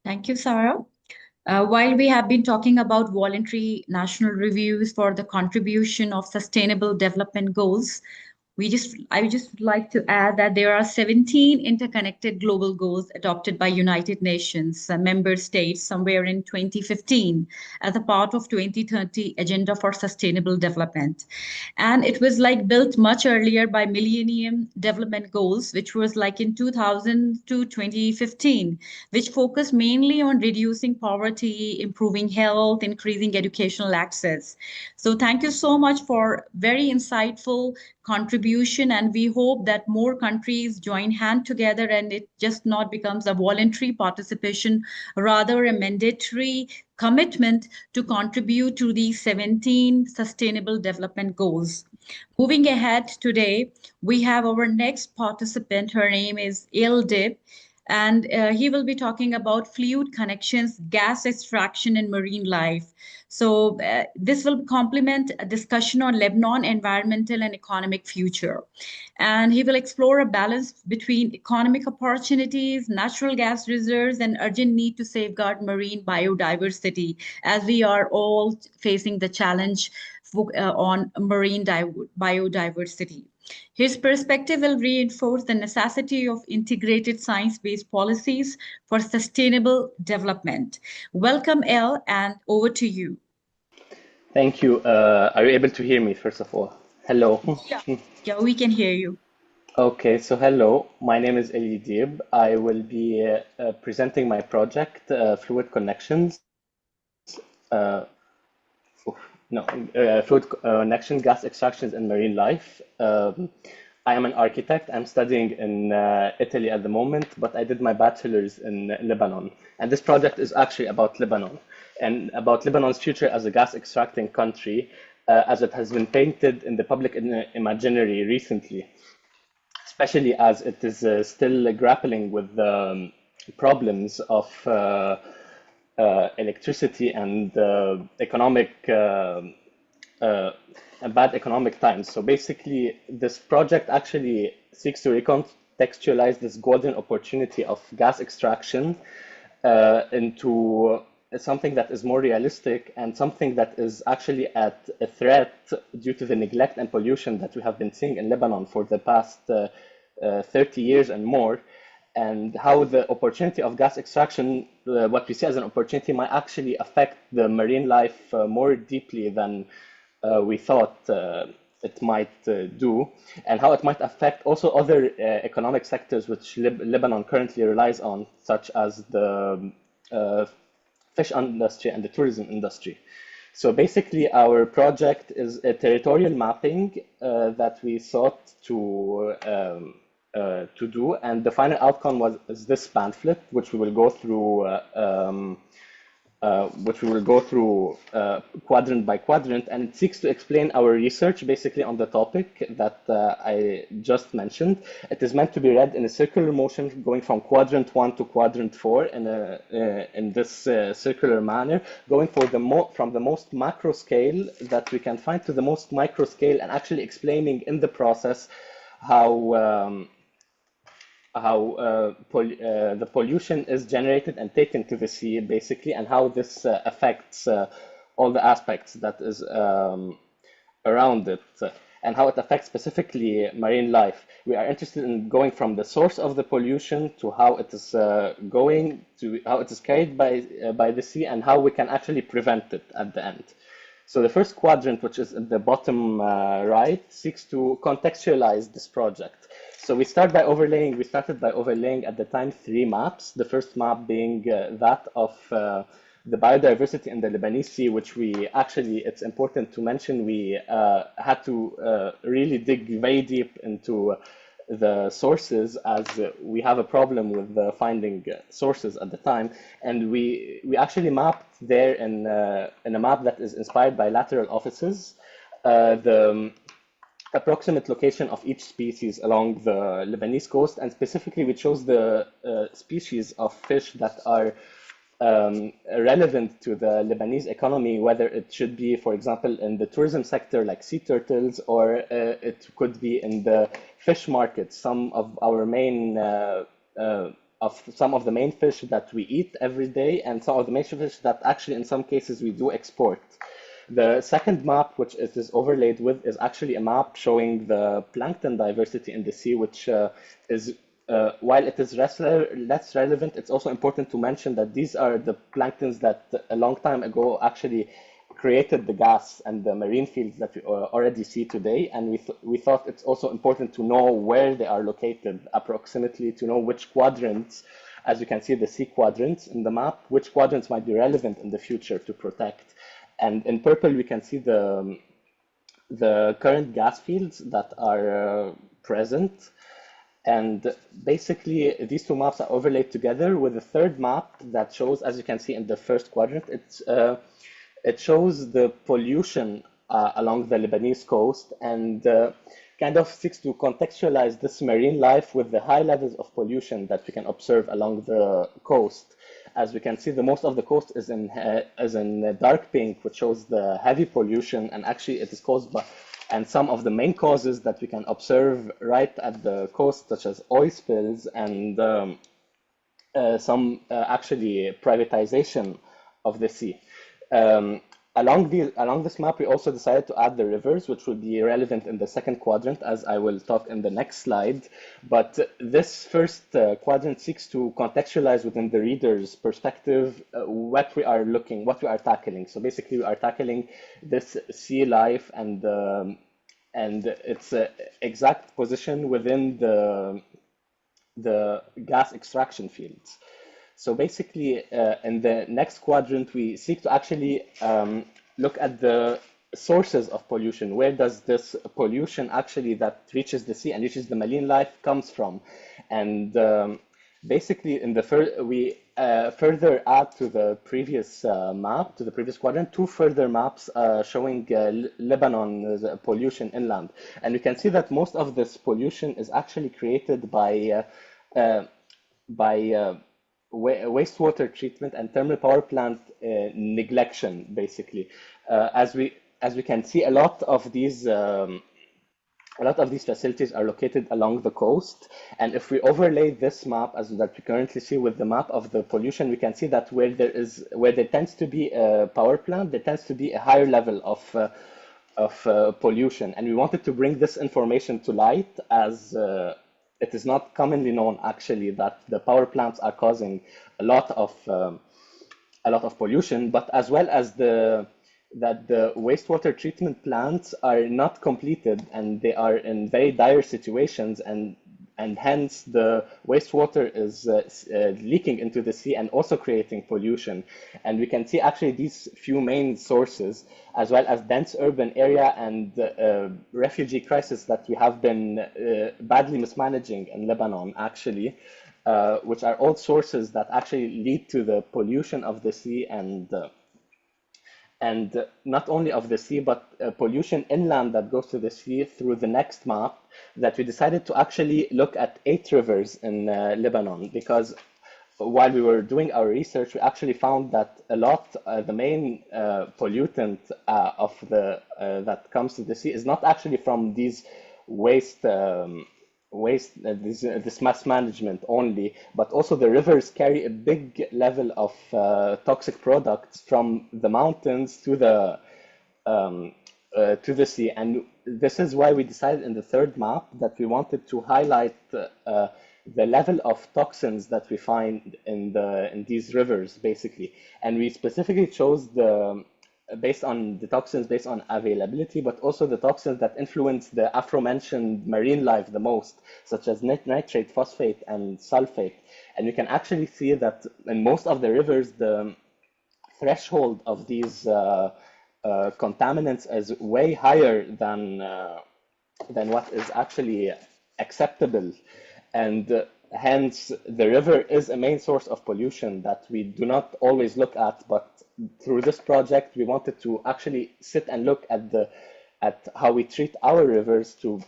Thank you, Sarah. While we have been talking about voluntary national reviews for the contribution of sustainable development goals, I would just like to add that there are 17 interconnected global goals adopted by United Nations member states somewhere in 2015 as a part of 2030 Agenda for Sustainable Development. And it was like built much earlier by Millennium Development Goals, which was like in 2000 to 2015, which focused mainly on reducing poverty, improving health, increasing educational access. So thank you so much for very insightful contribution, and we hope that more countries join hand together and it just not becomes a voluntary participation, rather a mandatory commitment to contribute to these 17 sustainable development goals. Moving ahead today, we have our next participant. Her name is Dib, and he will be talking about fluid connections, gas extraction, and marine life. So this will complement a discussion on Lebanon environmental and economic future. And he will explore a balance between economic opportunities, natural gas reserves, and urgent need to safeguard marine biodiversity, as we are all facing the challenge on marine biodiversity. His perspective will reinforce the necessity of integrated science-based policies for sustainable development. Welcome, El, and over to you. Thank you. Are you able to hear me, first of all? Hello. Yeah, we can hear you. Okay, so hello. My name is Dib. I will be presenting my project, Fluid Connections. Fluid connection, gas extractions, and marine life. I am an architect. I'm studying in Italy at the moment, but I did my bachelor's in Lebanon. And this project is actually about Lebanon and about Lebanon's future as a gas extracting country, as it has been painted in the public imaginary recently, especially as it is still grappling with the problems of electricity and economic bad economic times. So basically, this project actually seeks to recontextualize this golden opportunity of gas extraction into something that is more realistic and something that is actually at a threat due to the neglect and pollution that we have been seeing in Lebanon for the past 30 years and more, and how the opportunity of gas extraction, what we see as an opportunity, might actually affect the marine life more deeply than we thought it might do, and how it might affect also other economic sectors which Lebanon currently relies on, such as the fish industry and the tourism industry. So basically, our project is a territorial mapping that we sought to do, and the final outcome is this pamphlet, which we will go through quadrant by quadrant, and it seeks to explain our research basically on the topic that I just mentioned. It is meant to be read in a circular motion, going from quadrant 1 to quadrant 4 in this circular manner, going from the most macro scale that we can find to the most micro scale, and actually explaining in the process how the pollution is generated and taken to the sea, basically, and how this affects all the aspects that is around it, and how it affects specifically marine life. We are interested in going from the source of the pollution to how it is going to how it is carried by the sea, and how we can actually prevent it at the end. So the first quadrant, which is at the bottom right, seeks to contextualize this project. So we started by overlaying at the time 3 maps. The first map being that of the biodiversity in the Lebanese Sea, which we actually, it's important to mention, we had to really dig very deep into the sources, as we have a problem with finding sources at the time. And we actually mapped there in a map that is inspired by lateral offices, the approximate location of each species along the Lebanese coast, and specifically we chose the species of fish that are relevant to the Lebanese economy, whether it should be, for example, in the tourism sector like sea turtles, or it could be in the fish markets, some of the main fish that we eat every day, and some of the main fish that actually in some cases we do export. The second map, which it is overlaid with, is actually a map showing the plankton diversity in the sea, which is, while it is less relevant, it's also important to mention that these are the planktons that a long time ago actually created the gas and the marine fields that we already see today. And we thought it's also important to know where they are located approximately, to know which quadrants, as you can see the sea quadrants in the map, which quadrants might be relevant in the future to protect. And in purple, we can see the current gas fields that are present. And basically, these two maps are overlaid together with a third map that shows, as you can see in the first quadrant, it shows the pollution along the Lebanese coast, and kind of seeks to contextualize this marine life with the high levels of pollution that we can observe along the coast. As we can see, the most of the coast is in dark pink, which shows the heavy pollution, and actually it is caused by, and some of the main causes that we can observe right at the coast, such as oil spills and some actually privatization of the sea. Along this map, we also decided to add the rivers, which will be relevant in the second quadrant, as I will talk in the next slide. But this first quadrant seeks to contextualize within the reader's perspective what we are tackling. So basically, we are tackling this sea life and its exact position within the gas extraction fields. So basically, in the next quadrant, we seek to actually look at the sources of pollution. Where does this pollution actually that reaches the sea and reaches the marine life comes from? And basically, in the we further add to the previous map, to the previous quadrant, two further maps showing Lebanon's pollution inland. And we can see that most of this pollution is actually created by wastewater treatment and thermal power plant neglection, basically. As we can see, a lot of these facilities are located along the coast, and if we overlay this map as that we currently see with the map of the pollution, we can see that where there tends to be a power plant, there tends to be a higher level of pollution, and we wanted to bring this information to light, as it is not commonly known actually that the power plants are causing a lot of pollution, but as well as that the wastewater treatment plants are not completed and they are in very dire situations, and hence the wastewater is leaking into the sea and also creating pollution. And we can see actually these few main sources, as well as dense urban area and refugee crisis that we have been badly mismanaging in Lebanon, actually, which are all sources that actually lead to the pollution of the sea, and not only of the sea, but pollution inland that goes to the sea through the next map, that we decided to actually look at 8 rivers in Lebanon, because while we were doing our research, we actually found that a lot, the main pollutant that comes to the sea is not actually from these this mass management only, but also the rivers carry a big level of toxic products from the mountains to the sea. And this is why we decided in the third map that we wanted to highlight the level of toxins that we find in these rivers, basically. And we specifically chose based on the toxins based on availability, but also the toxins that influence the aforementioned marine life the most, such as nitrate, phosphate, and sulfate. And you can actually see that in most of the rivers, the threshold of these contaminants is way higher than what is actually acceptable. And hence, the river is a main source of pollution that we do not always look at, but through this project, we wanted to actually sit and look at how we treat our rivers to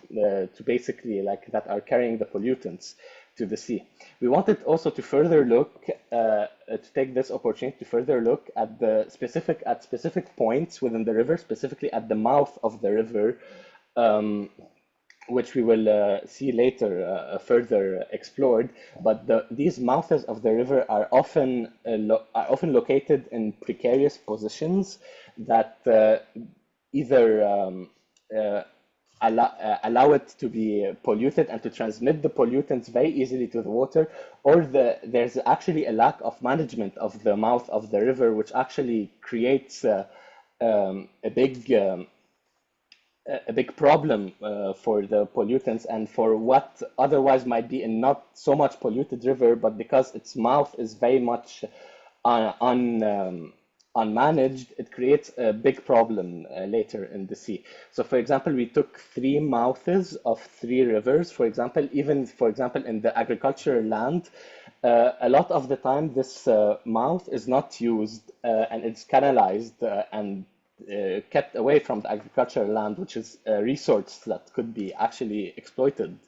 basically that are carrying the pollutants to the sea. We wanted also to further look to take this opportunity to further look at specific points within the river, specifically at the mouth of the river, which we will see later further explored. But these mouths of the river are often located in precarious positions, that either allow it to be polluted and to transmit the pollutants very easily to the water, or there's actually a lack of management of the mouth of the river, which actually creates a big problem for the pollutants and for what otherwise might be a not so much polluted river, but because its mouth is very much unmanaged, it creates a big problem later in the sea. So for example, we took 3 mouths of 3 rivers, for example, even for example in the agricultural land, a lot of the time this mouth is not used and it's canalized and kept away from the agricultural land, which is a resource that could be actually exploited.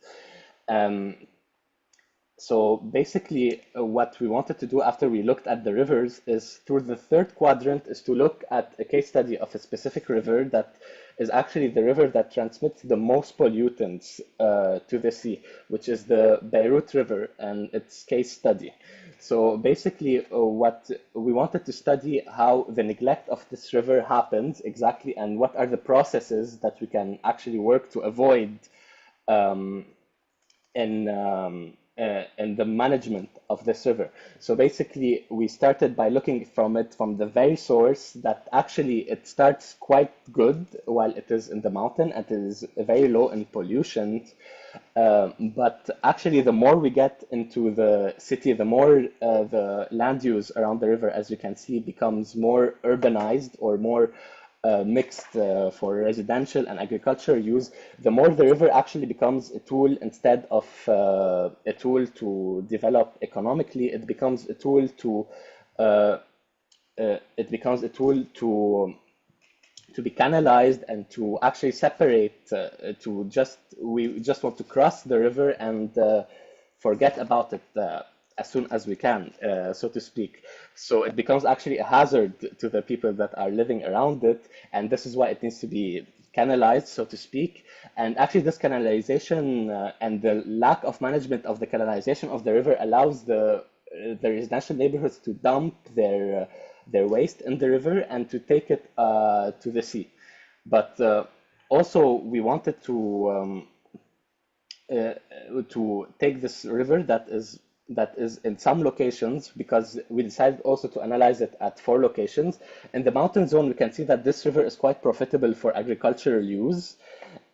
So basically, what we wanted to do after we looked at the rivers is, through the 3rd quadrant, is to look at a case study of a specific river that is actually the river that transmits the most pollutants to the sea, which is the Beirut River and its case study. So basically, what we wanted to study how the neglect of this river happens exactly, and what are the processes that we can actually work to avoid in the management of this river. So basically, we started by looking from the very source, that actually it starts quite good while it is in the mountain and it is very low in pollution. But actually, the more we get into the city, the more the land use around the river, as you can see, becomes more urbanized or more mixed for residential and agricultural use, the more the river actually becomes a tool instead of a tool to develop economically. It becomes a tool to be canalized and to actually separate. We just want to cross the river and forget about it as soon as we can, so to speak. So it becomes actually a hazard to the people that are living around it, and this is why it needs to be canalized, so to speak. And actually, this canalization and the lack of management of the canalization of the river allows the residential neighborhoods to dump their waste in the river and to take it to the sea. But also, we wanted to take this river that is in some locations, because we decided also to analyze it at 4 locations. In the mountain zone, we can see that this river is quite profitable for agricultural use.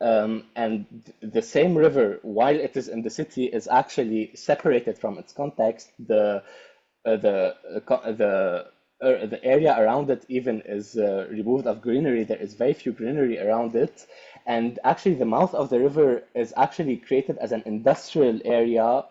And the same river, while it is in the city, is actually separated from its context. The area around it even is removed of greenery. There is very few greenery around it. And actually, the mouth of the river is actually created as an industrial area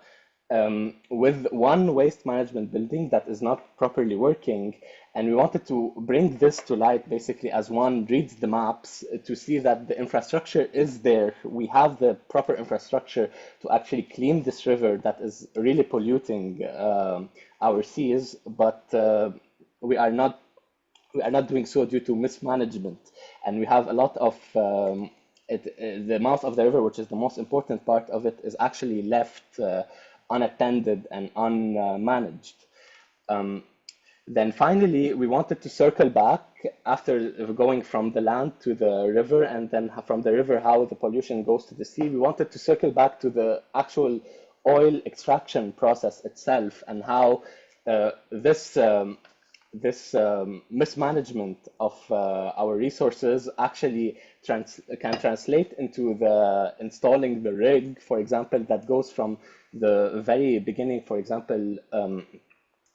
with one waste management building that is not properly working. And we wanted to bring this to light, basically, as one reads the maps, to see that the infrastructure is there. We have the proper infrastructure to actually clean this river that is really polluting our seas, but we are not doing so due to mismanagement. And we have a lot of the mouth of the river, which is the most important part of it, is actually left unattended and unmanaged. Then finally, we wanted to circle back after going from the land to the river, and then from the river how the pollution goes to the sea. We wanted to circle back to the actual oil extraction process itself, and how this mismanagement of our resources actually can translate into the installing the rig, for example, that goes from the very beginning, for example,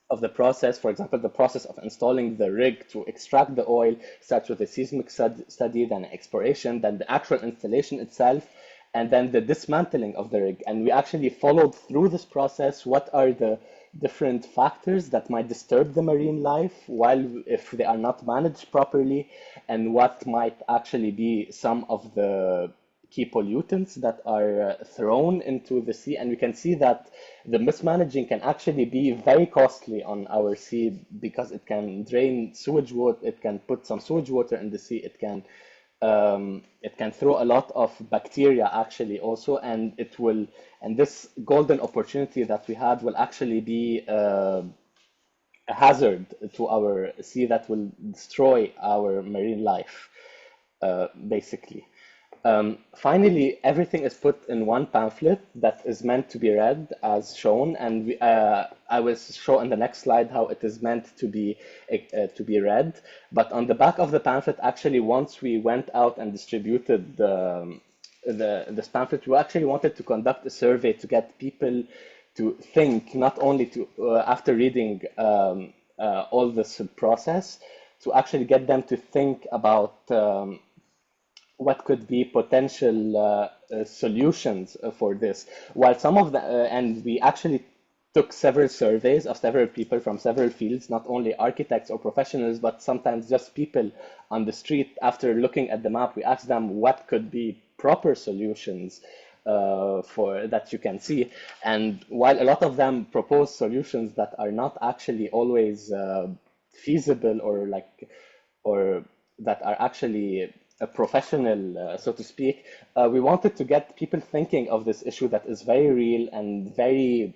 of the process. For example, the process of installing the rig to extract the oil starts with a seismic study, then exploration, then the actual installation itself, and then the dismantling of the rig. And we actually followed through this process. What are the different factors that might disturb the marine life if they are not managed properly, and what might actually be some of the key pollutants that are thrown into the sea. And we can see that the mismanaging can actually be very costly on our sea, because it can drain sewage water, it can put some sewage water in the sea, it can throw a lot of bacteria actually also, and this golden opportunity that we had will actually be a hazard to our sea that will destroy our marine life, basically. Finally, everything is put in one pamphlet that is meant to be read as shown, and I will show in the next slide how it is meant to be read. But on the back of the pamphlet, actually, once we went out and distributed this pamphlet, we actually wanted to conduct a survey to get people to think, not only to after reading all this process, to actually get them to think about what could be potential solutions for this. While some of the, and we actually took several surveys of several people from several fields, not only architects or professionals, but sometimes just people on the street. After looking at the map, we asked them what could be proper solutions for that you can see. And while a lot of them propose solutions that are not actually always feasible or that are actually professional, so to speak, we wanted to get people thinking of this issue that is very real and very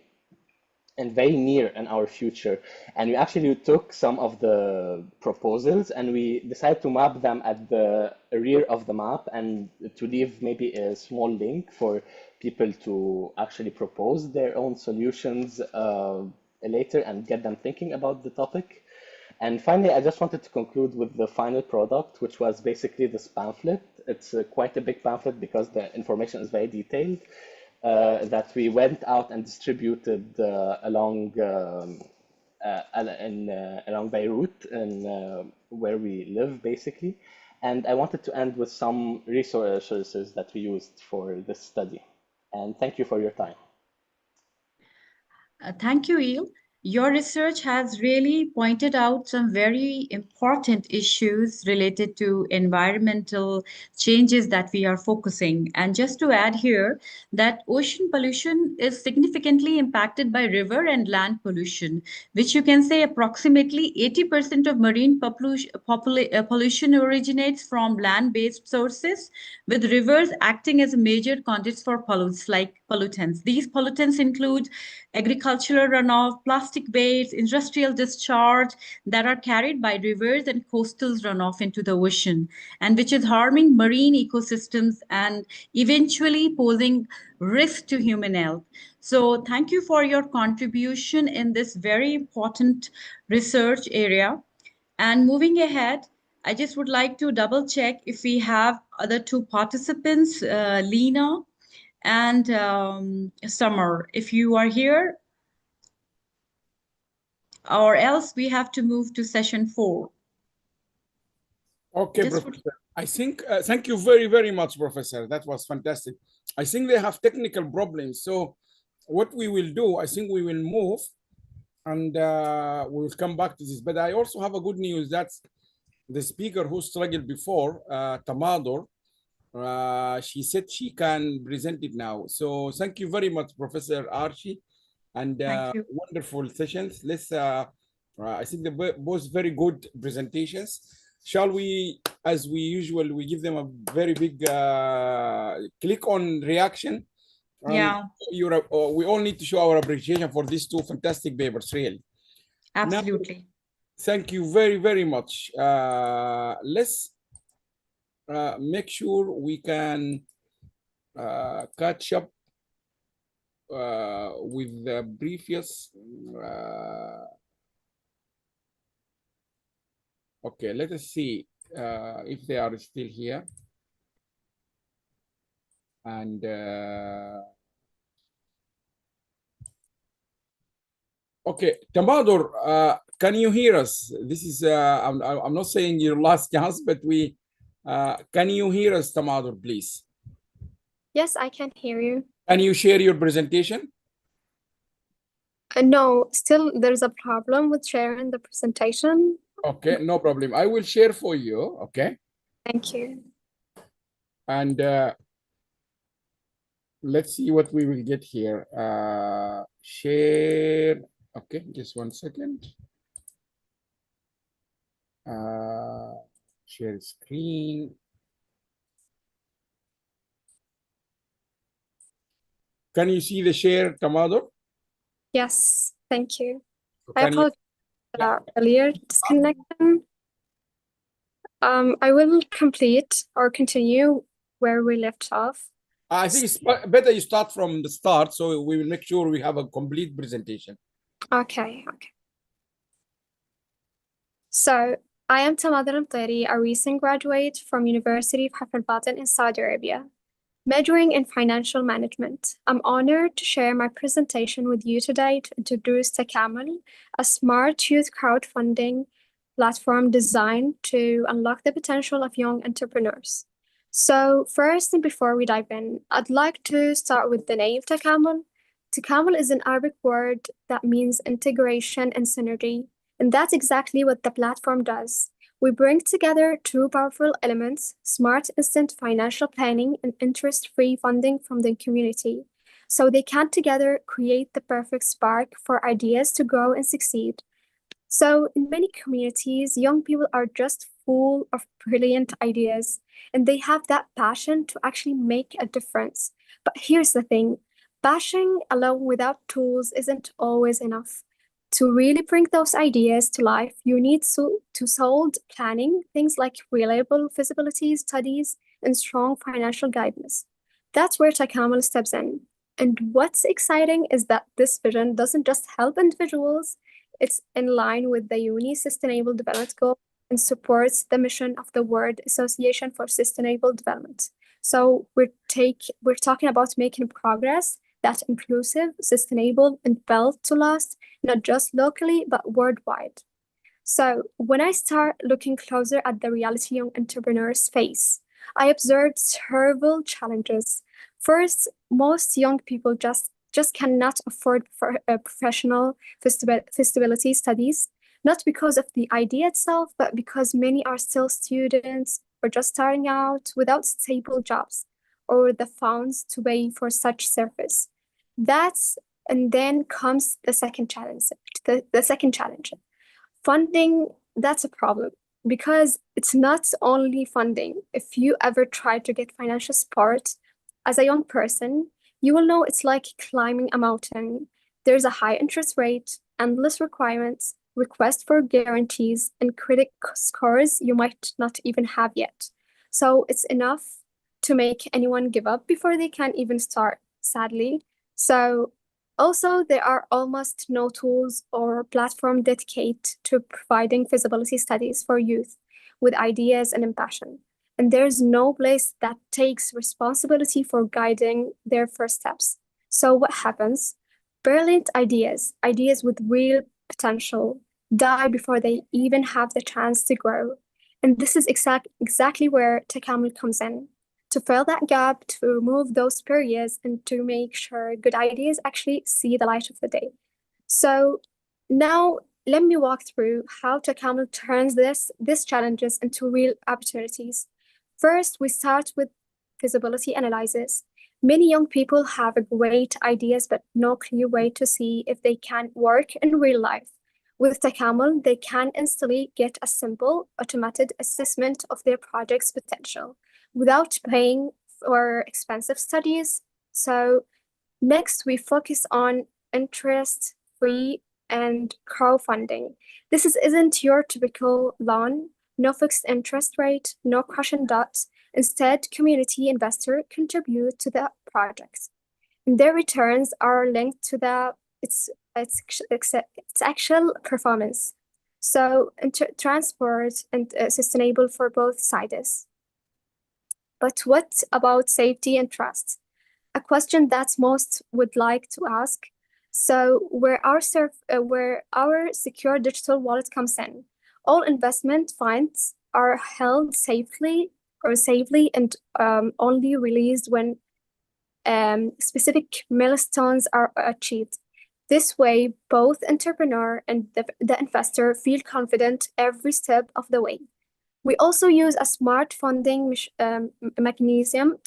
near in our future. And we actually took some of the proposals and we decided to map them at the rear of the map and to leave maybe a small link for people to actually propose their own solutions later and get them thinking about the topic. And finally, I just wanted to conclude with the final product, which was basically this pamphlet. It's quite a big pamphlet because the information is very detailed, that we went out and distributed along Beirut and where we live, basically. And I wanted to end with some resources that we used for this study. And thank you for your time. Thank you, Il. Your research has really pointed out some very important issues related to environmental changes that we are focusing. And just to add here, that ocean pollution is significantly impacted by river and land pollution, which you can say approximately 80% of marine pollution originates from land-based sources, with rivers acting as a major conduits for pollutants. These pollutants include agricultural runoff, plastic waste, industrial discharge that are carried by rivers and coastal runoff into the ocean, and which is harming marine ecosystems and eventually posing risk to human health. So thank you for your contribution in this very important research area. And moving ahead, I just would like to double check if we have other two participants, Lena and Summer, if you are here, or else we have to move to session 4. Okay, Professor. I think, thank you very, very much, Professor. That was fantastic. I think they have technical problems. So what we will do, I think we will move and we will come back to this. But I also have a good news. That's the speaker who struggled before, Tamador. She said she can present it now. So thank you very much, Professor Archie, and wonderful sessions. Let's, I think they're both very good presentations. Shall we, as we usually, we give them a very big click on reaction? Yeah. We all need to show our appreciation for these two fantastic papers, really. Absolutely. Now, thank you very, very much. Let's make sure we can catch up with the previous. Okay, let us see if they are still here. And okay, Tamador, can you hear us? This is I'm not saying your last chance, but we can you hear us, Tamador, please? Yes, I can hear you. Can you share your presentation? No, still there's a problem with sharing the presentation. Okay, no problem. I will share for you. Okay. Thank you. And let's see what we will get here. Share. Okay, just 1 second. Share screen. Can you see the share, Tamador? Yes, thank you. Can you earlier disconnection. I will complete or continue where we left off. I think it's better you start from the start, so we will make sure we have a complete presentation. Okay. So, I am Tamadar Al-Mtari, a recent graduate from University of Al in Saudi Arabia, majoring in financial management. I'm honored to share my presentation with you today to introduce Takamul, a smart youth crowdfunding platform designed to unlock the potential of young entrepreneurs. So first, and before we dive in, I'd like to start with the name Takamul. Takamul is an Arabic word that means integration and synergy, and that's exactly what the platform does. We bring together two powerful elements: smart instant financial planning and interest-free funding from the community, so they can together create the perfect spark for ideas to grow and succeed. So in many communities, young people are just full of brilliant ideas, and they have that passion to actually make a difference. But here's the thing, passion alone without tools isn't always enough. To really bring those ideas to life, you need to solid planning, things like reliable feasibility studies and strong financial guidance. That's where Takamul steps in. And what's exciting is that this vision doesn't just help individuals, it's in line with the UN's Sustainable Development Goal and supports the mission of the World Association for Sustainable Development. So we're talking about making progress that's inclusive, sustainable, and built to last, not just locally, but worldwide. So when I start looking closer at the reality young entrepreneurs face, I observed several challenges. First, most young people just cannot afford for professional feasibility studies, not because of the idea itself, but because many are still students or just starting out without stable jobs or the funds to pay for such service. And then comes the second challenge. The second challenge, funding. That's a problem because it's not only funding. If you ever try to get financial support as a young person, you will know it's like climbing a mountain. There's a high interest rate, endless requirements, requests for guarantees, and credit scores you might not even have yet. So it's enough to make anyone give up before they can even start, sadly. So also, there are almost no tools or platform dedicated to providing feasibility studies for youth with ideas and passion. And there's no place that takes responsibility for guiding their first steps. So what happens? Brilliant ideas with real potential, die before they even have the chance to grow. And this is exactly where Takamul comes in, to fill that gap, to remove those barriers, and to make sure good ideas actually see the light of the day. So now let me walk through how Takamul turns these challenges into real opportunities. First, we start with feasibility analysis. Many young people have great ideas, but no clear way to see if they can work in real life. With Takamul, they can instantly get a simple, automated assessment of their project's potential without paying for expensive studies. So next, we focus on interest-free and crowdfunding. This isn't your typical loan, no fixed interest rate, no crushing debts. Instead, community investors contribute to the project. And their returns are linked to its actual performance. So transport and sustainable for both sides. But what about safety and trust? A question that most would like to ask. So where our secure digital wallet comes in, all investment funds are held safely and only released when specific milestones are achieved. This way, both entrepreneur and the investor feel confident every step of the way. We also use a smart funding mechanism.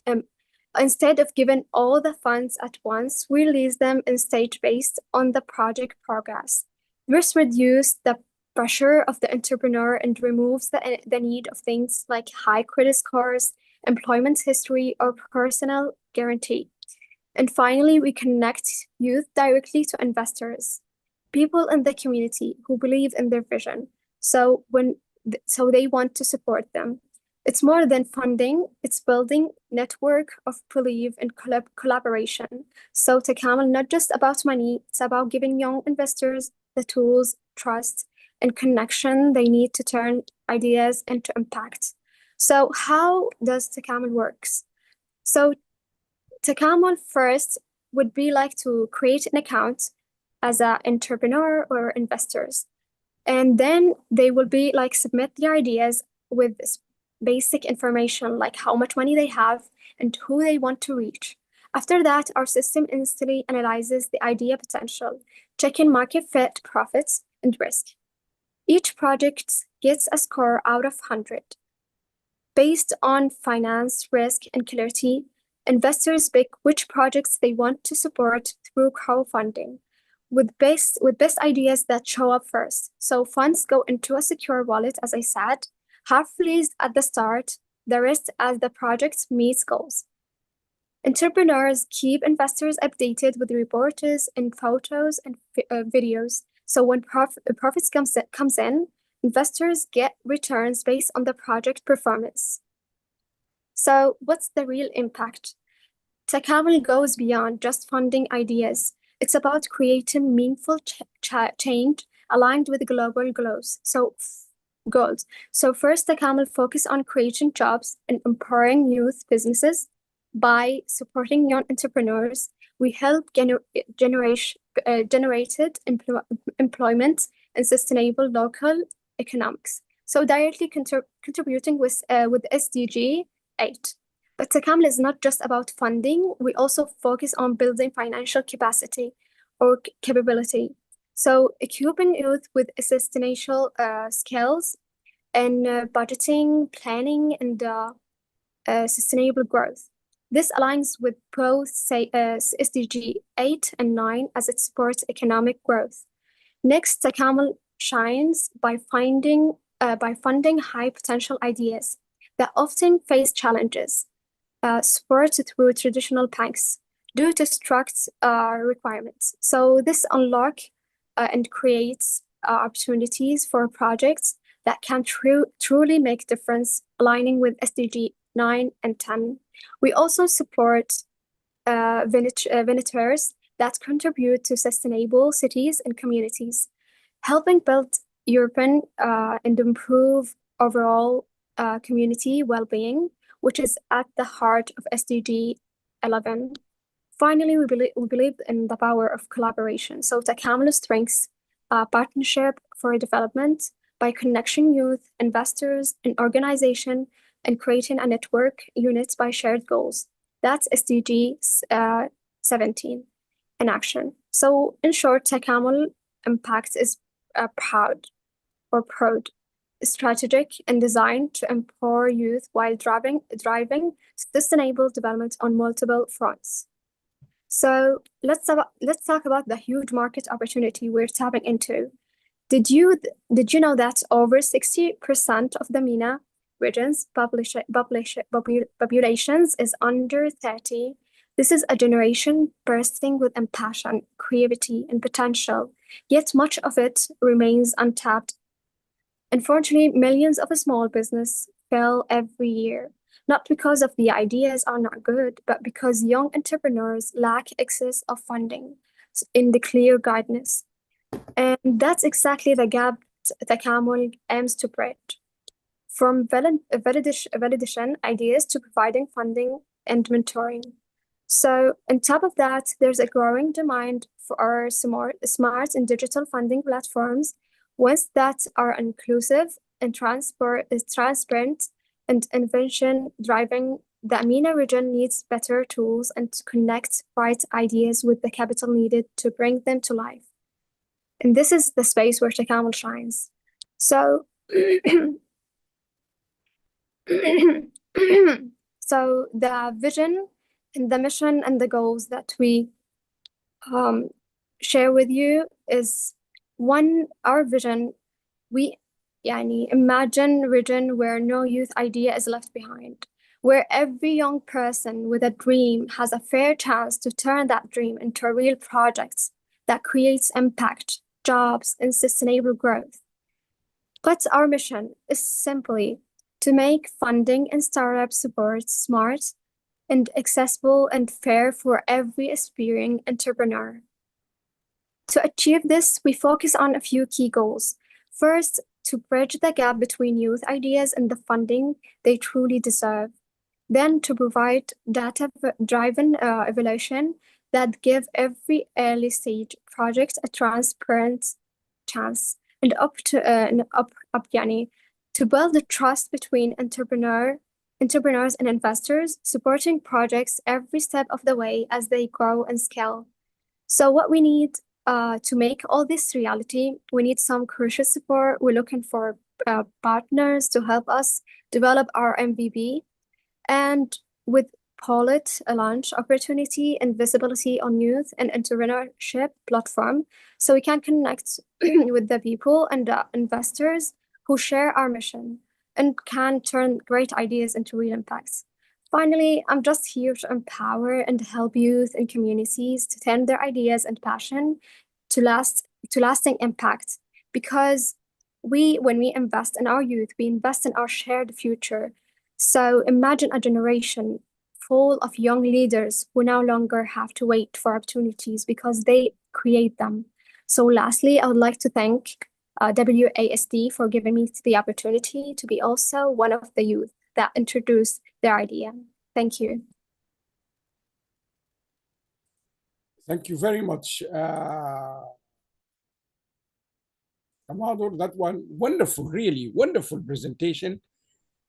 Instead of giving all the funds at once, we release them in stage based on the project progress. This reduces the pressure of the entrepreneur and removes the need of things like high credit scores, employment history, or personal guarantee. And finally, we connect youth directly to investors. people in the community who believe in their vision. So so they want to support them. It's more than funding, it's building network of belief and collaboration. So Takamul, not just about money, it's about giving young investors the tools, trust, and connection they need to turn ideas into impact. So how does Takamul works? So Takamul first would be like to create an account as an entrepreneur or investors. And then they will be like submit their ideas with basic information like how much money they have and who they want to reach. After that, our system instantly analyzes the idea potential, checking market fit, profits, and risk. Each project gets a score out of 100. Based on finance, risk, and clarity, investors pick which projects they want to support through crowdfunding, with best ideas that show up first. So funds go into a secure wallet, as I said, half released at the start, the rest as the project meets goals. Entrepreneurs keep investors updated with reports and photos and videos. So when profits comes in, investors get returns based on the project performance. So what's the real impact? Takamul goes beyond just funding ideas. It's about creating meaningful change aligned with global goals. So first, Takamul focus on creating jobs and empowering youth businesses. By supporting young entrepreneurs, we help generated employment and sustainable local economics. So directly contributing with SDG 8. But Takamul is not just about funding. We also focus on building financial capacity or capability. So equipping youth with essential skills and budgeting, planning, and sustainable growth. This aligns with both SDG 8 and 9 as it supports economic growth. Next, Takamul shines by funding high potential ideas that often face challenges, support through traditional banks due to strict requirements. So this unlock and creates opportunities for projects that can truly make difference, aligning with SDG 9 and 10. We also support ventures that contribute to sustainable cities and communities, helping build urban and improve overall community well-being, which is at the heart of SDG 11. Finally, we believe in the power of collaboration. So Takamul strengthens partnership for development by connecting youth, investors, and organization, and creating a network units by shared goals. That's SDG 17 in action. So in short, Takamul impact is proud, strategic, and designed to empower youth while driving sustainable development on multiple fronts. So let's talk about the huge market opportunity we're tapping into. Did you know that over 60% of the MENA region's populations is under 30? This is a generation bursting with passion, creativity, and potential, yet much of it remains untapped. Unfortunately, millions of small businesses fail every year, not because of the ideas are not good, but because young entrepreneurs lack access of funding in the clear guidance. And that's exactly the gap Takamul aims to bridge. From validation ideas to providing funding and mentoring. So on top of that, there's a growing demand for our smart and digital funding platforms, ones that are inclusive and transparent and invention driving. The MENA region needs better tools and to connect right ideas with the capital needed to bring them to life. And this is the space where Takamul shines. So, so the vision and the mission and the goals that we share with you is one, our vision. We imagine a region where no youth idea is left behind, where every young person with a dream has a fair chance to turn that dream into a real project that creates impact jobs, and sustainable growth. But our mission is simply to make funding and startup support smart and accessible and fair for every aspiring entrepreneur. To achieve this, we focus on a few key goals. First, to bridge the gap between youth ideas and the funding they truly deserve. Then, to provide data-driven evaluation that give every early stage project a transparent chance, and to build the trust between entrepreneurs and investors, supporting projects every step of the way as they grow and scale. So what we need to make all this reality, we need some crucial support. We're looking for partners to help us develop our MVP, and with Pilot, a launch opportunity and visibility on youth and entrepreneurship platform, so we can connect with the people and investors who share our mission and can turn great ideas into real impacts. Finally, I'm just here to empower and help youth and communities to turn their ideas and passion to lasting impact. Because when we invest in our youth, we invest in our shared future. So imagine a generation full of young leaders who no longer have to wait for opportunities because they create them. So lastly, I would like to thank WASD for giving me the opportunity to be also one of the youth that introduced their idea. Thank you. Thank you very much. Amador, that one wonderful, really wonderful presentation.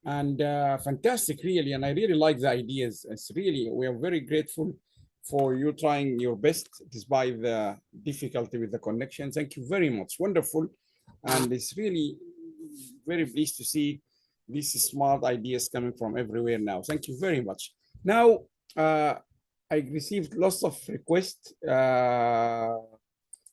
And fantastic, really. And I really like the ideas. It's really, we are very grateful for you trying your best despite the difficulty with the connection. Thank you very much. Wonderful. And it's really very pleased to see these smart ideas coming from everywhere now. Thank you very much. Now, I received lots of requests.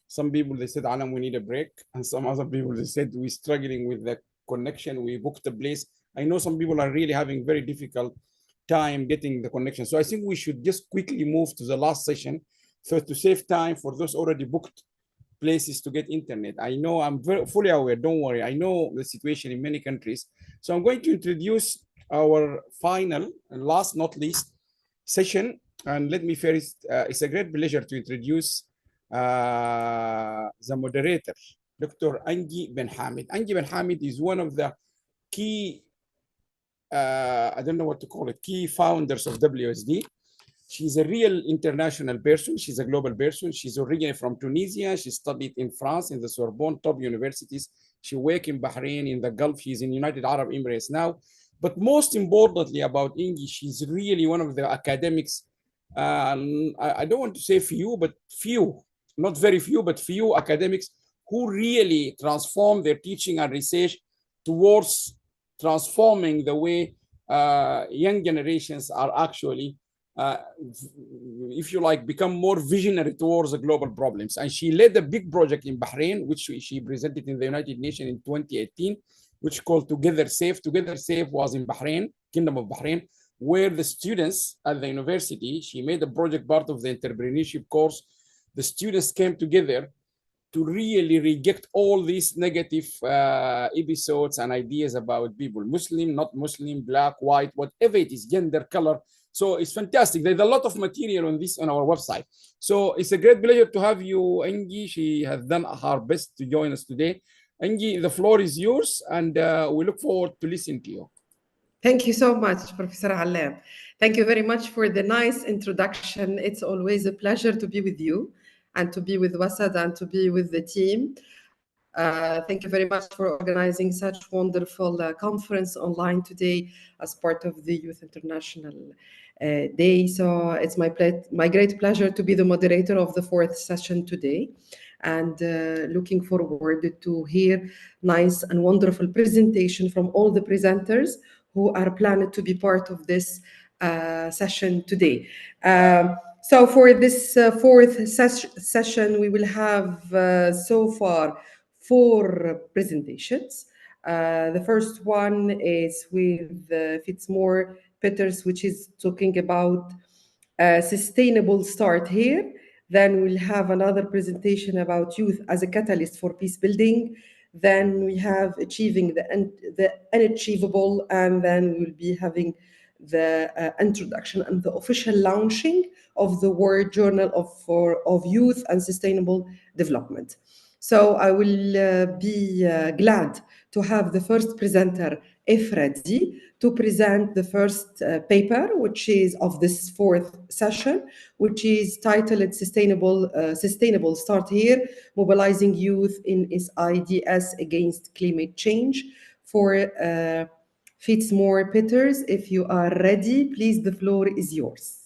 Some people, they said, Alam, we need a break. And some other people, they said, we're struggling with the connection. We booked a place. I know some people are really having very difficult time getting the connection. So I think we should just quickly move to the last session. So to save time for those already booked places to get internet. I know, I'm very fully aware, don't worry. I know the situation in many countries. So I'm going to introduce our final and last not least session. And let me first, it's a great pleasure to introduce the moderator, Dr. Angie Ben Hamid. Angie Ben Hamid is one of the key, I don't know what to call it, key founders of WSD. She's a real international person. She's a global person. She's originally from Tunisia. She studied in France in the Sorbonne top universities. She worked in Bahrain, in the Gulf. She's in United Arab Emirates now. But most importantly about Angie, she's really one of the academics. I don't want to say few, but few, not very few, but few academics who really transform their teaching and research towards transforming the way young generations are actually, if you like, become more visionary towards the global problems. And she led a big project in Bahrain, which she presented in the United Nations in 2018, which called Together Safe. Together Safe was in Bahrain, Kingdom of Bahrain, where the students at the university, she made a project part of the entrepreneurship course. The students came together to really reject all these negative episodes and ideas about people, Muslim, not Muslim, black, white, whatever it is, gender, color. So it's fantastic. There's a lot of material on this on our website. So it's a great pleasure to have you, Angie. She has done her best to join us today. Angie, the floor is yours, and we look forward to listening to you. Thank you so much, Professor Allam. Thank you very much for the nice introduction. It's always a pleasure to be with you and to be with Wasad and to be with the team. Thank you very much for organizing such wonderful conference online today as part of the Youth International Day. So it's my great pleasure to be the moderator of the fourth session today, and looking forward to hear nice and wonderful presentation from all the presenters who are planned to be part of this session today. So for this fourth session, we will have so far 4 presentations. The first one is with Fitzmore Peters, which is talking about sustainable start here. Then we'll have another presentation about youth as a catalyst for peace building. Then we have achieving the unachievable, and then we'll be having the introduction and the official launching of the World Journal of Youth and Sustainable Development. So I will be glad to have the first presenter, Efradi, to present the first paper, which is of this fourth session, which is titled Sustainable Start Here, Mobilizing Youth in SIDS Against Climate Change. For Fitzmore Peters, if you are ready, please, the floor is yours.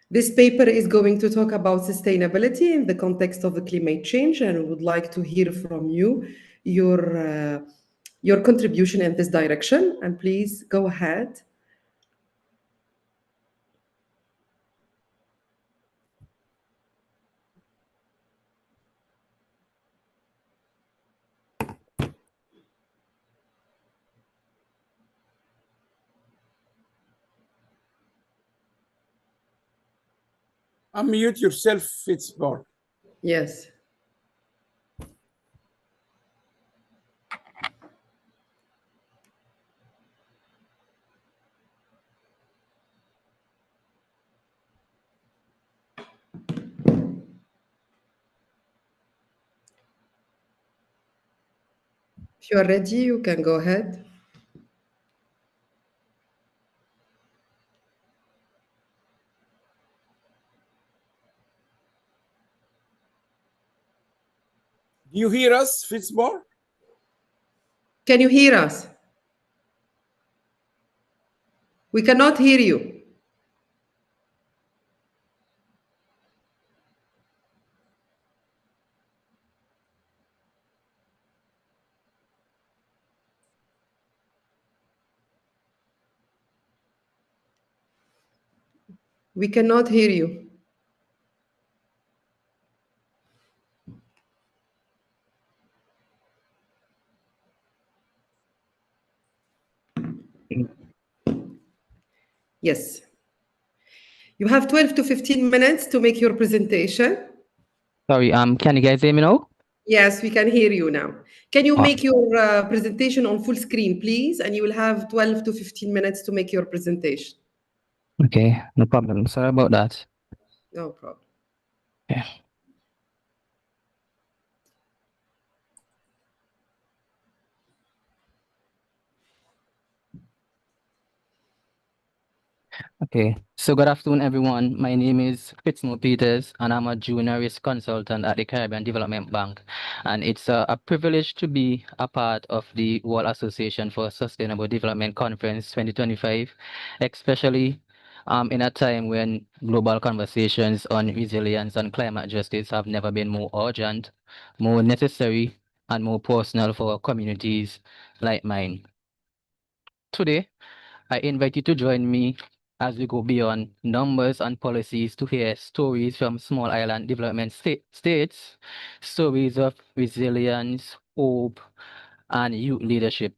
This paper is going to talk about sustainability in the context of the climate change, and we would like to hear from you your contribution in this direction. And please go ahead. Unmute yourself, Fitzpatrick. Yes. If you are ready, you can go ahead. Do you hear us, Fitzpatrick? Can you hear us? We cannot hear you. We cannot hear you. Yes. You have 12 to 15 minutes to make your presentation. Sorry, can you guys hear me now? Yes, we can hear you now. Can you Oh. make your presentation on full screen, please? And you will have 12 to 15 minutes to make your presentation. Okay, no problem. Sorry about that. No problem. Yeah. Okay, so good afternoon, everyone. My name is Fitzmore Peters, and I'm a junior risk consultant at the Caribbean Development Bank. And it's a privilege to be a part of the World Association for Sustainable Development Conference 2025, especially in a time when global conversations on resilience and climate justice have never been more urgent, more necessary, and more personal for communities like mine. Today, I invite you to join me as we go beyond numbers and policies to hear stories from small island development states, stories of resilience, hope, and youth leadership.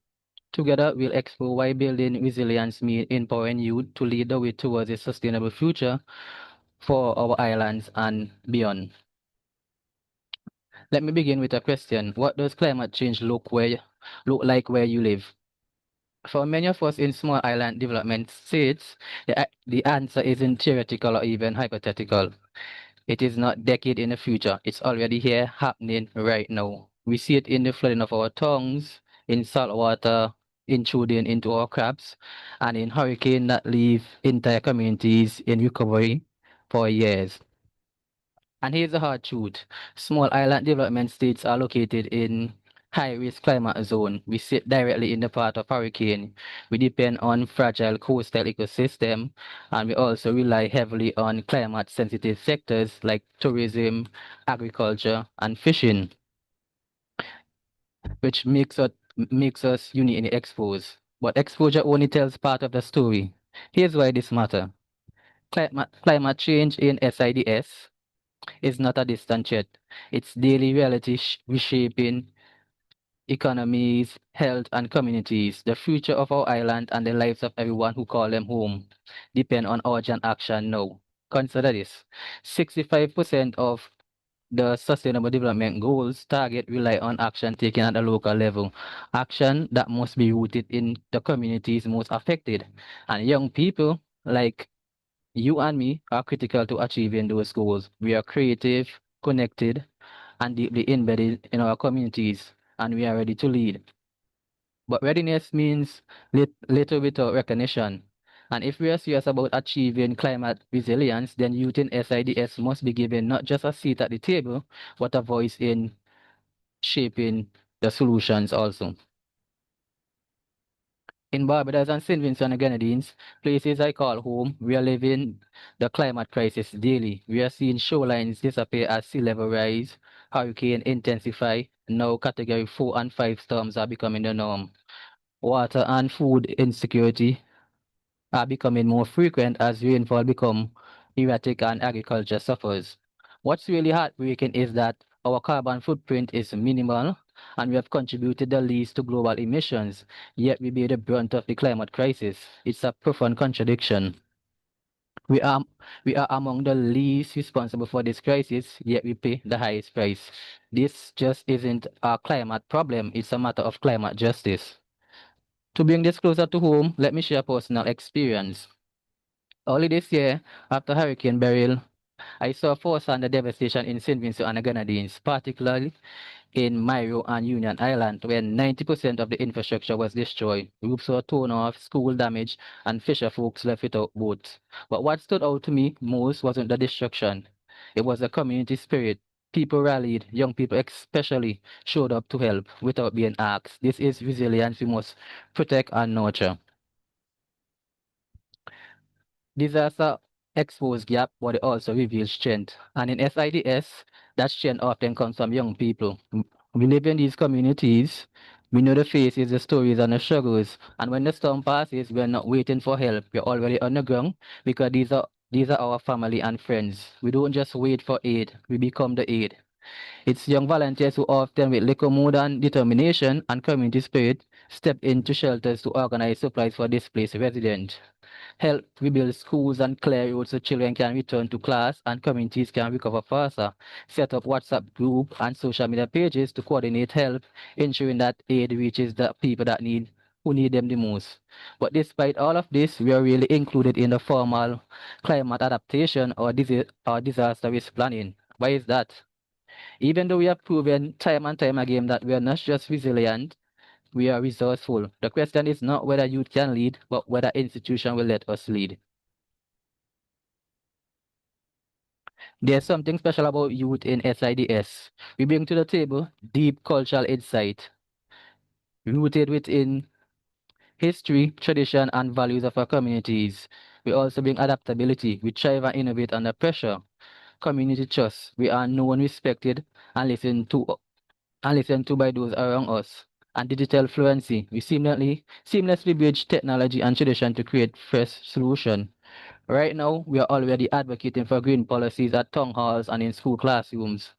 Together, we'll explore why building resilience means empowering youth to lead the way towards a sustainable future for our islands and beyond. Let me begin with a question. What does climate change look like where you live? For many of us in small island development states, the answer isn't theoretical or even hypothetical. It is not decade in the future. It's already here, happening right now. We see it in the flooding of our tongues, in salt water intruding into our crops, and in hurricanes that leave entire communities in recovery for years. And here's the hard truth. Small island development states are located in high-risk climate zone. We sit directly in the path of hurricane. We depend on fragile coastal ecosystem, and we also rely heavily on climate-sensitive sectors like tourism, agriculture, and fishing, which makes us uniquely exposed. But exposure only tells part of the story. Here's why this matters. Climate change in SIDS is not a distant threat. It's daily reality reshaping economies, health, and communities. The future of our island and the lives of everyone who call them home depend on urgent action now. Consider this: 65% of the Sustainable Development Goals target rely on action taken at the local level, action that must be rooted in the communities most affected. And young people like you and me are critical to achieving those goals. We are creative, connected, and deeply embedded in our communities, and we are ready to lead. But readiness means little without recognition. And if we are serious about achieving climate resilience, then youth in SIDS must be given not just a seat at the table, but a voice in shaping the solutions also. In Barbados and St. Vincent and the Grenadines, places I call home, we are living the climate crisis daily. We are seeing shorelines disappear as sea level rise, hurricane intensify. Now category 4 and 5 storms are becoming the norm. Water and food insecurity are becoming more frequent as rainfall become erratic and agriculture suffers. What's really heartbreaking is that our carbon footprint is minimal and we have contributed the least to global emissions, yet we bear the brunt of the climate crisis. It's a profound contradiction. We are among the least responsible for this crisis, yet we pay the highest price. This just isn't a climate problem, it's a matter of climate justice. To bring this closer to home, let me share a personal experience. Early this year, after Hurricane Beryl, I saw firsthand the devastation in St. Vincent and the Grenadines, particularly in Mayo and Union Island, where 90% of the infrastructure was destroyed. Roofs were torn off, school damaged, and fisher folks left without boats. But what stood out to me most wasn't the destruction. It was the community spirit. People rallied, young people especially showed up to help without being asked. This is resilience we must protect and nurture. Disaster expose gap, but it also reveals strength. And in SIDS, that strength often comes from young people. We live in these communities. We know the faces, the stories, and the struggles. And when the storm passes, we're not waiting for help. We're already on the ground because these are our family and friends. We don't just wait for aid. We become the aid. It's young volunteers who often, with little more than determination and community spirit, step into shelters to organize supplies for displaced residents, help rebuild schools and clear roads so children can return to class and communities can recover faster, set up WhatsApp group and social media pages to coordinate help, ensuring that aid reaches the people who need them the most. But despite all of this, we are really included in the formal climate adaptation or disaster risk planning. Why is that? Even though we have proven time and time again that we are not just resilient, we are resourceful. The question is not whether youth can lead, but whether institution will let us lead. There's something special about youth in SIDS. We bring to the table deep cultural insight, rooted within history, tradition, and values of our communities. We also bring adaptability. We thrive and innovate under pressure. Community trust. We are known, respected, and listened to by those around us. And digital fluency. We seamlessly bridge technology and tradition to create fresh solution. Right now, we are already advocating for green policies at town halls and in school classrooms.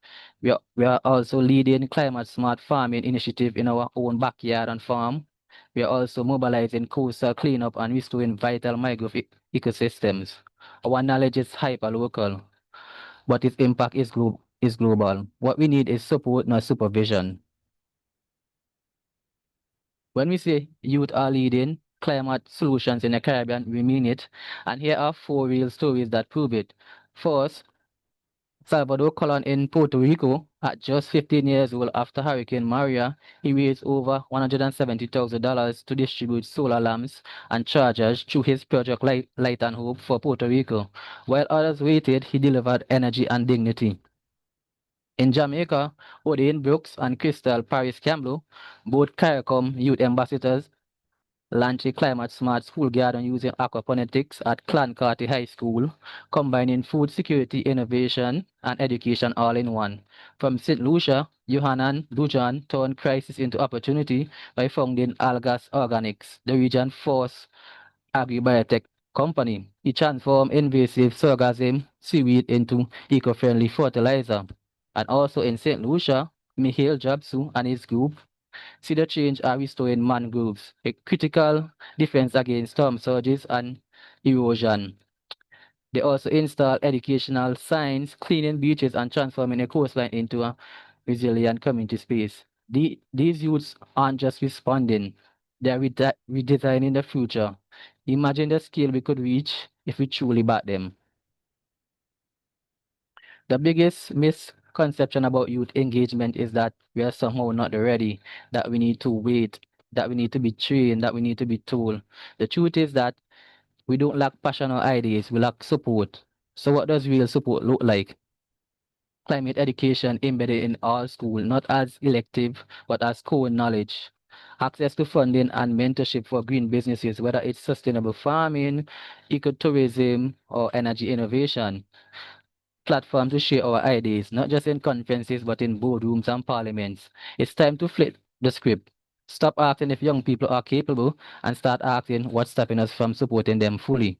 We are also leading climate smart farming initiative in our own backyard and farm. We are also mobilizing coastal cleanup and restoring vital mangrove ecosystems. Our knowledge is hyper-local, but its impact is global. What we need is support, not supervision. When we say youth are leading climate solutions in the Caribbean, we mean it. And here are 4 real stories that prove it. First, Salvador Colon in Puerto Rico, at just 15 years old after Hurricane Maria, he raised over $170,000 to distribute solar lamps and chargers through his project Light and Hope for Puerto Rico. While others waited, he delivered energy and dignity. In Jamaica, Odin Brooks and Crystal Paris Campbell, both CARICOM youth ambassadors, launched a climate-smart school garden using aquaponics at Clancarty High School, combining food security, innovation, and education all in one. From St. Lucia, Yohanan Dujan turned crisis into opportunity by founding Algas Organics, the region's first agri-biotech company. He transformed invasive sargassum seaweed into eco-friendly fertilizer. And also in St. Lucia, Mihail Jabsu and his group See the change are restoring mangroves, a critical defense against storm surges and erosion. They also install educational signs, cleaning beaches and transforming a coastline into a resilient community space. These youths aren't just responding, they are redesigning the future. Imagine the scale we could reach if we truly back them. The biggest misconception about youth engagement is that we are somehow not ready, that we need to wait, that we need to be trained, that we need to be told. The truth is that we don't lack passion or ideas, we lack support. So what does real support look like? Climate education embedded in all schools, not as elective, but as core knowledge. Access to funding and mentorship for green businesses, whether it's sustainable farming, ecotourism, or energy innovation. Platform to share our ideas, not just in conferences, but in boardrooms and parliaments. It's time to flip the script. Stop asking if young people are capable and start asking what's stopping us from supporting them fully.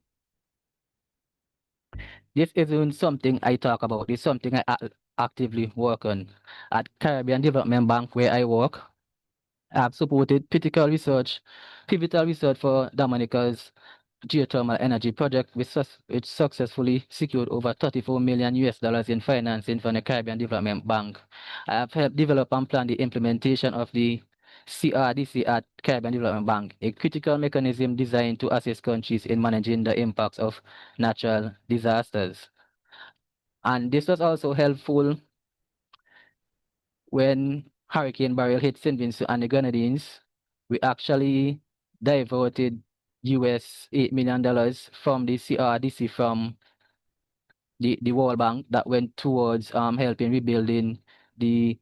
This isn't something I talk about, it's something I actively work on. At Caribbean Development Bank, where I work, I have supported pivotal research for Dominica's geothermal energy project, which successfully secured over $34 million in financing from the Caribbean Development Bank. I have helped develop and plan the implementation of the CRDC at Caribbean Development Bank, a critical mechanism designed to assist countries in managing the impacts of natural disasters. And this was also helpful when Hurricane Beryl hit St. Vincent and the Grenadines. We actually diverted $8 million from the CRDC from the World Bank that went towards helping rebuilding the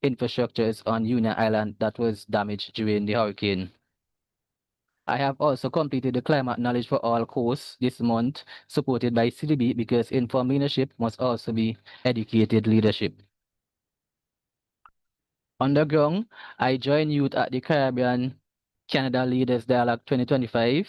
infrastructures on Union Island that was damaged during the hurricane. I have also completed the Climate Knowledge for All course this month, supported by CDB, because informed leadership must also be educated leadership. On the ground, I joined youth at the Caribbean Canada Leaders Dialogue 2025,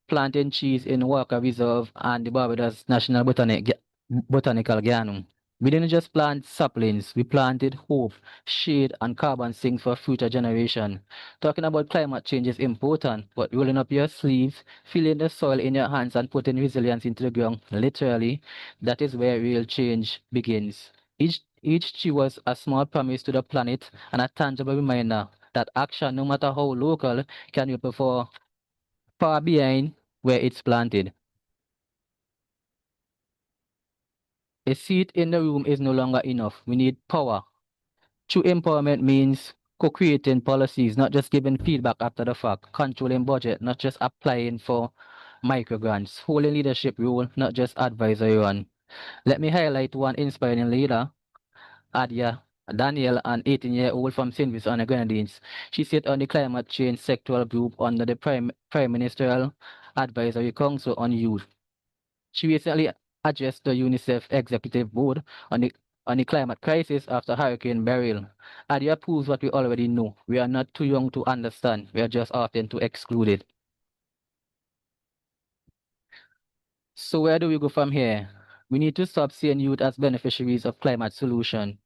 planting trees in Walker Reserve and the Barbados National Botanical Garden. We didn't just plant saplings, we planted hope, shade, and carbon sinks for future generations. Talking about climate change is important, but rolling up your sleeves, feeling the soil in your hands, and putting resilience into the ground, literally, that is where real change begins. Each tree was a small promise to the planet and a tangible reminder that action, no matter how local, can ripple far behind where it's planted. A seat in the room is no longer enough. We need power. True empowerment means co-creating policies, not just giving feedback after the fact, controlling budget, not just applying for microgrants, holding leadership role, not just advisory one. Let me highlight one inspiring leader, Adia Daniel, an 18-year-old from St. Vincent and the Grenadines. She sat on the climate change sectoral group under the Prime Ministerial Advisory Council on Youth. She recently addressed the UNICEF Executive Board on the climate crisis after Hurricane Beryl. Adia proves what we already know. We are not too young to understand. We are just often too excluded. So where do we go from here? We need to stop seeing youth as beneficiaries of climate solution.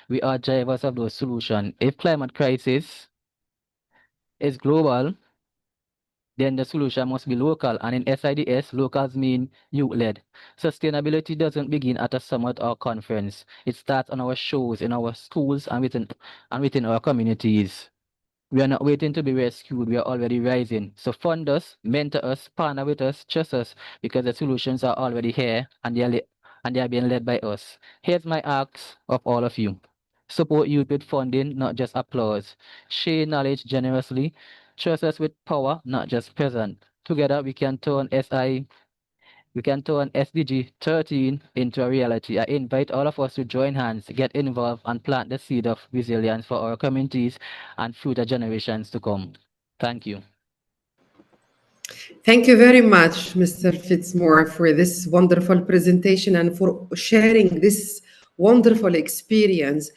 We are drivers of those solutions. If climate crisis is global, then the solution must be local. And in SIDS, locals mean youth-led. Sustainability doesn't begin at a summit or conference. It starts on our shows, in our schools, and within our communities. We are not waiting to be rescued. We are already rising. So fund us, mentor us, partner with us, trust us, because the solutions are already here and they are being led by us. Here's my ask of all of you. Support youth with funding, not just applause. Share knowledge generously. Trust us with power, not just present. Together we can turn SDG 13 into a reality. I invite all of us to join hands, get involved, and plant the seed of resilience for our communities and future generations to come. Thank you. Thank you very much, Mr. Fitzmore, for this wonderful presentation and for sharing this wonderful experience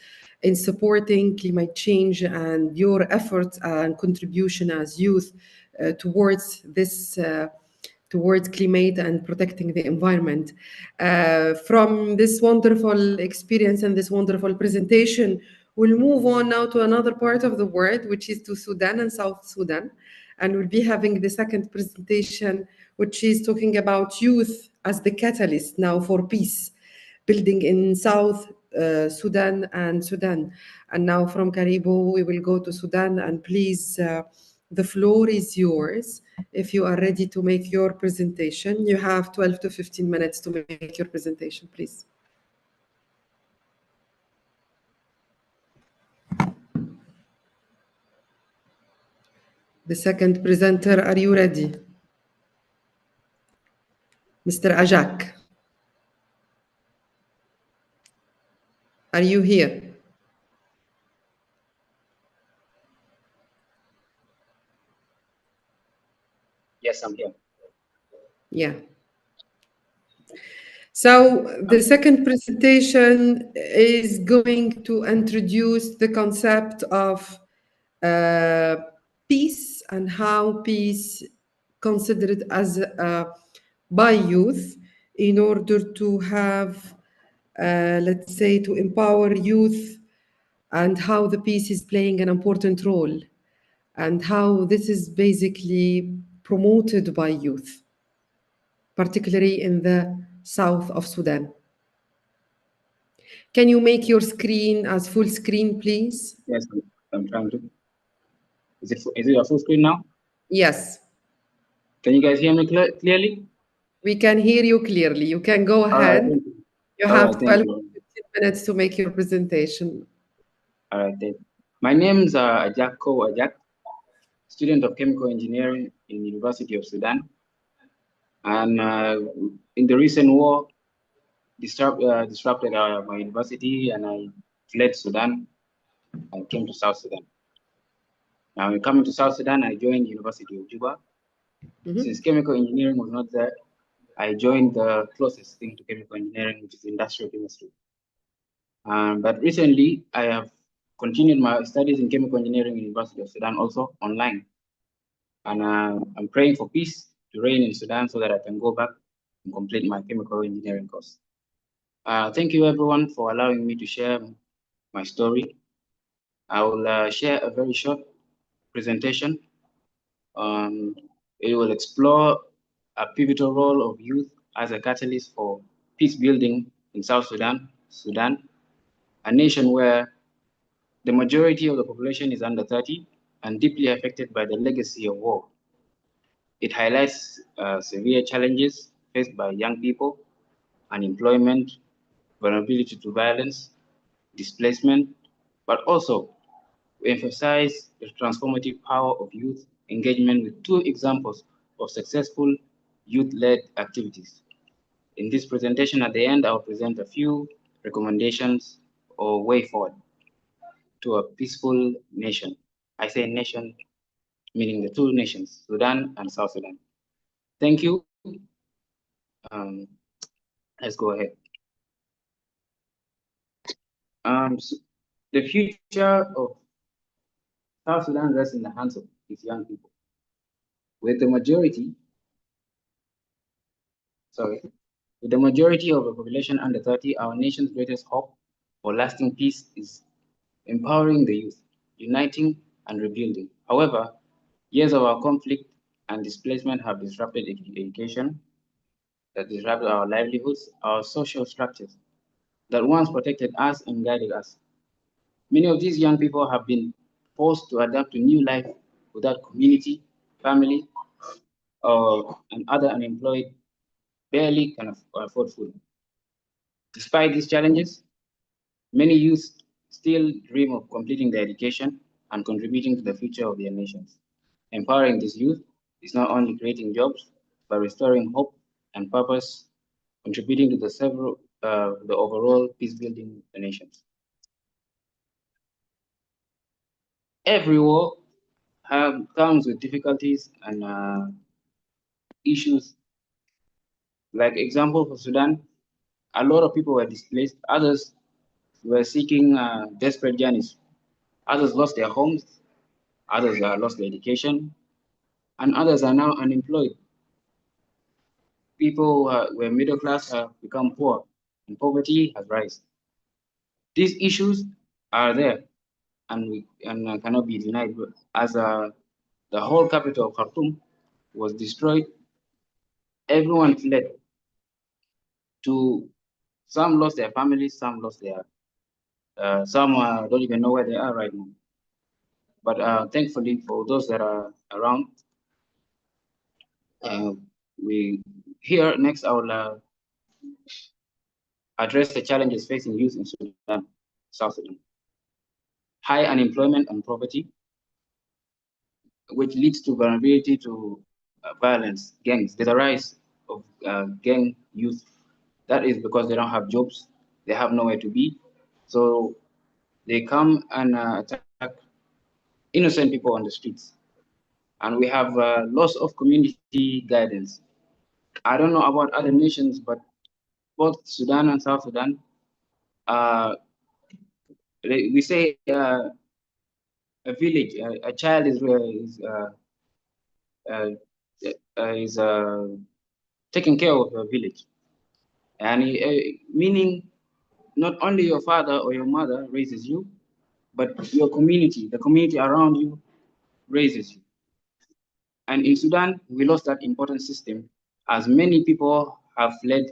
in supporting climate change and your efforts and contribution as youth towards this towards climate and protecting the environment. From this wonderful experience and this wonderful presentation, We'll move on now to another part of the world, which is to Sudan and South Sudan. And we'll be having the second presentation, which is talking about youth as the catalyst now for peace building in South Sudan and Sudan. And now from Caribou, we will go to Sudan. And please, the floor is yours. If you are ready to make your presentation, you have 12 to 15 minutes to make your presentation, please. The second presenter, are you ready? Mr. Ajak, are you here? Yes, I'm here. Yeah. So the second presentation is going to introduce the concept of peace and how peace considered as by youth in order to have, let's say, to empower youth, and how the peace is playing an important role and how this is basically promoted by youth, particularly in the south of Sudan. Can you make your screen as full screen, please? Yes, I'm trying to. Is it a full screen now? Yes. Can you guys hear me clearly? We can hear you clearly. You can go All right, ahead. thank you. You All have right, 12 thank to you. 15 minutes to make your presentation. All right, thank you. My name is Ajak, student of chemical engineering in University of Sudan. And in the recent war, disrupted my university, and I fled Sudan. I came to South Sudan. Now, coming to South Sudan, I joined University of Juba. Since chemical engineering was not there, I joined the closest thing to chemical engineering, which is industrial chemistry. But recently, I have continued my studies in chemical engineering in University of Sudan, also online. And I'm praying for peace to reign in Sudan so that I can go back and complete my chemical engineering course. Thank you, everyone, for allowing me to share my story. I will share a very short presentation. It will explore a pivotal role of youth as a catalyst for peace building in South Sudan, a nation where the majority of the population is under 30 and deeply affected by the legacy of war. It highlights severe challenges faced by young people: unemployment, vulnerability to violence, displacement, but also we emphasize the transformative power of youth engagement with two examples of successful youth-led activities. In this presentation at the end, I'll present a few recommendations or way forward to a peaceful nation. I say nation, meaning the two nations, Sudan and South Sudan. Thank you. Let's go ahead. So the future of South Sudan rests in the hands of its young people. With the majority of the population under 30, our nation's greatest hope for lasting peace is empowering the youth, uniting and rebuilding. However, years of our conflict and displacement have disrupted education, that disrupted our livelihoods, our social structures, that once protected us and guided us. Many of these young people have been forced to adapt to new life without community, family, and other unemployed barely can afford food. Despite these challenges, many youth still dream of completing their education and contributing to the future of their nations. Empowering this youth is not only creating jobs, but restoring hope and purpose, contributing to the overall peace building of the nations. Every war comes with difficulties and issues. Like example for Sudan, a lot of people were displaced. Others were seeking desperate journeys. Others lost their homes. Others lost their education. And others are now unemployed. People who were middle class have become poor, and poverty has risen. These issues are there, and cannot be denied. As the whole capital of Khartoum was destroyed, everyone fled. Some lost their families, some lost their, some don't even know where they are right now. But thankfully, for those that are around, we here next I will address the challenges facing youth in Sudan, South Sudan. High unemployment and poverty, which leads to vulnerability to violence, gangs. There's a rise of gang youth. That is because they don't have jobs, they have nowhere to be, so they come and attack innocent people on the streets. And we have loss of community guidance. I don't know about other nations, but both Sudan and South Sudan, we say a village, a child is taking care of a village, and meaning not only your father or your mother raises you, but your community, the community around you raises you. And in Sudan, we lost that important system, as many people have fled.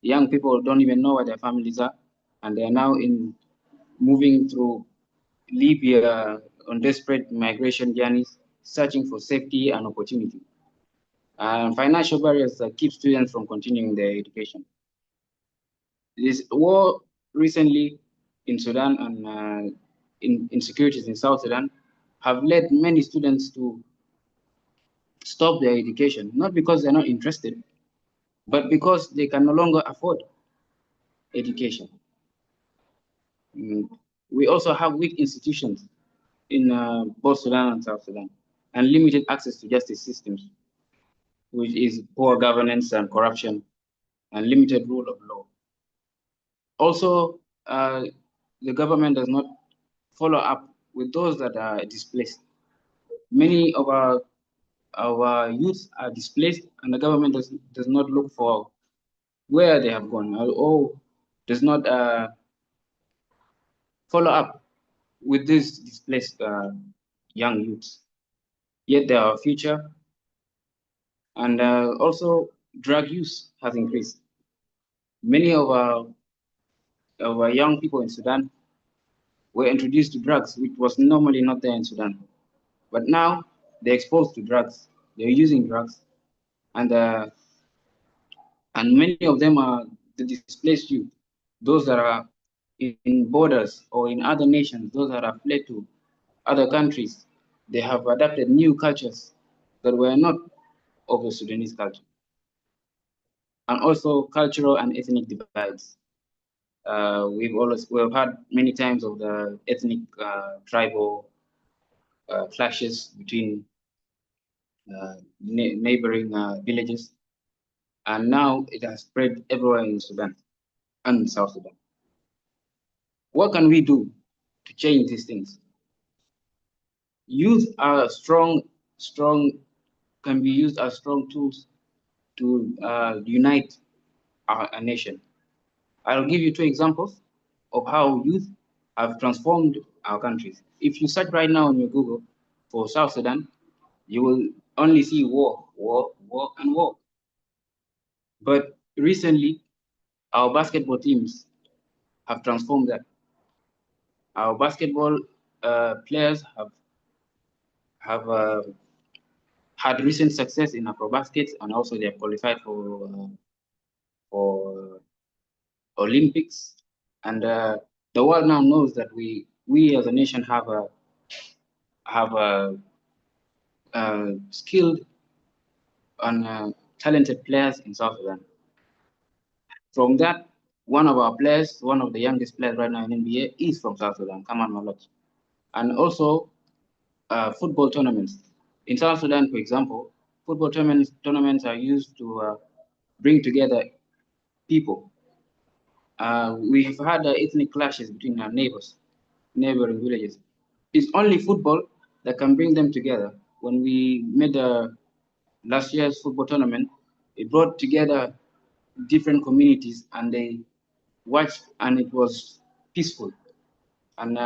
Young people don't even know where their families are, and they are now moving through Libya on desperate migration journeys, searching for safety and opportunity. Financial barriers that keep students from continuing their education. This war recently in Sudan and insecurities in South Sudan have led many students to stop their education, not because they're not interested, but because they can no longer afford education. We also have weak institutions in both Sudan and South Sudan, and limited access to justice systems, which is poor governance and corruption, and limited rule of law. Also, the government does not follow up with those that are displaced. Many of our youth are displaced, and the government does not look for where they have gone, or does not follow up with these displaced young youths. Yet they are our future. And also, drug use has increased. Many of our young people in Sudan were introduced to drugs, which was normally not there in Sudan. But now they're exposed to drugs, they're using drugs, and many of them are the displaced youth, those that are in borders or in other nations, those that have fled to other countries. They have adapted new cultures that were not of the Sudanese culture. And also cultural and ethnic divides. We've had many times of the ethnic tribal clashes between neighboring villages, and now it has spread everywhere in Sudan and South Sudan. What can we do to change these things? Youth are can be used as strong tools to unite a nation. I'll give you two examples of how youth have transformed our countries. If you search right now on your Google for South Sudan, you will only see war, war, war, and war. But recently, our basketball teams have transformed that. Our basketball players have had recent success in acrobatics, and also they have qualified for Olympics. And the world now knows that we as a nation have skilled and talented players in South Sudan. From that, one of our players, one of the youngest players right now in NBA, is from South Sudan, Kaman Malot. And also football tournaments. In South Sudan, for example, football tournaments are used to bring together people. We have had ethnic clashes between our neighboring villages. It's only football that can bring them together. When we made last year's football tournament, it brought together different communities, and they watched, and it was peaceful, and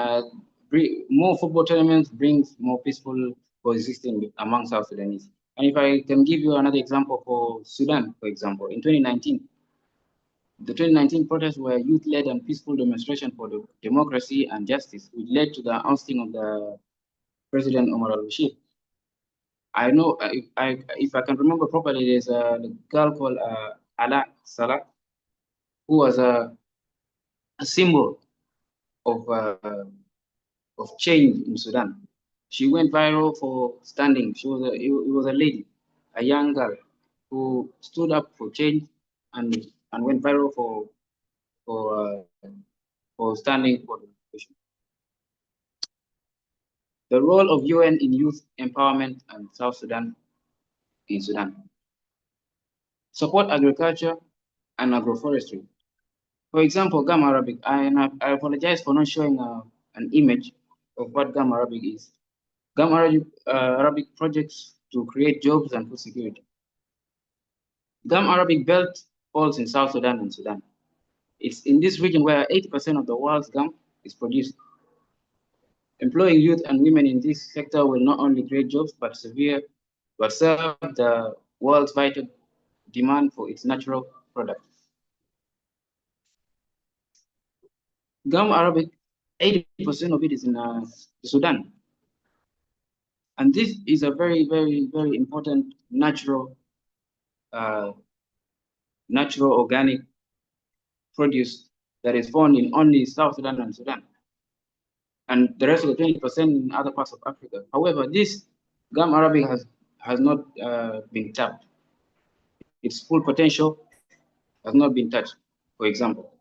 more football tournaments brings more peaceful coexisting among South Sudanese. And if I can give you another example for Sudan, for example, in 2019, the 2019 protests were youth-led and peaceful demonstration for the democracy and justice, which led to the ousting of the President Omar al-Bashir. I know, if I can remember properly, there's a girl called Ala Salah, who was a symbol of change in Sudan. She went viral for standing. It was a lady, a young girl, who stood up for change and went viral for standing for the education. The role of UN in youth empowerment and South Sudan in Sudan. Support agriculture and agroforestry. For example, Gum Arabic. I apologize for not showing an image of what Gum Arabic is. Gum Arabic projects to create jobs and food security. Gum Arabic belt falls in South Sudan and Sudan. It's in this region where 80% of the world's gum is produced. Employing youth and women in this sector will not only create jobs, but serve the world's vital demand for its natural products. Gum Arabic, 80% of it is in Sudan. And this is a very, very, very important natural organic produce that is found in only South Sudan and Sudan, and the rest of the 20% in other parts of Africa. However, this Gum Arabic has not been tapped. Its full potential has not been touched. For example,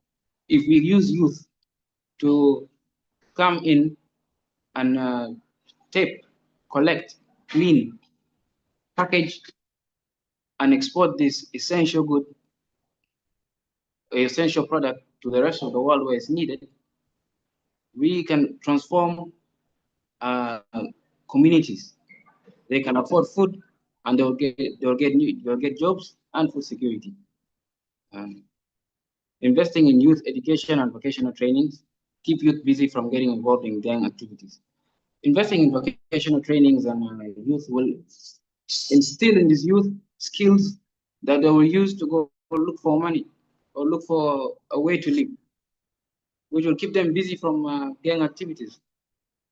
if we use youth to come in and tape, collect, clean, package, and export this essential product to the rest of the world where it's needed, we can transform communities. They can afford food, and they'll get jobs and food security. Investing in youth education and vocational trainings keep youth busy from getting involved in gang activities. Investing in vocational trainings and youth will instill in these youth skills that they will use to go look for money or look for a way to live, which will keep them busy from gang activities.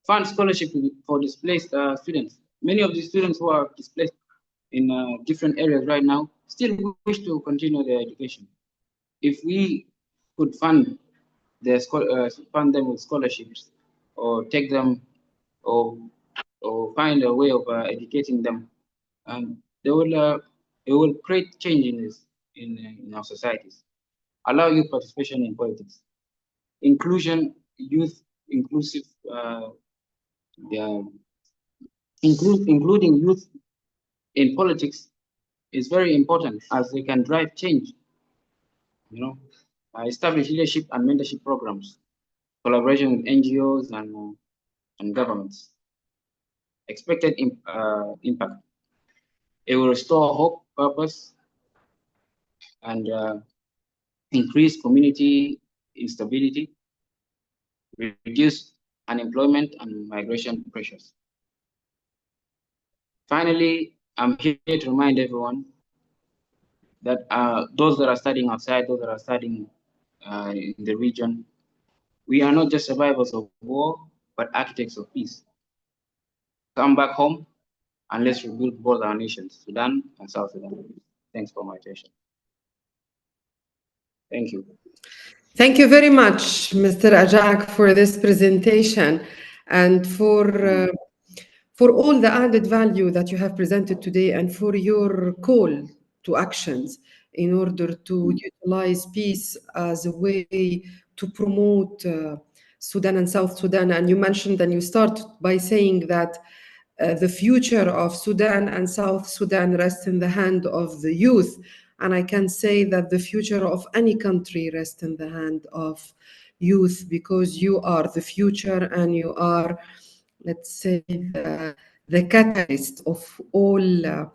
Fund scholarship for displaced students. Many of the students who are displaced in different areas right now still wish to continue their education. If we could fund them with scholarships, or take them, or find a way of educating them, it will create change in our societies. Allow youth participation in politics. Inclusion, youth inclusive, including youth in politics is very important, as they can drive change. Establish leadership and mentorship programs, collaboration with NGOs and governments. Expected impact. It will restore hope, purpose, and increase community instability, reduce unemployment and migration pressures. Finally, I'm here to remind everyone that those that are studying outside, those that are studying in the region, we are not just survivors of war, but architects of peace. Come back home and let's rebuild both our nations, Sudan and South Sudan. Thanks for my attention. Thank you. Thank you very much, Mr. Ajak, for this presentation and for all the added value that you have presented today, and for your call to actions in order to utilize peace as a way to promote Sudan and South Sudan. And you mentioned, and you started by saying that the future of Sudan and South Sudan rests in the hand of the youth. And I can say that the future of any country rests in the hand of youth, because you are the future and you are, let's say, the catalyst of all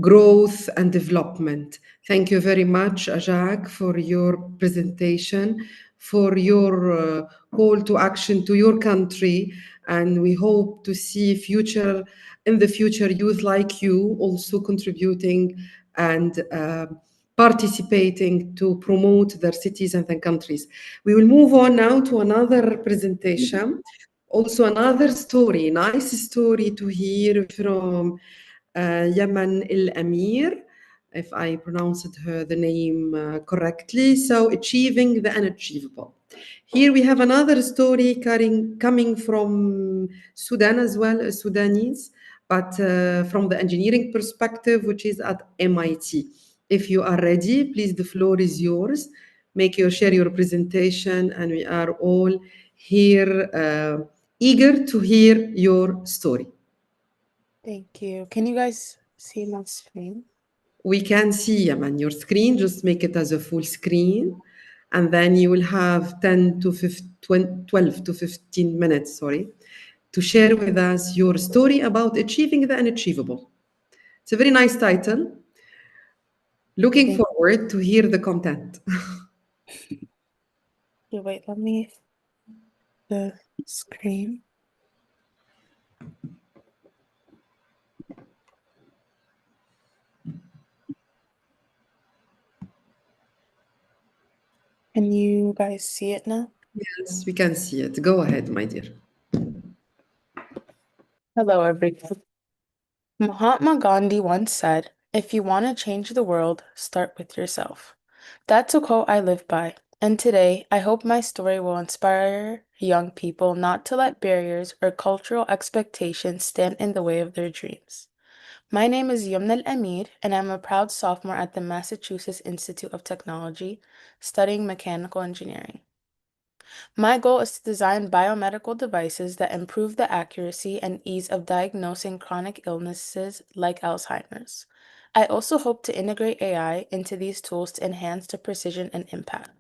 growth and development. Thank you very much, Ajak, for your presentation. for your call to action to your country. And we hope to see in the future youth like you also contributing and participating to promote their cities and their countries. We will move on now to another presentation. Also another story, nice story to hear from Yaman El-Amir, if I pronounced the name correctly. So, achieving the unachievable. Here we have another story coming from Sudan as well, Sudanese, but from the engineering perspective, which is at MIT. If you are ready, please, the floor is yours. Share your presentation, and we are all here eager to hear your story. Thank you. Can you guys see my screen? We can see, Yaman, your screen. Just make it as a full screen. And then you will have 10 to 12 to 15 minutes, to share with us your story about achieving the unachievable. It's a very nice title. Looking forward to hear the content. Wait, let me the screen. Can you guys see it now? Yes, we can see it. Go ahead, my dear. Hello, everyone. Mahatma Gandhi once said, "If you want to change the world, start with yourself." That's a quote I live by, and today I hope my story will inspire young people not to let barriers or cultural expectations stand in the way of their dreams. My name is Yumna Al-Amir, and I'm a proud sophomore at the Massachusetts Institute of Technology, studying mechanical engineering. My goal is to design biomedical devices that improve the accuracy and ease of diagnosing chronic illnesses like Alzheimer's. I also hope to integrate AI into these tools to enhance the precision and impact.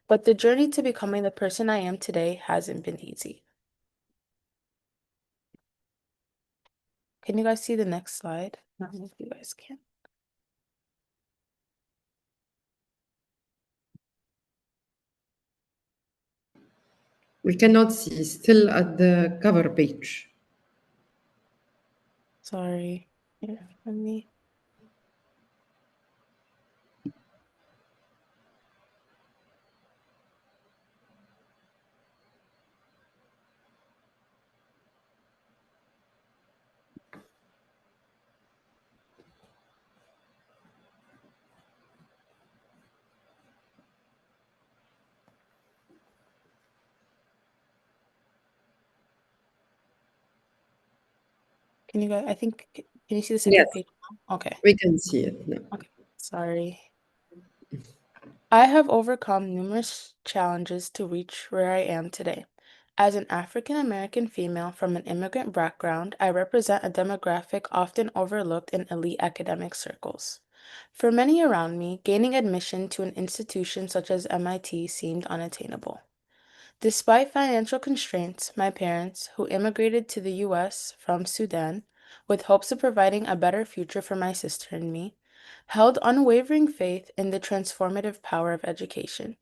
But the journey to becoming the person I am today hasn't been easy. Can you guys see the next slide? I don't know if you guys can. We cannot see, still at the cover page. Sorry. Here, let me. Can you guys, can you see the second Yes. page now? Okay. We can see it now. Okay, sorry. I have overcome numerous challenges to reach where I am today. As an African American female from an immigrant background, I represent a demographic often overlooked in elite academic circles. For many around me, gaining admission to an institution such as MIT seemed unattainable. Despite financial constraints, my parents, who immigrated to the US from Sudan with hopes of providing a better future for my sister and me, held unwavering faith in the transformative power of education.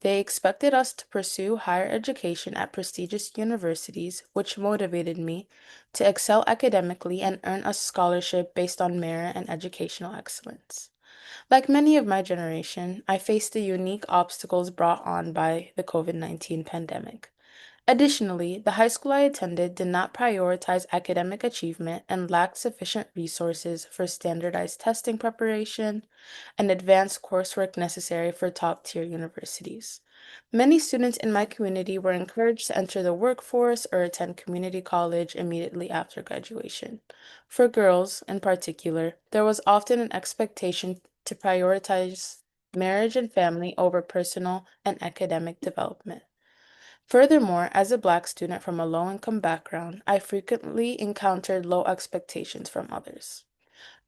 They expected us to pursue higher education at prestigious universities, which motivated me to excel academically and earn a scholarship based on merit and educational excellence. Like many of my generation, I faced the unique obstacles brought on by the COVID-19 pandemic. Additionally, the high school I attended did not prioritize academic achievement and lacked sufficient resources for standardized testing preparation and advanced coursework necessary for top-tier universities. Many students in my community were encouraged to enter the workforce or attend community college immediately after graduation. For girls, in particular, there was often an expectation to prioritize marriage and family over personal and academic development. Furthermore, as a Black student from a low-income background, I frequently encountered low expectations from others.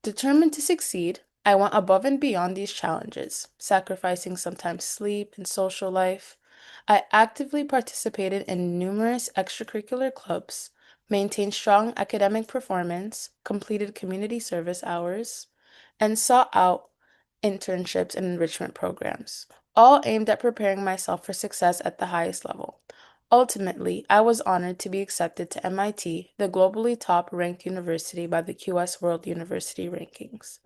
Determined to succeed, I went above and beyond these challenges, sacrificing sometimes sleep and social life. I actively participated in numerous extracurricular clubs, maintained strong academic performance, completed community service hours, and sought out internships and enrichment programs. all aimed at preparing myself for success at the highest level. Ultimately, I was honored to be accepted to MIT, the globally top-ranked university by the QS World University Rankings.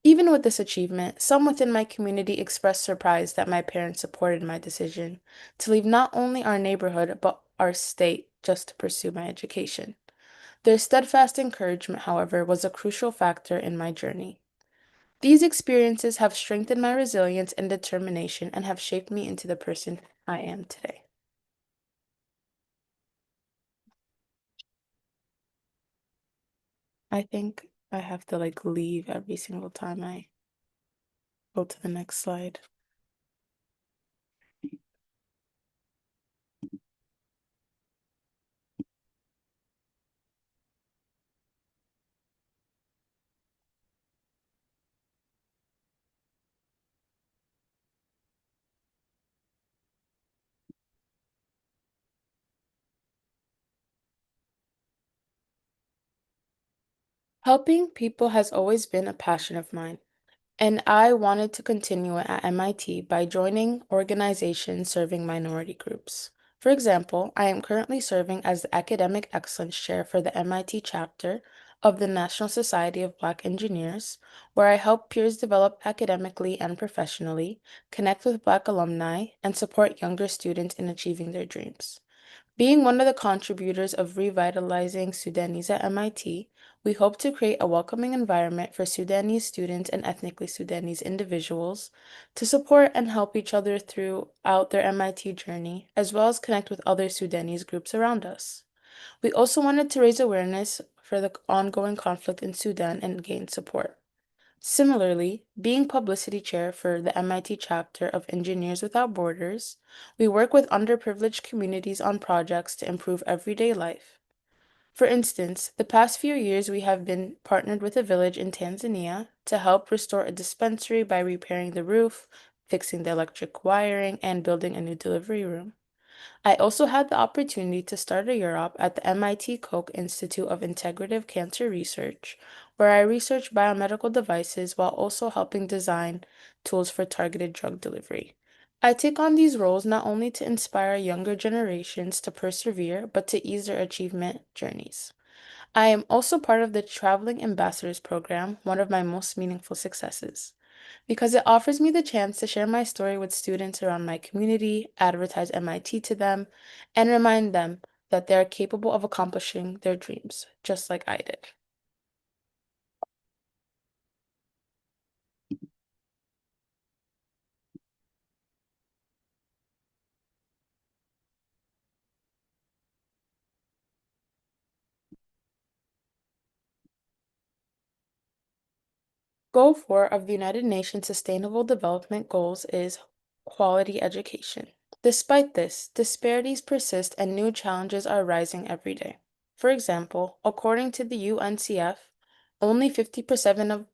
Even with this achievement, some within my community expressed surprise that my parents supported my decision to leave not only our neighborhood, but our state just to pursue my education. Their steadfast encouragement, however, was a crucial factor in my journey. These experiences have strengthened my resilience and determination and have shaped me into the person I am today. I think I have to leave every single time I go to the next slide. Helping people has always been a passion of mine, and I wanted to continue it at MIT by joining organizations serving minority groups. For example, I am currently serving as the Academic Excellence Chair for the MIT chapter of the National Society of Black Engineers, where I help peers develop academically and professionally, connect with Black alumni, and support younger students in achieving their dreams. Being one of the contributors of Revitalizing Sudanese at MIT, we hope to create a welcoming environment for Sudanese students and ethnically Sudanese individuals to support and help each other throughout their MIT journey, as well as connect with other Sudanese groups around us. We also wanted to raise awareness for the ongoing conflict in Sudan and gain support. Similarly, being publicity chair for the MIT chapter of Engineers Without Borders, we work with underprivileged communities on projects to improve everyday life. For instance, the past few years we have been partnered with a village in Tanzania to help restore a dispensary by repairing the roof, fixing the electric wiring, and building a new delivery room. I also had the opportunity to start a UROP at the MIT Koch Institute of Integrative Cancer Research, where I research biomedical devices while also helping design tools for targeted drug delivery. I take on these roles not only to inspire younger generations to persevere, but to ease their achievement journeys. I am also part of the Traveling Ambassadors Program, one of my most meaningful successes, because it offers me the chance to share my story with students around my community, advertise MIT to them, and remind them that they are capable of accomplishing their dreams, just like I did. Goal 4 of the United Nations Sustainable Development Goals is quality education. Despite this, disparities persist and new challenges are rising every day. For example, according to the UNCF, only 57%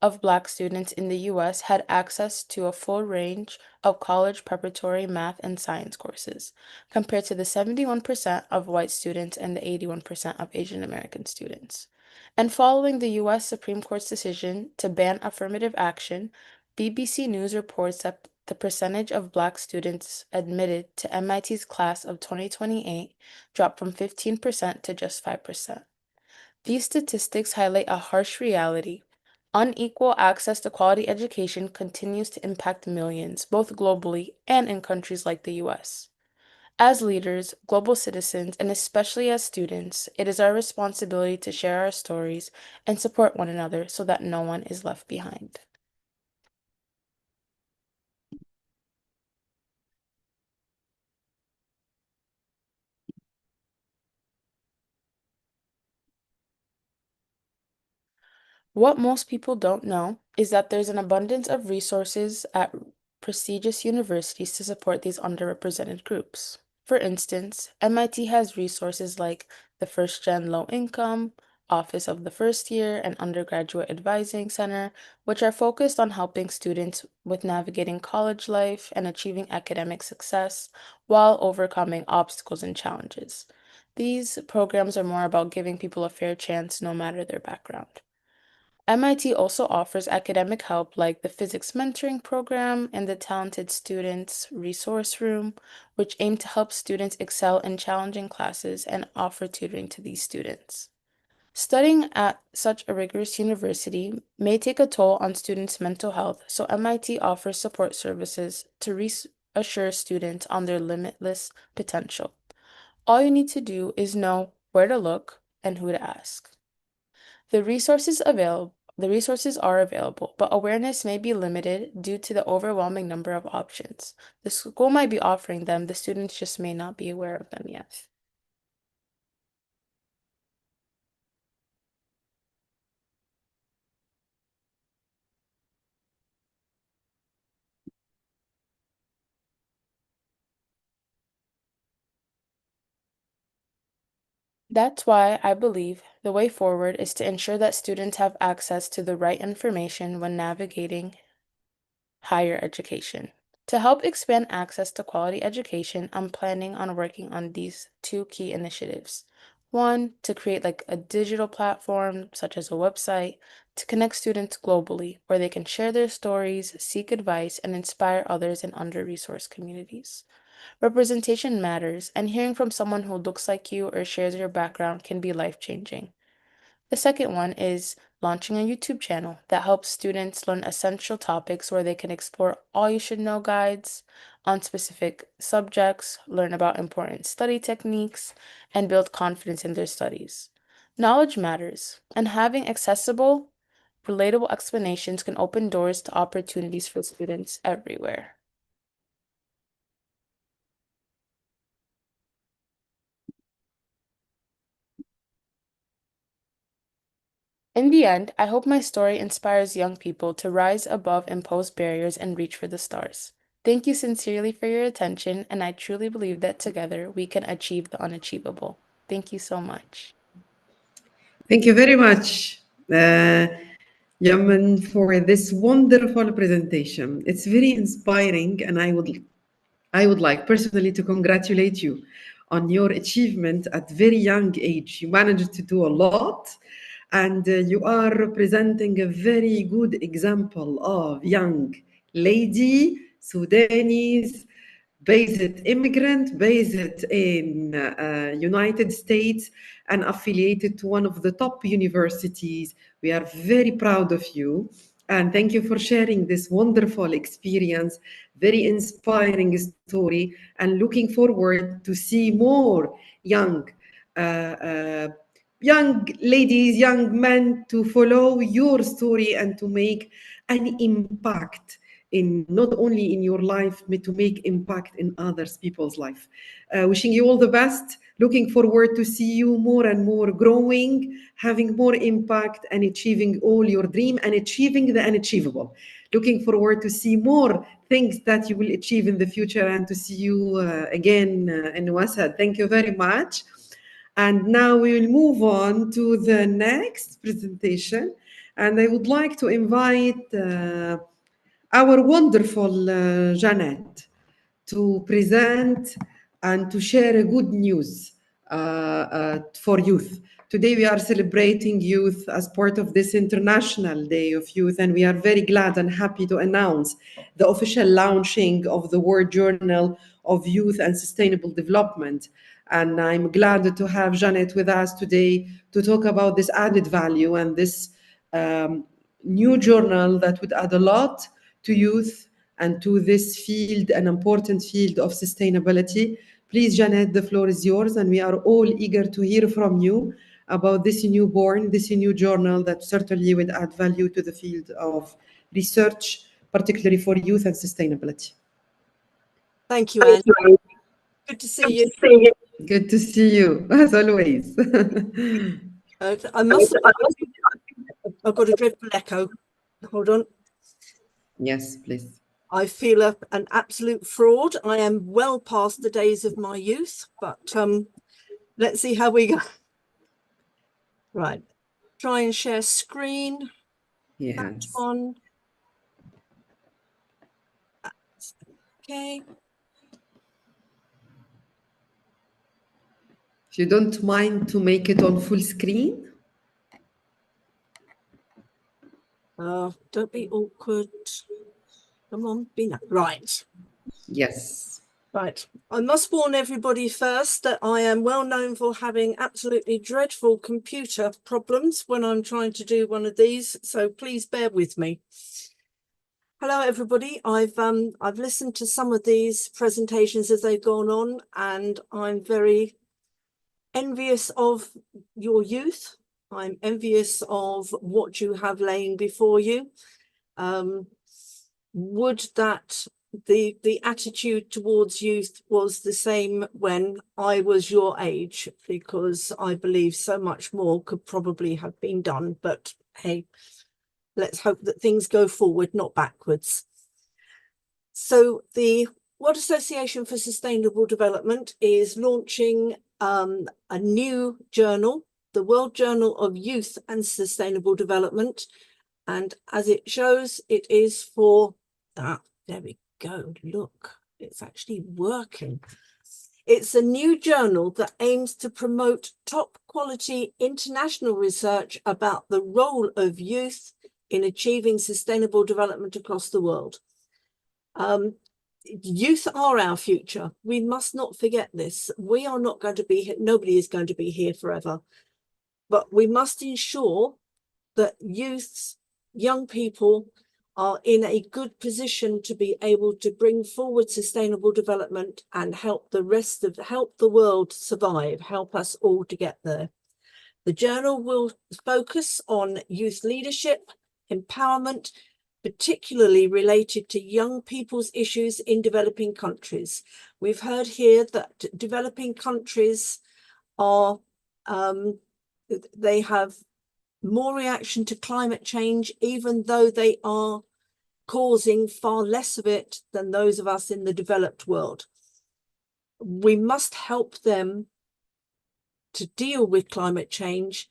of Black students in the US had access to a full range of college preparatory math and science courses, compared to the 71% of white students and the 81% of Asian American students. And following the US Supreme Court's decision to ban affirmative action, BBC News reports that the percentage of Black students admitted to MIT's class of 2028 dropped from 15% to just 5%. These statistics highlight a harsh reality. Unequal access to quality education continues to impact millions, both globally and in countries like the US. As leaders, global citizens, and especially as students, it is our responsibility to share our stories and support one another so that no one is left behind. What most people don't know is that there's an abundance of resources at prestigious universities to support these underrepresented groups. For instance, MIT has resources like the First Gen Low Income, Office of the First Year, and Undergraduate Advising Center, which are focused on helping students with navigating college life and achieving academic success while overcoming obstacles and challenges. These programs are more about giving people a fair chance no matter their background. MIT also offers academic help like the Physics Mentoring Program and the Talented Students Resource Room, which aim to help students excel in challenging classes and offer tutoring to these students. Studying at such a rigorous university may take a toll on students' mental health, so MIT offers support services to reassure students on their limitless potential. All you need to do is know where to look and who to ask. The resources are available, but awareness may be limited due to the overwhelming number of options. The school might be offering them, the students just may not be aware of them yet. That's why I believe the way forward is to ensure that students have access to the right information when navigating higher education. To help expand access to quality education, I'm planning on working on these two key initiatives. One, to create like a digital platform, such as a website, to connect students globally, where they can share their stories, seek advice, and inspire others in under-resourced communities. Representation matters, and hearing from someone who looks like you or shares your background can be life-changing. The second one is launching a YouTube channel that helps students learn essential topics where they can explore all you should know guides on specific subjects, learn about important study techniques, and build confidence in their studies. Knowledge matters, and having accessible, relatable explanations can open doors to opportunities for students everywhere. In the end, I hope my story inspires young people to rise above imposed barriers and reach for the stars. Thank you sincerely for your attention, and I truly believe that together we can achieve the unachievable. Thank you so much. Thank you very much, Yaman, for this wonderful presentation. It's very inspiring, and I would like personally to congratulate you on your achievement at very young age. You managed to do a lot, and you are representing a very good example of young lady, Sudanese, based immigrant, based in United States, and affiliated to one of the top universities. We are very proud of you. And thank you for sharing this wonderful experience, very inspiring story, and looking forward to see more young ladies, young men to follow your story and to make an impact in not only in your life, but to make impact in others people's life. Wishing you all the best. Looking forward to see you more and more growing, having more impact and achieving all your dream and achieving the unachievable. Looking forward to see more things that you will achieve in the future and to see you again in Wasad. Thank you very much. And now we will move on to the next presentation. And I would like to invite our wonderful Janet to present and to share a good news for youth. Today we are celebrating youth as part of this International Day of Youth, and we are very glad and happy to announce the official launching of the World Journal of Youth and Sustainable Development. And I'm glad to have Janet with us today to talk about this added value and this new journal that would add a lot to youth and to this field, an important field of sustainability. Please, Janet, the floor is yours, and we are all eager to hear from you about this newborn, this new journal that certainly would add value to the field of research, particularly for youth and sustainability. Thank you, Anne. Good to see you. Good to see you, as always. I must have, I've got a dreadful echo. Hold on. Yes, please. I feel an absolute fraud. I am well past the days of my youth, but let's see how we go. Right. Try and share screen. Yes. That one. Okay. If you don't mind to make it on full screen. Don't be awkward. Come on, be nice. Right. Yes. Right. I must warn everybody first that I am well known for having absolutely dreadful computer problems when I'm trying to do one of these, so please bear with me. Hello, everybody. I've listened to some of these presentations as they've gone on, and I'm very envious of your youth. I'm envious of what you have laying before you. Would that the attitude towards youth was the same when I was your age, because I believe so much more could probably have been done. But hey, let's hope that things go forward, not backwards. So the World Association for Sustainable Development is launching a new journal, the World Journal of Youth and Sustainable Development. And as it shows, it is for, there we go, look, it's actually working. It's a new journal that aims to promote top quality international research about the role of youth in achieving sustainable development across the world. Youth are our future. We must not forget this. We are not going to be here. Nobody is going to be here forever. But we must ensure that young people are in a good position to be able to bring forward sustainable development and help the world survive, help us all to get there. The journal will focus on youth leadership, empowerment, particularly related to young people's issues in developing countries. We've heard here that developing countries are, they have more reaction to climate change, even though they are causing far less of it than those of us in the developed world. We must help them to deal with climate change,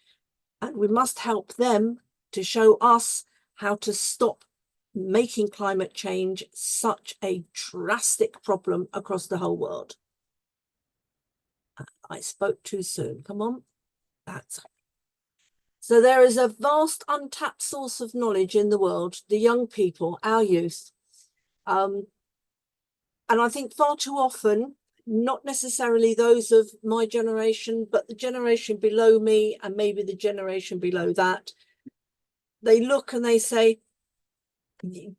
and we must help them to show us how to stop making climate change such a drastic problem across the whole world. I spoke too soon. Come on. So there is a vast untapped source of knowledge in the world, the young people, our youth. And I think far too often, not necessarily those of my generation, but the generation below me and maybe the generation below that, they look and they say,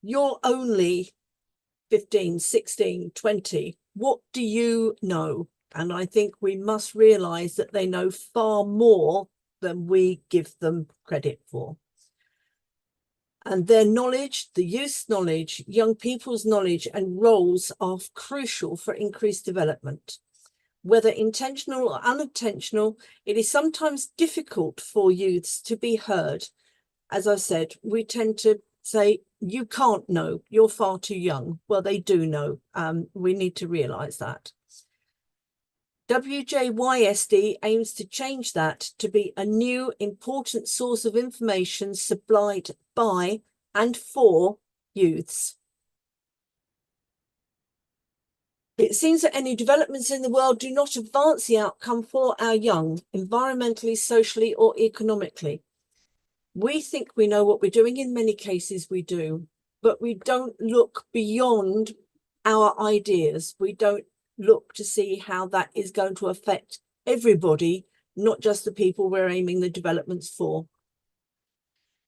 you're only 15, 16, 20. What do you know? And I think we must realize that they know far more than we give them credit for. And their knowledge, the youth's knowledge, young people's knowledge and roles are crucial for increased development. Whether intentional or unintentional, it is sometimes difficult for youths to be heard. As I said, we tend to say, you can't know, you're far too young. Well, they do know. We need to realize that. WJYSD aims to change that to be a new important source of information supplied by and for youths. It seems that any developments in the world do not advance the outcome for our young, environmentally, socially, or economically. We think we know what we're doing. In many cases we do, but we don't look beyond our ideas. We don't look to see how that is going to affect everybody, not just the people we're aiming the developments for.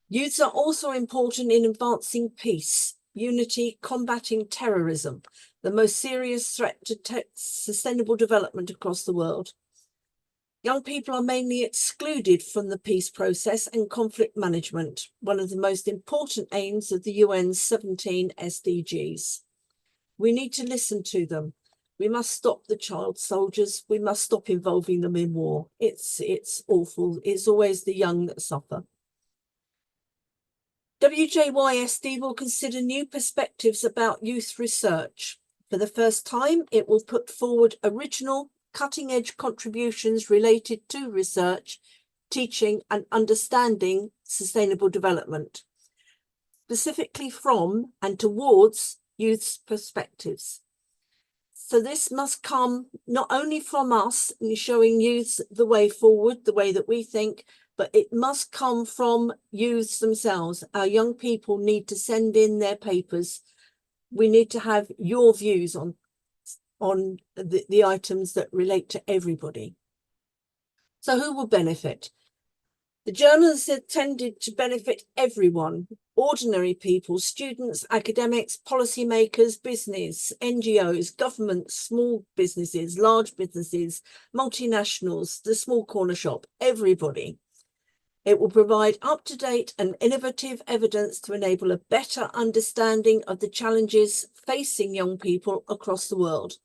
Youths are also important in advancing peace, unity, combating terrorism, the most serious threat to sustainable development across the world. Young people are mainly excluded from the peace process and conflict management, one of the most important aims of the UN's 17 SDGs. We need to listen to them. We must stop the child soldiers. We must stop involving them in war. It's awful. It's always the young that suffer. WJYSD will consider new perspectives about youth research. For the first time, it will put forward original, cutting-edge contributions related to research, teaching and understanding sustainable development, specifically from and towards youth's perspectives. So this must come not only from us in showing youth the way forward, the way that we think, but it must come from youths themselves. Our young people need to send in their papers. We need to have your views on the items that relate to everybody. So who will benefit? The journals are intended to benefit everyone: ordinary people, students, academics, policymakers, business, NGOs, governments, small businesses, large businesses, multinationals, the small corner shop, everybody. It will provide up-to-date and innovative evidence to enable a better understanding of the challenges facing young people across the world.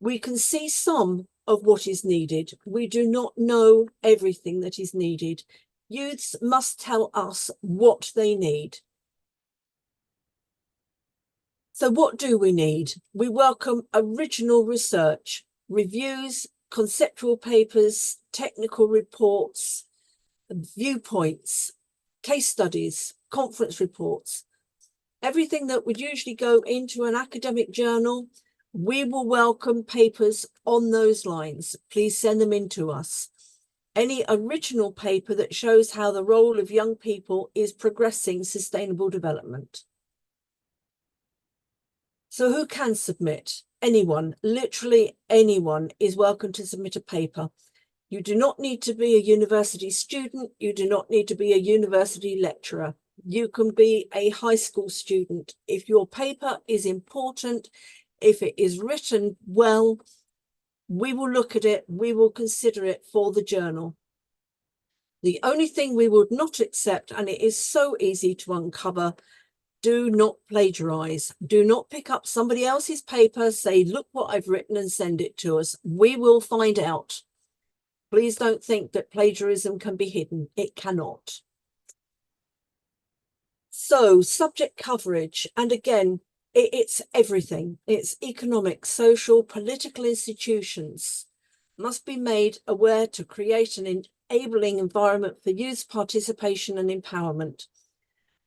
We can see some of what is needed. We do not know everything that is needed. Youths must tell us what they need. So what do we need? We welcome original research, reviews, conceptual papers, technical reports, viewpoints, case studies, conference reports, everything that would usually go into an academic journal. We will welcome papers on those lines. Please send them in to us. Any original paper that shows how the role of young people is progressing sustainable development. So who can submit? Anyone, literally anyone is welcome to submit a paper. You do not need to be a university student. You do not need to be a university lecturer. You can be a high school student. If your paper is important, if it is written well, we will look at it, we will consider it for the journal. The only thing we would not accept, and it is so easy to uncover, do not plagiarize. Do not pick up somebody else's paper, say, look what I've written, and send it to us. We will find out. Please don't think that plagiarism can be hidden. It cannot. So subject coverage, and again, it's everything. It's economic, social, political institutions must be made aware to create an enabling environment for youth participation and empowerment.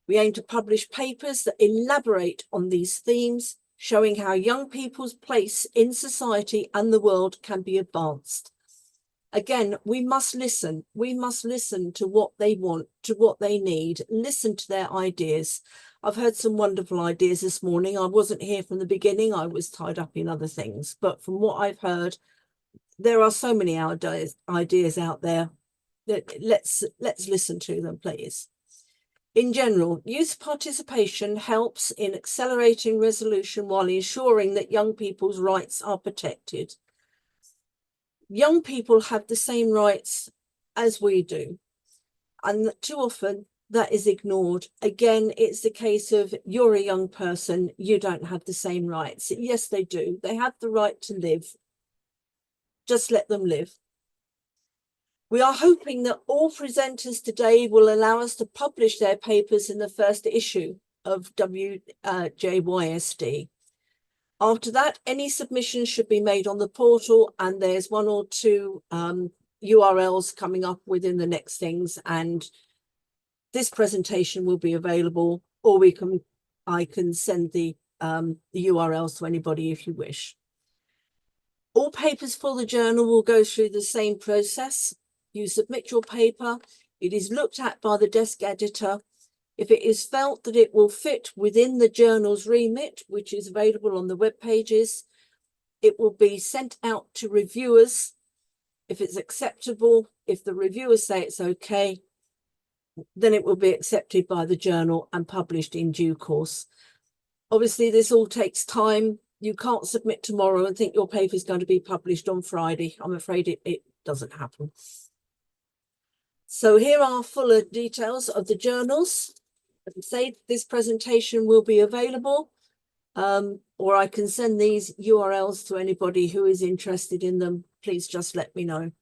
We aim to publish papers that elaborate on these themes, showing how young people's place in society and the world can be advanced. Again, we must listen. We must listen to what they want, to what they need, listen to their ideas. I've heard some wonderful ideas this morning. I wasn't here from the beginning. I was tied up in other things. But from what I've heard, there are so many ideas out there. Let's listen to them, please. In general, youth participation helps in accelerating resolution while ensuring that young people's rights are protected. Young people have the same rights as we do, and too often that is ignored. Again, it's the case of you're a young person, you don't have the same rights. Yes, they do. They have the right to live. Just let them live. We are hoping that all presenters today will allow us to publish their papers in the first issue of WJYSD. After that, any submissions should be made on the portal, and there's one or two URLs coming up within the next things, and this presentation will be available, or I can send the URLs to anybody if you wish. All papers for the journal will go through the same process. You submit your paper, it is looked at by the desk editor. If it is felt that it will fit within the journal's remit, which is available on the web pages, it will be sent out to reviewers. If it's acceptable, if the reviewers say it's okay, then it will be accepted by the journal and published in due course. Obviously, this all takes time. You can't submit tomorrow and think your paper is going to be published on Friday. I'm afraid it doesn't happen. So here are fuller details of the journals. As I say, this presentation will be available, or I can send these URLs to anybody who is interested in them. Please just let me know.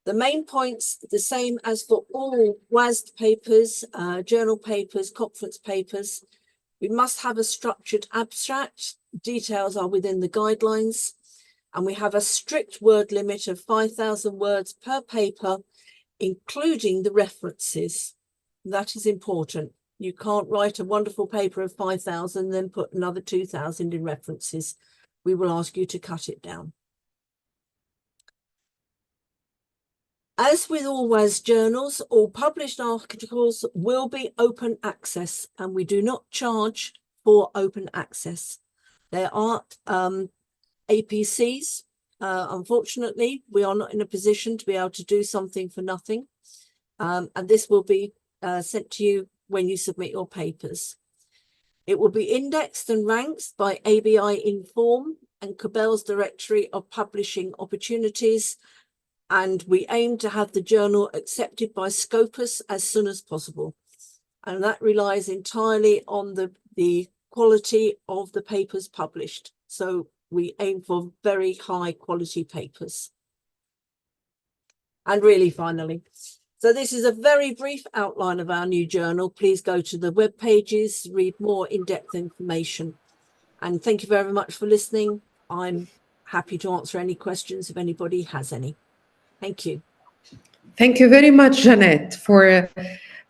The main points, the same as for all WASD papers, journal papers, conference papers. We must have a structured abstract. Details are within the guidelines. And we have a strict word limit of 5,000 words per paper, including the references. That is important. You can't write a wonderful paper of 5,000, then put another 2,000 in references. We will ask you to cut it down. As with all WAS journals, all published articles will be open access, and we do not charge for open access. There are APCs. Unfortunately, we are not in a position to be able to do something for nothing. And this will be sent to you when you submit your papers. It will be indexed and ranked by ABI Inform and Cabell's Directory of Publishing Opportunities, and we aim to have the journal accepted by Scopus as soon as possible. And that relies entirely on the quality of the papers published. So we aim for very high quality papers. And really, finally, so this is a very brief outline of our new journal. Please go to the web pages, read more in-depth information. And thank you very much for listening. I'm happy to answer any questions if anybody has any. Thank you. Thank you very much, Jeanette, for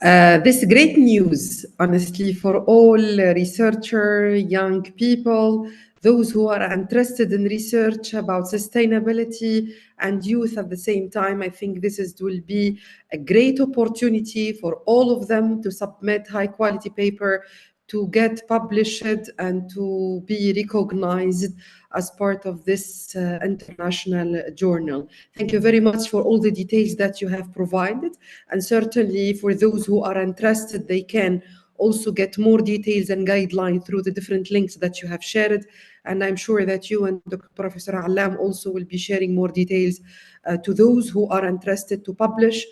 this great news, honestly, for all researchers, young people, those who are interested in research about sustainability and youth at the same time. I think will be a great opportunity for all of them to submit high quality paper, to get published and to be recognized as part of this international journal. Thank you very much for all the details that you have provided. And certainly for those who are interested, they can also get more details and guidelines through the different links that you have shared. And I'm sure that you and Dr. Professor Allam also will be sharing more details to those who are interested to publish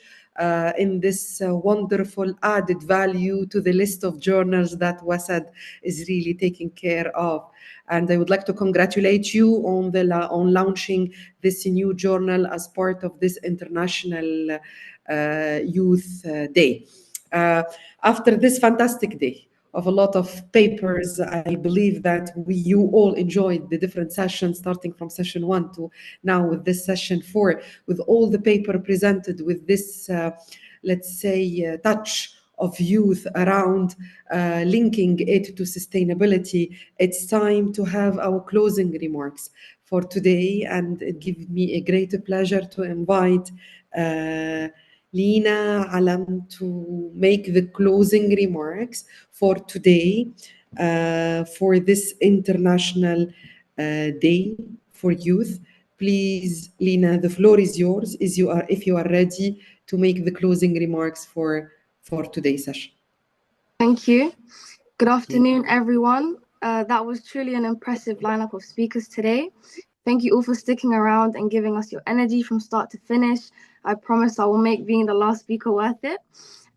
in this wonderful added value to the list of journals that WASAD is really taking care of. And I would like to congratulate you on launching this new journal as part of this International Youth Day. After this fantastic day of a lot of papers, I believe that you all enjoyed the different sessions, starting from session 1 to now with this session 4, with all the paper presented with this, let's say, touch of youth around linking it to sustainability. It's time to have our closing remarks for today, and it gives me a great pleasure to invite Lina Alam to make the closing remarks for today, for this International Day for Youth. Please, Lina, the floor is yours if you are ready to make the closing remarks for today's session. Thank you. Good afternoon, everyone. That was truly an impressive lineup of speakers today. Thank you all for sticking around and giving us your energy from start to finish. I promise I will make being the last speaker worth it.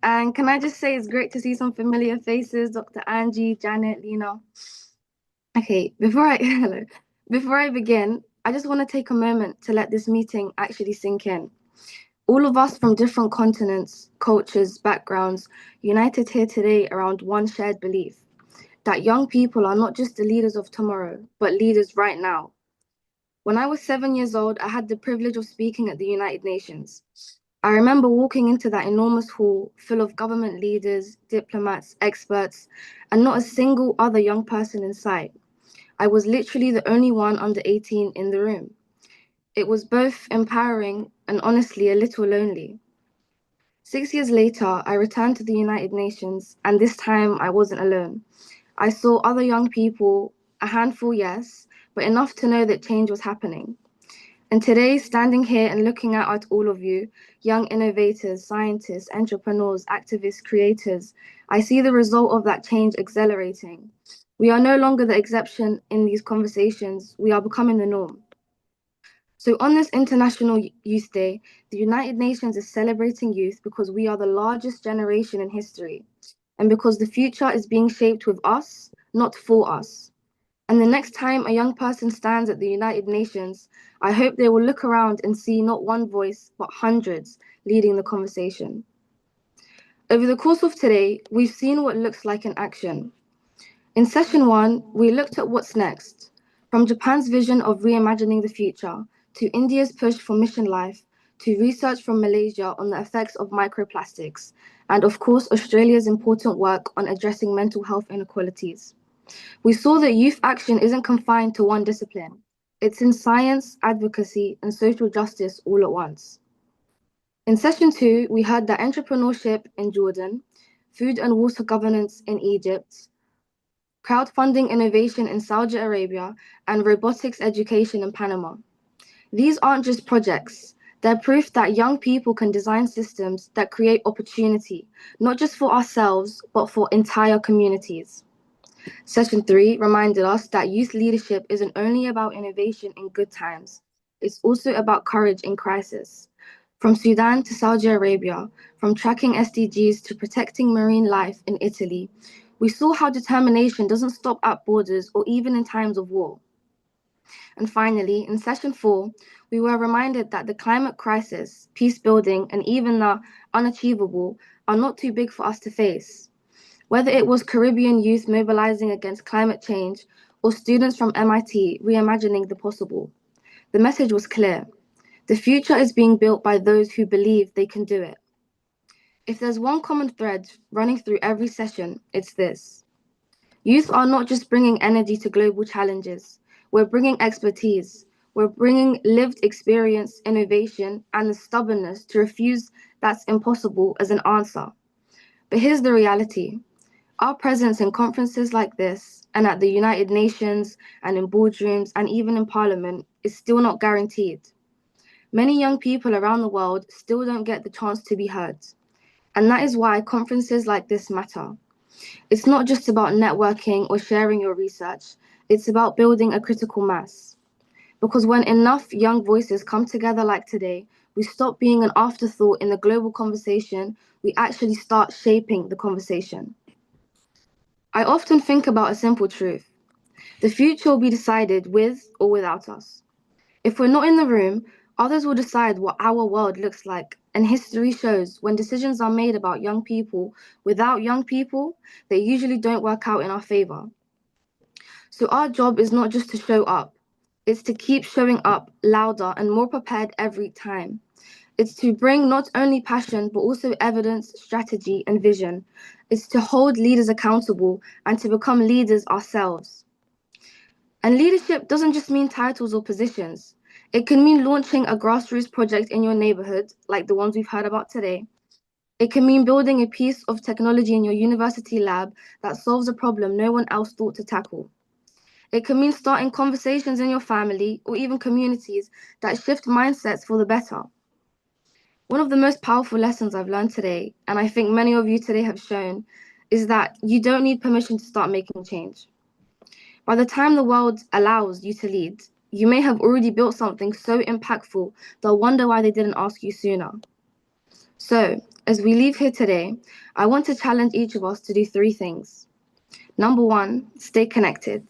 And can I just say it's great to see some familiar faces, Dr. Angie, Janet, Lina. Okay, before I begin, I just want to take a moment to let this meeting actually sink in. All of us from different continents, cultures, backgrounds, united here today around one shared belief, that young people are not just the leaders of tomorrow, but leaders right now. When I was 7 years old, I had the privilege of speaking at the United Nations. I remember walking into that enormous hall full of government leaders, diplomats, experts, and not a single other young person in sight. I was literally the only one under 18 in the room. It was both empowering and honestly a little lonely. 6 years later, I returned to the United Nations, and this time I wasn't alone. I saw other young people, a handful, yes, but enough to know that change was happening. And today, standing here and looking out at all of you, young innovators, scientists, entrepreneurs, activists, creators, I see the result of that change accelerating. We are no longer the exception in these conversations, we are becoming the norm. So on this International Youth Day, the United Nations is celebrating youth because we are the largest generation in history, and because the future is being shaped with us, not for us. And the next time a young person stands at the United Nations, I hope they will look around and see not one voice, but hundreds leading the conversation. Over the course of today, we've seen what looks like in action. In session 1, we looked at what's next, from Japan's vision of reimagining the future, to India's push for mission life, to research from Malaysia on the effects of microplastics, and of course, Australia's important work on addressing mental health inequalities. We saw that youth action isn't confined to one discipline. It's in science, advocacy, and social justice all at once. In session 2, we heard that entrepreneurship in Jordan, food and water governance in Egypt, crowdfunding innovation in Saudi Arabia, and robotics education in Panama. These aren't just projects. They're proof that young people can design systems that create opportunity, not just for ourselves, but for entire communities. Session 3 reminded us that youth leadership isn't only about innovation in good times, it's also about courage in crisis. From Sudan to Saudi Arabia, from tracking SDGs to protecting marine life in Italy, we saw how determination doesn't stop at borders or even in times of war. And finally, in session 4, we were reminded that the climate crisis, peace building, and even the unachievable are not too big for us to face. Whether it was Caribbean youth mobilizing against climate change or students from MIT reimagining the possible, the message was clear. The future is being built by those who believe they can do it. If there's one common thread running through every session, it's this. Youth are not just bringing energy to global challenges. We're bringing expertise. We're bringing lived experience, innovation, and the stubbornness to refuse that's impossible as an answer. But here's the reality. Our presence in conferences like this, and at the United Nations, and in boardrooms, and even in Parliament, is still not guaranteed. Many young people around the world still don't get the chance to be heard. And that is why conferences like this matter. It's not just about networking or sharing your research, it's about building a critical mass. Because when enough young voices come together like today, we stop being an afterthought in the global conversation, we actually start shaping the conversation. I often think about a simple truth. The future will be decided with or without us. If we're not in the room, others will decide what our world looks like. And history shows when decisions are made about young people without young people, they usually don't work out in our favor. So our job is not just to show up, it's to keep showing up louder and more prepared every time. It's to bring not only passion, but also evidence, strategy, and vision. It's to hold leaders accountable and to become leaders ourselves. And leadership doesn't just mean titles or positions. It can mean launching a grassroots project in your neighborhood, like the ones we've heard about today. It can mean building a piece of technology in your university lab that solves a problem no one else thought to tackle. It can mean starting conversations in your family or even communities that shift mindsets for the better. One of the most powerful lessons I've learned today, and I think many of you today have shown, is that you don't need permission to start making change. By the time the world allows you to lead, you may have already built something so impactful they'll wonder why they didn't ask you sooner. So, as we leave here today, I want to challenge each of us to do 3 things. Number 1, stay connected.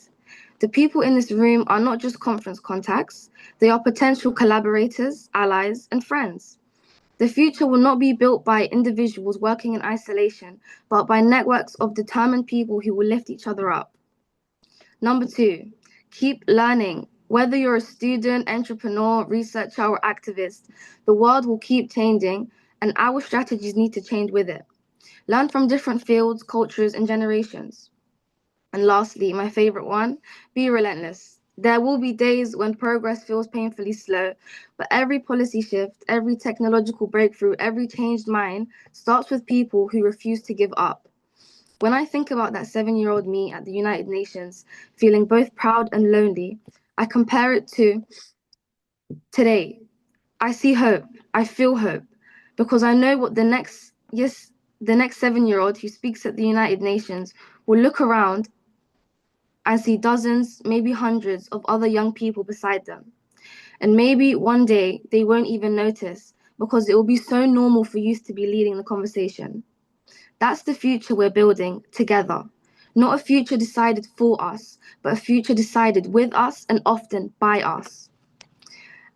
The people in this room are not just conference contacts, they are potential collaborators, allies, and friends. The future will not be built by individuals working in isolation, but by networks of determined people who will lift each other up. Number 2, keep learning. Whether you're a student, entrepreneur, researcher, or activist, the world will keep changing, and our strategies need to change with it. Learn from different fields, cultures, and generations. And lastly, my favorite one, be relentless. There will be days when progress feels painfully slow, but every policy shift, every technological breakthrough, every changed mind starts with people who refuse to give up. When I think about that 7-year-old me at the United Nations, feeling both proud and lonely, I compare it to today. I see hope, I feel hope, because I know what the next 7-year-old who speaks at the United Nations will look around and see dozens, maybe hundreds of other young people beside them. And maybe one day they won't even notice because it will be so normal for youth to be leading the conversation. That's the future we're building together. Not a future decided for us, but a future decided with us and often by us.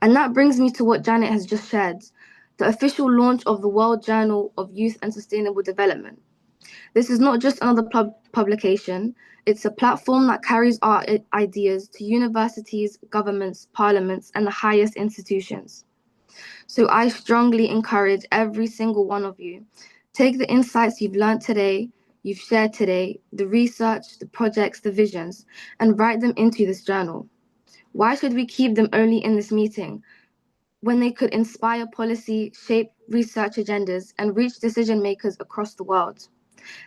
And that brings me to what Janet has just shared, the official launch of the World Journal of Youth and Sustainable Development. This is not just another publication, it's a platform that carries our ideas to universities, governments, parliaments, and the highest institutions. So I strongly encourage every single one of you, take the insights you've learned today, you've shared today, the research, the projects, the visions, and write them into this journal. Why should we keep them only in this meeting when they could inspire policy, shape research agendas, and reach decision makers across the world.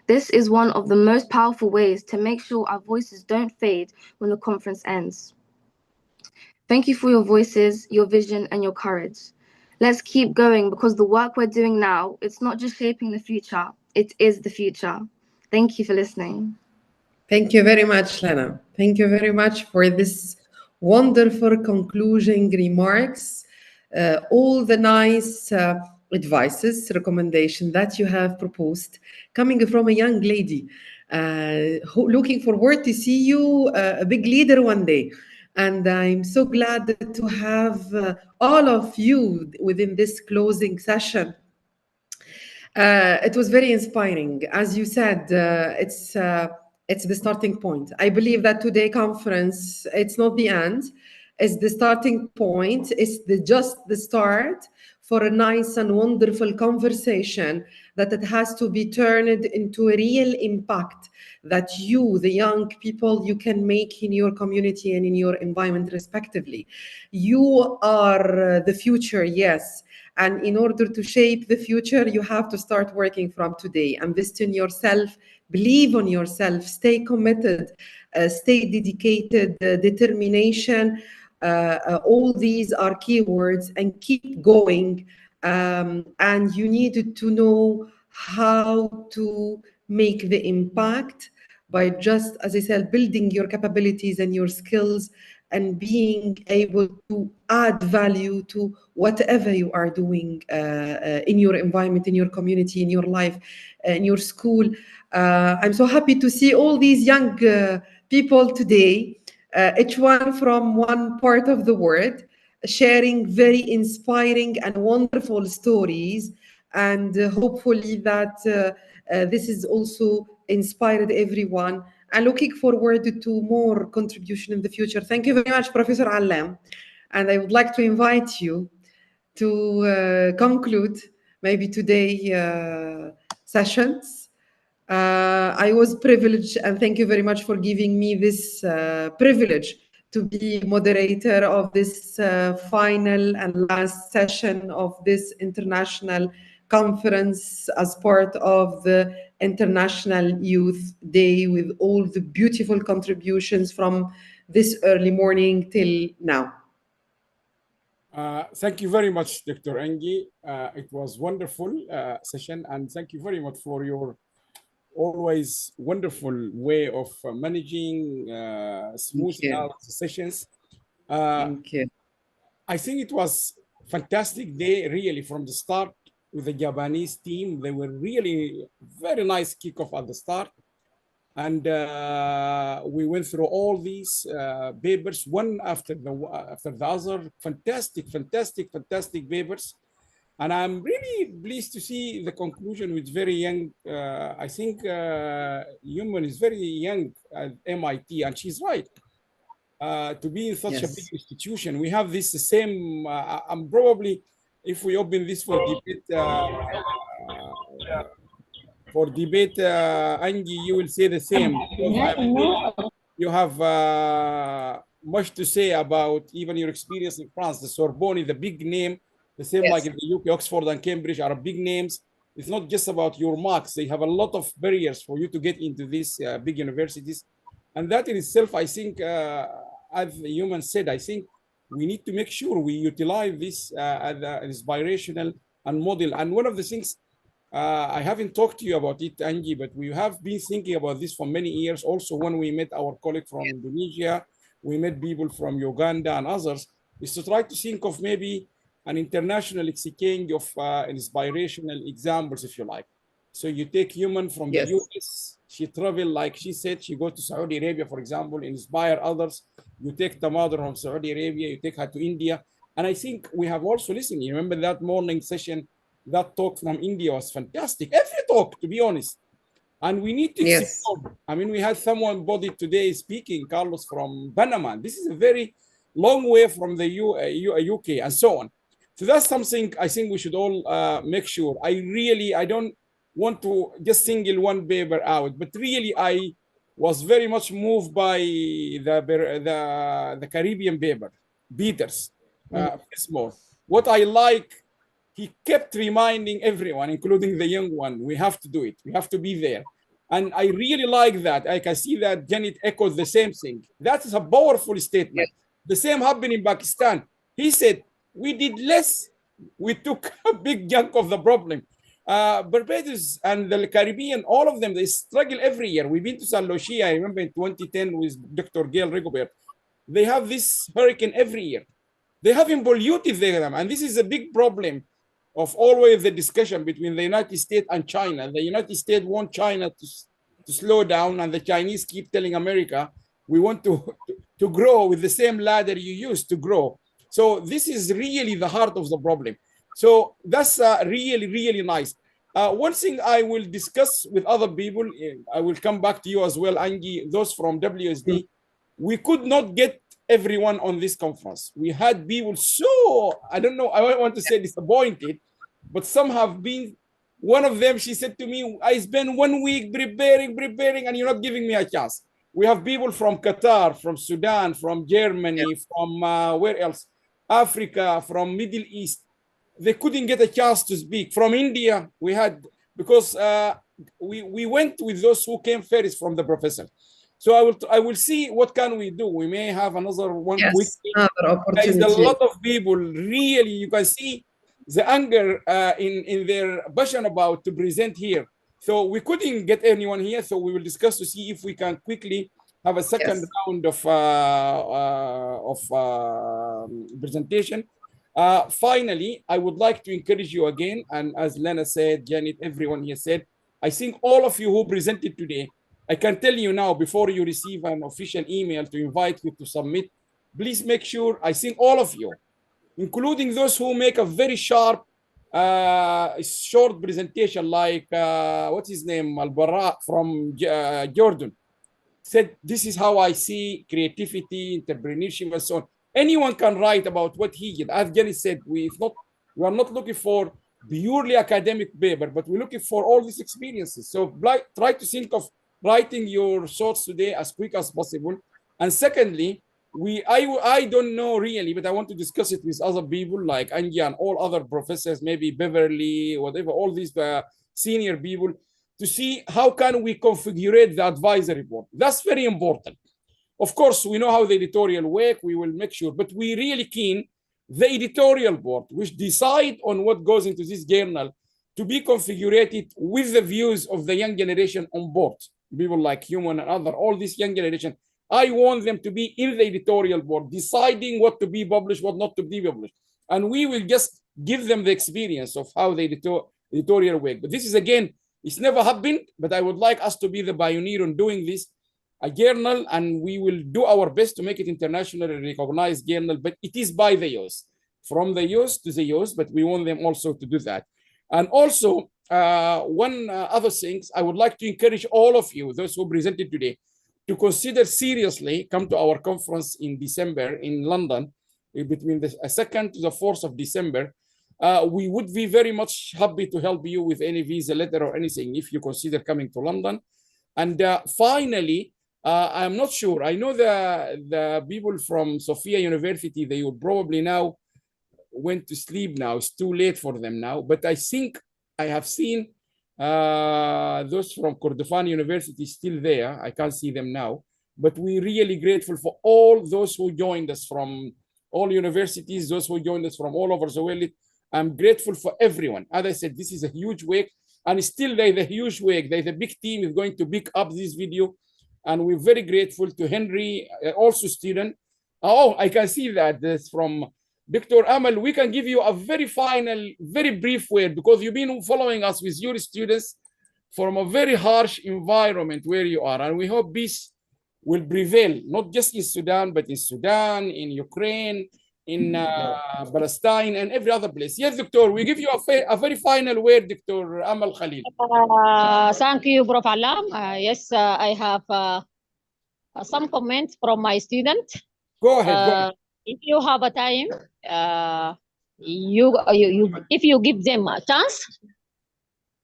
This is one of the most powerful ways to make sure our voices don't fade when the conference ends. Thank you for your voices, your vision, and your courage. Let's keep going, because the work we're doing now, it's not just shaping the future, it is the future. Thank you for listening. Thank you very much, Lena. Thank you very much for this wonderful concluding remarks, all the nice advices, recommendation that you have proposed, coming from a young lady, looking forward to see you a big leader one day. And I'm so glad to have all of you within this closing session. It was very inspiring. As you said, it's the starting point. I believe that today conference, it's not the end, it's the starting point. It's just the start for a nice and wonderful conversation that it has to be turned into a real impact that you, the young people, you can make in your community and in your environment respectively. You are the future, yes. And in order to shape the future, you have to start working from today. Invest in yourself, believe on yourself, stay committed, stay dedicated, determination. All these are keywords, and keep going. And you need to know how to make the impact by just, as I said, building your capabilities and your skills and being able to add value to whatever you are doing in your environment, in your community, in your life, in your school. I'm so happy to see all these young people today, each one from one part of the world, sharing very inspiring and wonderful stories. And hopefully that this is also inspired everyone. And looking forward to more contribution in the future. Thank you very much, Professor Allam. And I would like to invite you to conclude maybe today sessions. I was privileged, and thank you very much for giving me this privilege to be moderator of this final and last session of this international conference as part of the International Youth Day, with all the beautiful contributions from this early morning till now. Thank you very much, Dr. Angie. It was wonderful session, and thank you very much for your always wonderful way of managing, smoothing out the sessions. Thank you. I think it was fantastic day, really, from the start with the Japanese team. They were really very nice kickoff at the start. And we went through all these papers, one after the other. Fantastic papers. And I'm really pleased to see the conclusion with very young. I think Human is very young at MIT, and she's right. To be in such a big institution, we have this same. I'm probably, if we open this for debate, Angie, you will say the same. You have much to say about even your experience in France. The Sorbonne is the big name. The same like in the UK, Oxford and Cambridge are big names. It's not just about your marks. They have a lot of barriers for you to get into these big universities. And that in itself, I think, as Human said, I think we need to make sure we utilize this as an inspirational and model. And one of the things, I haven't talked to you about it, Angie, but we have been thinking about this for many years. Also, when we met our colleague from Indonesia, we met people from Uganda and others, is to try to think of maybe an international exchange of inspirational examples, if you like. So you take Human from the US, she traveled, like she said, she goes to Saudi Arabia, for example, inspire others. You take the mother from Saudi Arabia, you take her to India. And I think we have also listened. You remember that morning session, that talk from India was fantastic. Every talk, to be honest. And we need to explore. I mean, we had someone body today speaking, Carlos from Panama. This is a very long way from the UK and so on. So that's something I think we should all make sure. I don't want to just single one paper out, but really I was very much moved by the Caribbean paper, Peters, Fissmore. What I like he kept reminding everyone, including the young one, we have to do it. We have to be there. And I really like that. I can see that Janet echoes the same thing. That is a powerful statement. The same happened in Pakistan. He said, we did less. We took a big chunk of the problem. Barbados and the Caribbean, all of them, they struggle every year. We've been to San Lucia, I remember in 2010 with Dr. Gail Rigobert. They have this hurricane every year. They haven't polluted them. And this is a big problem of always the discussion between the United States and China. The United States want China to slow down, and the Chinese keep telling America, we want to grow with the same ladder you used to grow. So this is really the heart of the problem. So that's really, really nice. One thing I will discuss with other people, I will come back to you as well, Angie, those from WSD, we could not get everyone on this conference. We had people so, I don't know, I don't want to say disappointed, but some have been, one of them, she said to me, I spent 1 week preparing, and you're not giving me a chance. We have people from Qatar, from Sudan, from Germany, from where else? Africa, from Middle East. They couldn't get a chance to speak. From India, we had, because we went with those who came first from the professor. So I will see what can we do. We may have another one quick. There is a lot of people, really, you can see the anger in their passion about to present here. So we couldn't get anyone here, so we will discuss to see if we can quickly have a second round of presentation. Finally, I would like to encourage you again, and as Lena said, Janet, everyone here said, I think all of you who presented today, I can tell you now, before you receive an official email to invite you to submit, please make sure, I think all of you, including those who make a very sharp, short presentation, like, what's his name, Al-Barra from Jordan, said, this is how I see creativity, entrepreneurship, and so on. Anyone can write about what he did. As Jenny said, we are not looking for purely academic paper, but we're looking for all these experiences. So try to think of writing your thoughts today as quick as possible. And secondly, I don't know really, but I want to discuss it with other people like Angie and all other professors, maybe Beverly, whatever, all these senior people, to see how can we configure the advisory board. That's very important. Of course, we know how the editorial work, we will make sure, but we really keen the editorial board, which decide on what goes into this journal, to be configured with the views of the young generation on board. People like Human and other, all this young generation, I want them to be in the editorial board, deciding what to be published, what not to be published. And we will just give them the experience of how the editorial work. But this is, again, it's never happened, but I would like us to be the pioneer on doing this, a journal, and we will do our best to make it internationally recognized journal, but it is by the youth, from the youth to the youth, but we want them also to do that. And also, one other things, I would like to encourage all of you, those who presented today, to consider seriously, come to our conference in December in London, between the 2nd to the 4th of December. We would be very much happy to help you with any visa letter or anything if you consider coming to London. And finally, I'm not sure. I know the people from Sophia University, they would probably now went to sleep now. It's too late for them now. But I think I have seen those from Kordofan University still there. I can't see them now. But we're really grateful for all those who joined us from all universities, those who joined us from all over the world. I'm grateful for everyone. As I said, this is a huge work. And still there's a huge work. There's a big team is going to pick up this video. And we're very grateful to Henry, also student. Oh, I can see that. This from Dr. Amal. We can give you a very final, very brief word, because you've been following us with your students from a very harsh environment where you are. And we hope peace will prevail, not just in Sudan, but in Sudan, in Ukraine, in Palestine, and every other place. Yes, Doctor, we give you a very final word, Dr. Amal Khalil. Thank you, Prof. Alam. Yes, I have some comments from my student. Go ahead. If you have a time, if you give them a chance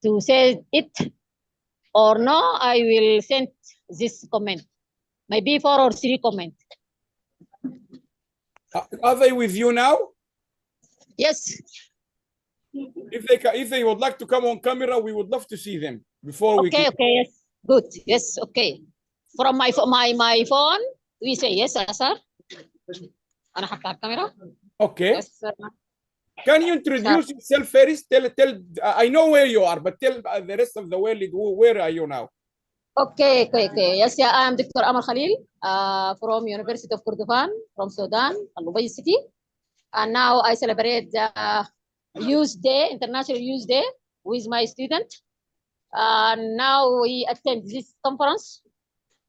to say it or no, I will send this comment, maybe 4 or 3 comments. Are they with you now? Yes. If they would like to come on camera, we would love to see them before we. Okay, okay, yes, good, yes, okay. From my phone, we say yes, sir. أنا حاطة الكاميرا. Okay. Yes, sir. Can you introduce yourself first? Tell. I know where you are, but tell the rest of the world where are you now? Okay, okay, okay. Yes, yeah, I am Dr. Amar Khalil from University of Kordofan, from Sudan, Al City. And now I celebrate the Youth Day, International Youth Day, with my student. And now we attend this conference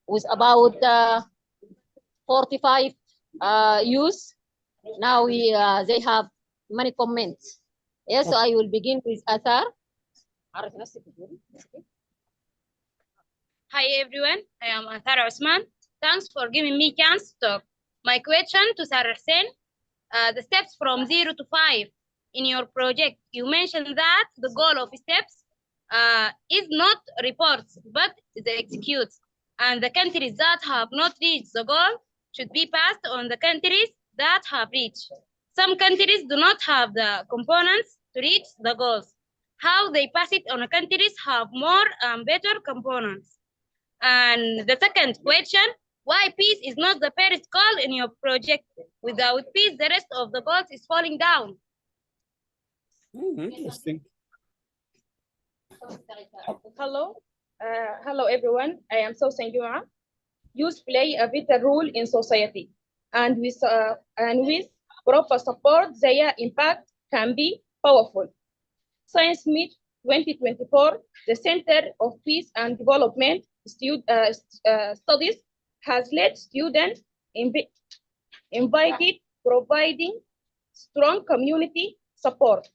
with about 45 youth. Now they have many comments. Yes, so I will begin with Athar. Hi everyone, I am Athar Usman. Thanks for giving me chance to talk. My question to Sir Hussein, the steps from 0 to 5 in your project, you mentioned that the goal of steps is not reports, but the execute. And the countries that have not reached the goal should be passed on the countries that have reached. Some countries do not have the components to reach the goals. How they pass it on countries have more and better components. And the second question, why peace is not the first goal in your project? Without peace, the rest of the goals is falling down. Interesting. Hello, hello everyone. I am Sousan Juma. Youth play a vital role in society, and with proper support, their impact can be powerful. Science Meet 2024, the Center of Peace and Development Studies has led students invited, providing strong community support.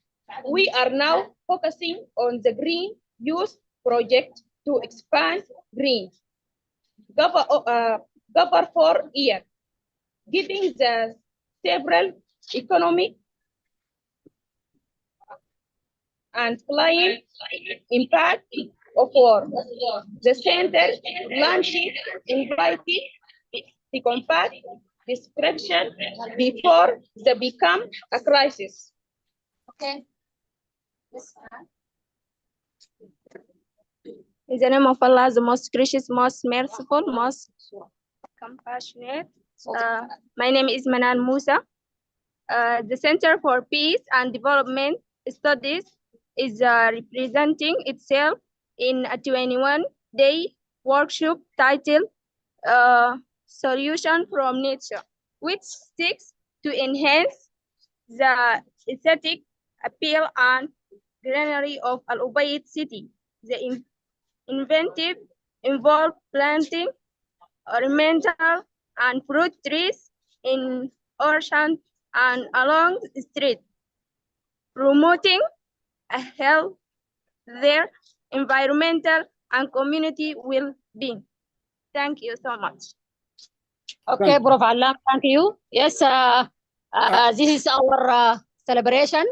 We are now focusing on the Green Youth Project to expand green. Cover for year, giving the several economic and client impact of war. The center launches invited the compact description before they become a crisis. Okay. In the name of Allah, the most gracious, most merciful, most compassionate. My name is Manan Musa. The Center for Peace and Development Studies is representing itself in a 21-day workshop titled Solution from Nature, which seeks to enhance the aesthetic appeal and greenery of Al-Ubaid city. The inventive involved planting ornamental and fruit trees in ocean and along the street, promoting a healthier environmental and community well-being. Thank you so much. Okay, Prof. Alam, thank you. Yes, this is our celebration.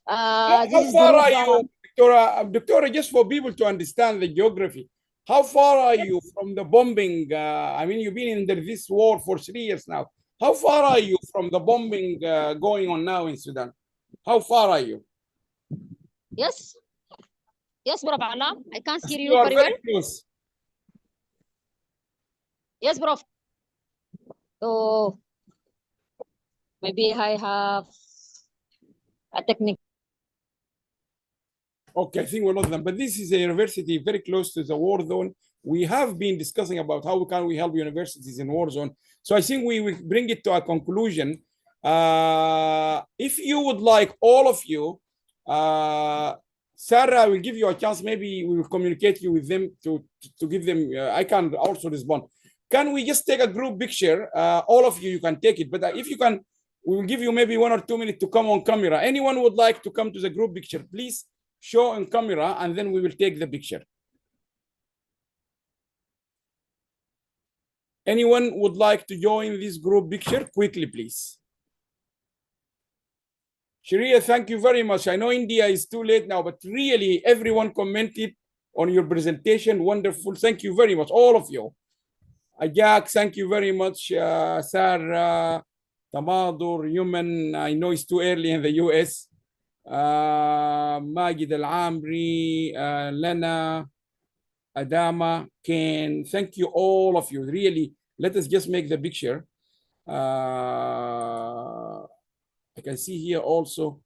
How far are you, Doctora, just for people to understand the geography, how far are you from the bombing? I mean, you've been in this war for 3 years now. How far are you from the bombing going on now in Sudan? How far are you? Yes. Yes, Prof. Alam, I can't hear You you are very very well. close. Yes, Prof. So maybe I have a technique. Okay, I think we're not them, but this is a university very close to the war zone. We have been discussing about how can we help universities in war zone. So I think we will bring it to a conclusion. If you would like, all of you, Sarah will give you a chance. Maybe we will communicate you with them to give them. I can also respond. Can we just take a group picture? All of you can take it, but if you can, we will give you maybe 1 or 2 minutes to come on camera. Anyone would like to come to the group picture, please show on camera, and then we will take the picture. Anyone would like to join this group picture? Quickly, please. Sharia, thank you very much. I know India is too late now, but really everyone commented on your presentation. Wonderful. Thank you very much, all of you. Ajak, thank you very much. Sarah, Tamadur, Human, I know it's too early in the US. Magid Al-Amri, Lena, Adama, Ken. Thank you, all of you. Really, let us just make the picture. I can see here also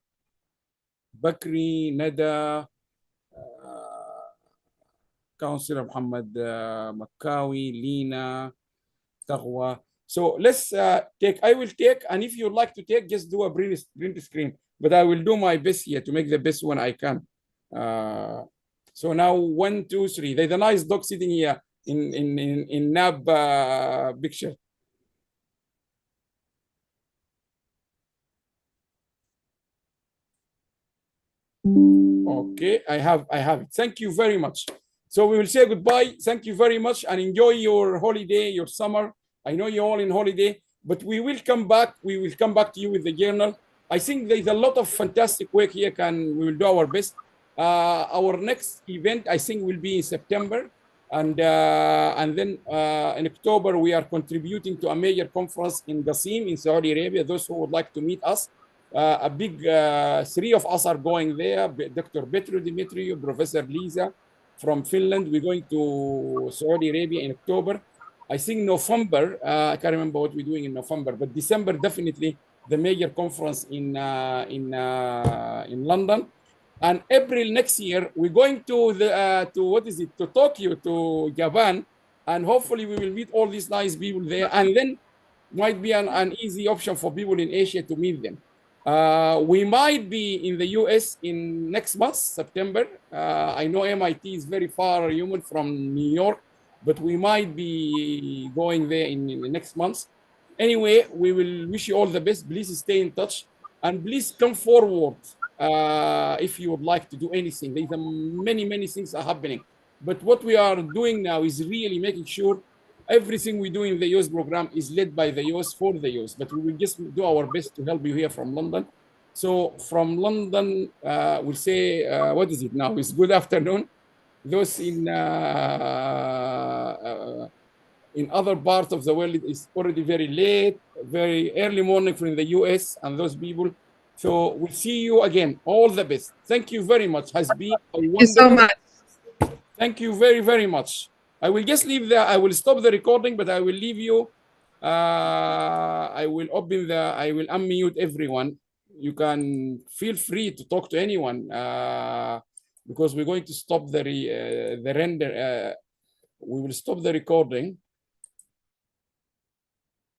Bakri, Nada, Councillor Muhammad Makkawi, Lina, Taqwa. So let's take, I will take, and if you'd like to take, just do a print screen. But I will do my best here to make the best one I can. So now 1, 2, 3. There's a nice dog sitting here in Nab picture. Okay, I have it. Thank you very much. So we will say goodbye. Thank you very much and enjoy your holiday, your summer. I know you're all in holiday, but we will come back. We will come back to you with the journal. I think there's a lot of fantastic work here. We will do our best. Our next event, I think, will be in September. And then in October, we are contributing to a major conference in Qasim in Saudi Arabia. Those who would like to meet us, a big 3 of us are going there. Dr. Petru Dimitriou, Professor Lisa from Finland. We're going to Saudi Arabia in October. I think November, I can't remember what we're doing in November, but December, definitely the major conference in London. And April next year, we're going to to Tokyo, to Japan, and hopefully we will meet all these nice people there. And then might be an easy option for people in Asia to meet them. We might be in the US in next month, September. I know MIT is very far human from New York, but we might be going there in the next month. Anyway, we will wish you all the best. Please stay in touch and please come forward if you would like to do anything. There's many things are happening. But what we are doing now is really making sure everything we do in the youth program is led by the youth for the youth, but we will just do our best to help you here from London. So from London, we'll say, what is it now? It's good afternoon. Those in other parts of the world, it's already very late, very early morning from the US and those people. So we'll see you again. All the best. Thank you very much. Has been a wonderful. Thank you so much. Thank you very much. I will just leave there. I will stop the recording, but I will leave you. I will unmute everyone. You can feel free to talk to anyone because we're going to stop the render. We will stop the recording.